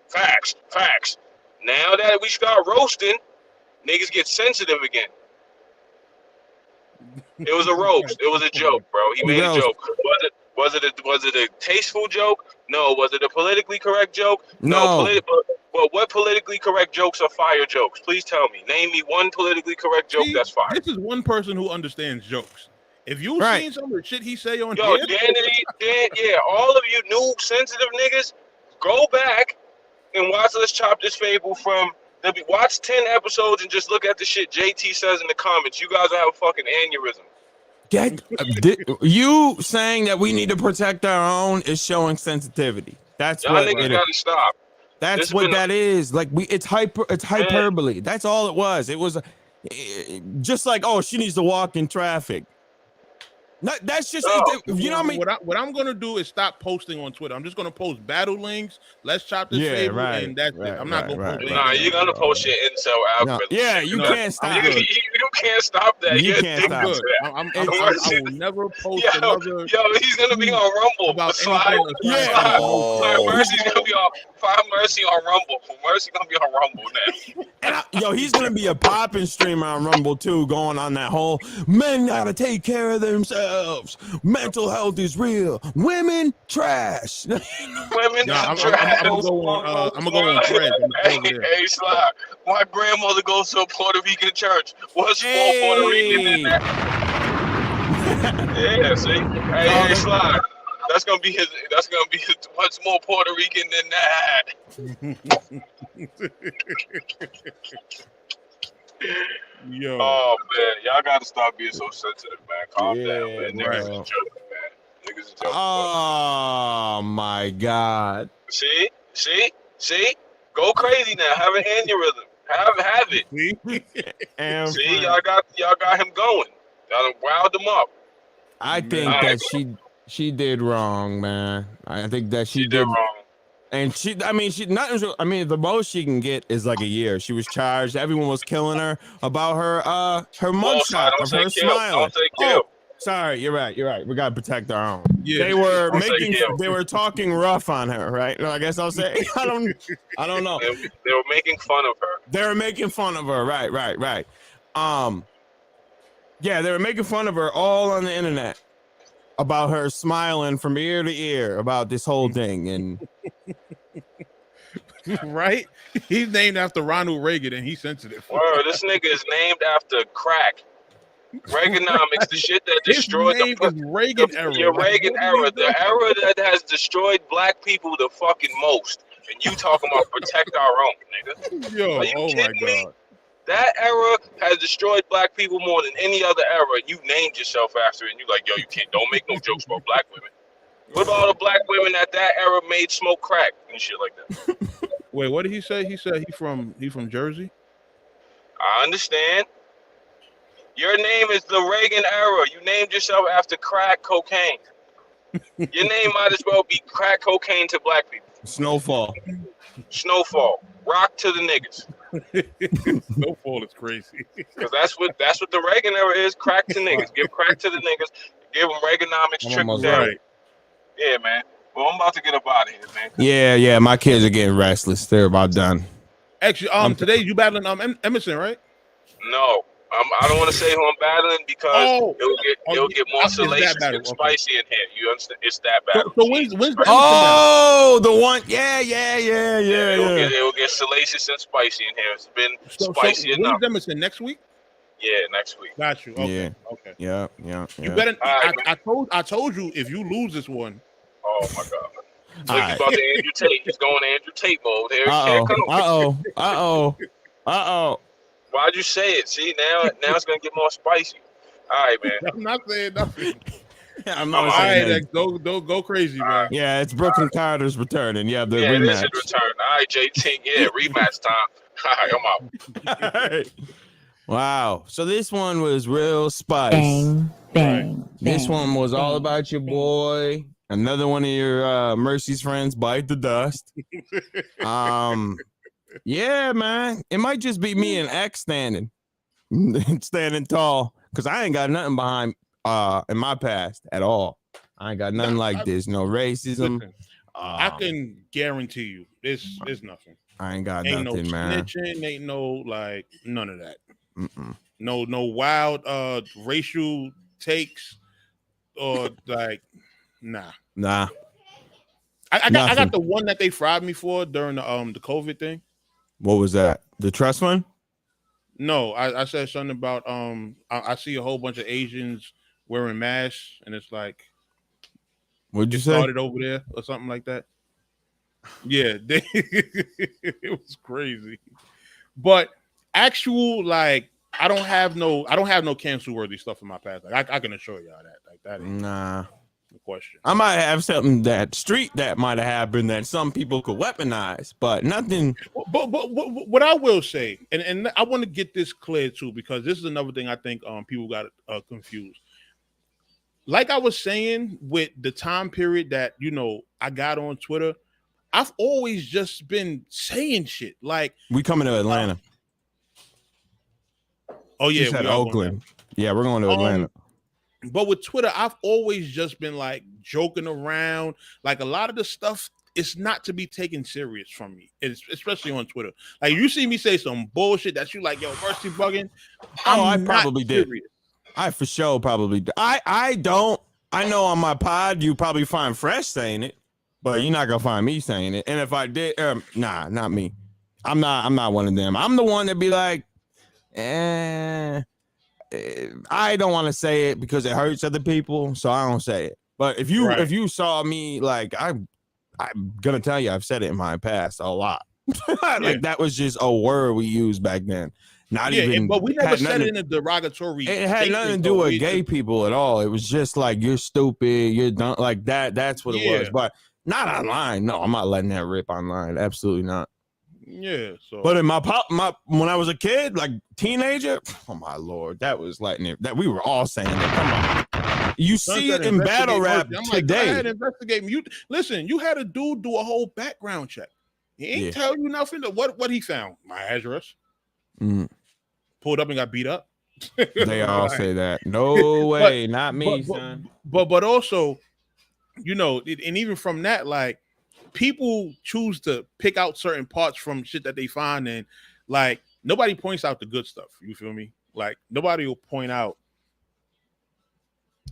S7: Now that we start roasting, niggas get sensitive again. It was a roast. It was a joke, bro. He made a joke. Was it a tasteful joke? No. Was it a politically correct joke?
S3: No.
S7: But what politically correct jokes are fire jokes? Please tell me. Name me one politically correct joke that's fire.
S1: This is one person who understands jokes. If you've seen some of the shit he say on
S7: here,
S1: Dan,
S7: all of you new sensitive niggas, go back and watch Let's Chop This Fable from watch 10 episodes and just look at the shit JT says in the comments. You guys will have a fucking aneurysm.
S3: You saying that we need to protect our own is showing sensitivity. That's
S7: y'all
S3: what
S7: niggas gotta stop.
S3: That's what that is. Like it's hyperbole. That's all it was. It was just like, oh, she needs to walk in traffic. That's just you know what I mean.
S1: What I'm gonna do is stop posting on Twitter. I'm just gonna post battle links. Let's chop this table, and that's it. I'm not gonna post.
S7: Nah, you're gonna post your incel algorithm.
S3: Yeah, you can't stop.
S7: You can't stop that.
S3: You can't stop.
S1: I will never post another.
S7: Yo, he's gonna be on Rumble. Mercy's gonna be on Mercy on Rumble. Mercy gonna be on Rumble now.
S3: And he's gonna be a popping streamer on Rumble too, going on that whole men gotta take care of themselves. Mental health is real. Women trash.
S7: Women
S1: I'm
S7: trash.
S1: gonna go on Fred.
S7: Hey, Sly. My grandmother goes to a Puerto Rican church. What's more Puerto Rican than that? Yeah, see. Hey, Sly. That's gonna be his. What's more Puerto Rican than that?
S1: Yo.
S7: Oh man, y'all gotta stop being so sensitive, man. Calm down, man. Niggas is joking, man. Niggas is joking.
S3: Oh my God.
S7: See? Go crazy now. Have an aneurysm. Have it. See, y'all got him going. Y'all done wound him up.
S3: I think that she did wrong, man. I think that she did
S7: wrong.
S3: And the most she can get is like a year. She was charged. Everyone was killing her about her mugshot of her smiling. Oh, sorry, you're right. We gotta protect our own. Yeah. They were talking rough on her, right? No, I guess I'll say I don't know.
S7: They were making fun of her.
S3: They were making fun of her, right. Yeah, they were making fun of her all on the internet about her smiling from ear to ear about this whole thing. And
S1: right? He's named after Ronald Reagan and he's sensitive.
S7: Word, this nigga is named after crack. Reaganomics, the shit that destroyed
S1: Reagan era.
S7: Your Reagan era, the era that has destroyed black people the fucking most. And you talking about protect our own, nigga.
S1: Yo, oh my God.
S7: That era has destroyed black people more than any other era, and you named yourself after it, and you like, yo, don't make no jokes about black women. What about all the black women that era made smoke crack and shit like that?
S1: Wait, what did he say? He said he from Jersey?
S7: I understand. Your name is the Reagan era. You named yourself after crack cocaine. Your name might as well be crack cocaine to black people.
S3: Snowfall.
S7: Rock to the niggas.
S1: Snowfall is crazy.
S7: Because that's what the Reagan era is. Crack to niggas. Give crack to the niggas. Give them Reaganomics trickle down. Right. Yeah, man. Well, I'm about to get up out of here, man.
S3: Yeah. My kids are getting restless. They're about done.
S1: Actually, today you battling Emerson, right?
S7: No. I don't want to say who I'm battling because it'll get more salacious and spicy in here. You understand? It's that battle.
S1: So when's the
S3: the one? Yeah.
S7: It'll get salacious and spicy in here. It's been spicy enough.
S1: When's Emerson? Next week?
S7: Yeah, next week.
S1: Got you. Okay.
S3: Yeah.
S1: Okay.
S3: Yeah.
S1: You better. I told you if you lose this one.
S7: Oh my God. Look, he's about to Andrew Tate. He's going Andrew Tate mode. Here,
S3: Uh-oh.
S7: Why'd you say it? See, now it's gonna get more spicy. All right, man.
S1: I'm not saying nothing.
S3: I'm not saying that.
S1: Go crazy, man.
S3: Yeah, it's Brooklyn Carter's returning. Yeah, the rematch.
S7: This is return. All right, JT. Yeah, rematch time. All right, I'm out.
S3: All right. Wow. So this one was real spice.
S8: Bang.
S3: This one was all about your boy. Another one of your Mercy's friends, Bite the Dust. Yeah, man. It might just be me and X standing tall, because I ain't got nothing behind in my past at all. I ain't got nothing like this. No racism.
S1: Listen, I can guarantee you, there's nothing.
S3: I ain't got
S1: ain't
S3: nothing,
S1: no
S3: man.
S1: Snitching, ain't no none of that. No wild racial takes or nah. I got the one that they fried me for during the COVID thing.
S3: What was that? The trust one?
S1: No, I said something about I see a whole bunch of Asians wearing masks, and it's like,
S3: what'd you say?
S1: Started over there or something like that. Yeah, it was crazy. But actual I don't have no cancel worthy stuff in my past. Like I can assure y'all that ain't the question.
S3: I might have something that might have happened that some people could weaponize, but nothing.
S1: But what I will say, and I want to get this clear too, because this is another thing I think people got confused. Like I was saying with the time period that I got on Twitter, I've always just been saying shit like,
S3: we coming to Atlanta.
S1: Oh yeah,
S3: we said Oakland. Yeah, we're going to Atlanta.
S1: But with Twitter, I've always just been joking around. Like a lot of the stuff it's not to be taken serious from me, especially on Twitter. Like you see me say some bullshit that you like, yo, Mercy bugging.
S3: I probably did. I for sure probably did. I don't. I know on my pod you probably find Fresh saying it, but you're not gonna find me saying it. And if I did, nah, not me. I'm not one of them. I'm the one that be like, I don't want to say it because it hurts other people, so I don't say it. But if you saw me, like I'm gonna tell you, I've said it in my past a lot. Like that was just a word we used back then. Not even,
S1: but we never said it in a derogatory.
S3: It had nothing to do with gay people at all. It was just like you're stupid, you're dumb, like that. That's what it was. But not online. No, I'm not letting that rip online. Absolutely not.
S1: Yeah. So,
S3: but in my when I was a kid, like teenager, oh my Lord, that was letting it. That we were all saying that. Come on, you see it in battle rap today.
S1: Like, go ahead, investigate me. Listen, you had a dude do a whole background check. He ain't tell you nothing. What he found? My address. Pulled up and got beat up.
S3: They all say that. No way, not me, son.
S1: But also, you know, and even from that, like people choose to pick out certain parts from shit that they find, and like nobody points out the good stuff. You feel me? Like nobody will point out.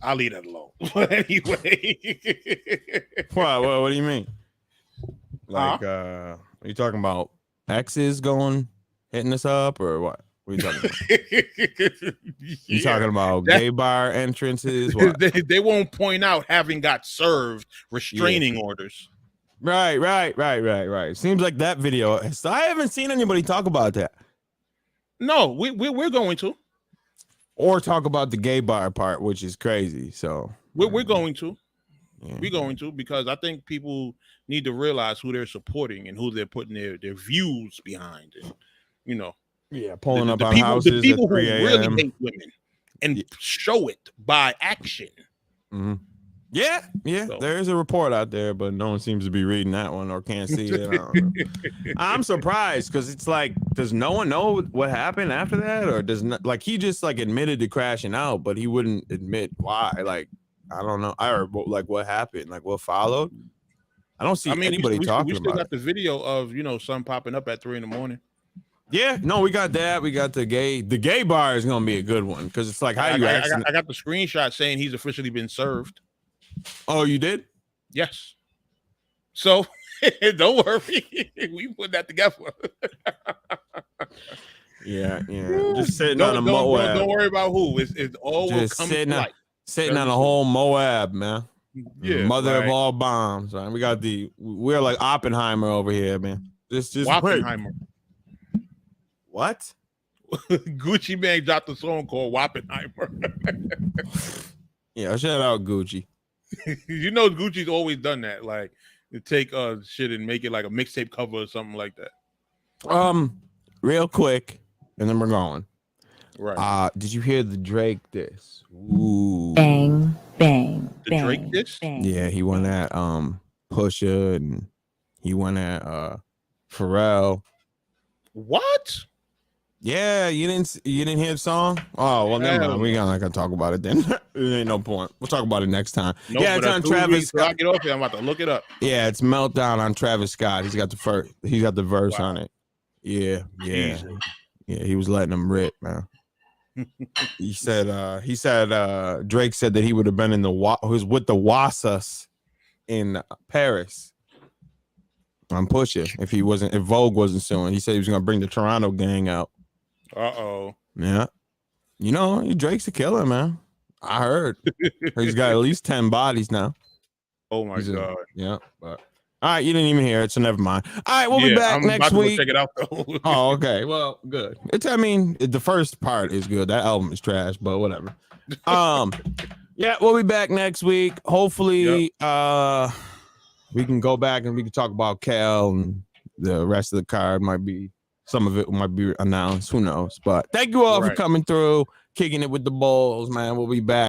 S1: I'll leave that alone. Anyway,
S3: what do you mean? Like, are you talking about exes hitting us up, or what? What are you talking about? You talking about gay bar entrances?
S1: They won't point out having got served restraining orders.
S3: Right. Seems like that video. So I haven't seen anybody talk about that.
S1: No, we're going to,
S3: or talk about the gay bar part, which is crazy. So
S1: we're going to. Yeah. We're going to, because I think people need to realize who they're supporting and who they're putting their views behind, and you know.
S3: Yeah, pulling up on houses.
S1: The people who really hate women and show it by action.
S3: Mm-hmm. Yeah. So. There is a report out there, but no one seems to be reading that one or can't see it. I'm surprised because it's like, does no one know what happened after that, or does not? Like he just like admitted to crashing out, but he wouldn't admit why. Like I don't know. I heard like what happened, like what followed. I don't see anybody talking about. We
S1: still got the video of something popping up at 3 a.m.
S3: Yeah, no, we got that. We got the gay bar is gonna be a good one because it's like how I
S1: got the screenshot saying he's officially been served.
S3: Oh, you did?
S1: Yes. So don't worry, we put that together.
S3: yeah. Just sitting on a Moab.
S1: Don't worry about who. It's all
S3: just will come to light. Sitting on a whole Moab, man. Yeah, mother of all bombs. Man. We're like Oppenheimer over here, man. Just
S1: Oppenheimer.
S3: What?
S1: Gucci Mane dropped a song called Wappenheimer.
S3: Yeah, shout out Gucci.
S1: You know Gucci's always done that, like to take shit and make it like a mixtape cover or something like that.
S3: Real quick, and then we're going.
S1: Right.
S3: Did you hear the Drake diss? Ooh.
S5: Bang, bang.
S1: The Drake diss?
S3: Yeah, he went at Pusha and he went at Pharrell.
S1: What?
S3: Yeah, you didn't hear the song? Oh, well, never mind. We're not gonna talk about it then. There ain't no point. We'll talk about it next time.
S1: Nope, yeah, it's on Travis Scott. I get off here. I'm about to look it up.
S3: Yeah, it's Meltdown on Travis Scott. He's got the verse on it. Yeah. He was letting him rip, man. He said Drake said that he would have been with the Wassas in Paris on Pusha if Vogue wasn't suing. He said he was gonna bring the Toronto gang out. Yeah. You know, Drake's a killer, man. I heard. He's got at least 10 bodies now.
S1: Oh my God.
S3: Yeah, but all right, you didn't even hear it, so never mind. All right, we'll be back next week.
S1: Check it out though.
S3: Oh, okay. Well, good. The first part is good. That album is trash, but whatever. Yeah, we'll be back next week. Hopefully, we can go back and we can talk about Cal and the rest of the card. Some of it might be announced. Who knows? But thank you all for coming through, kicking it with the Bulls, man. We'll be back.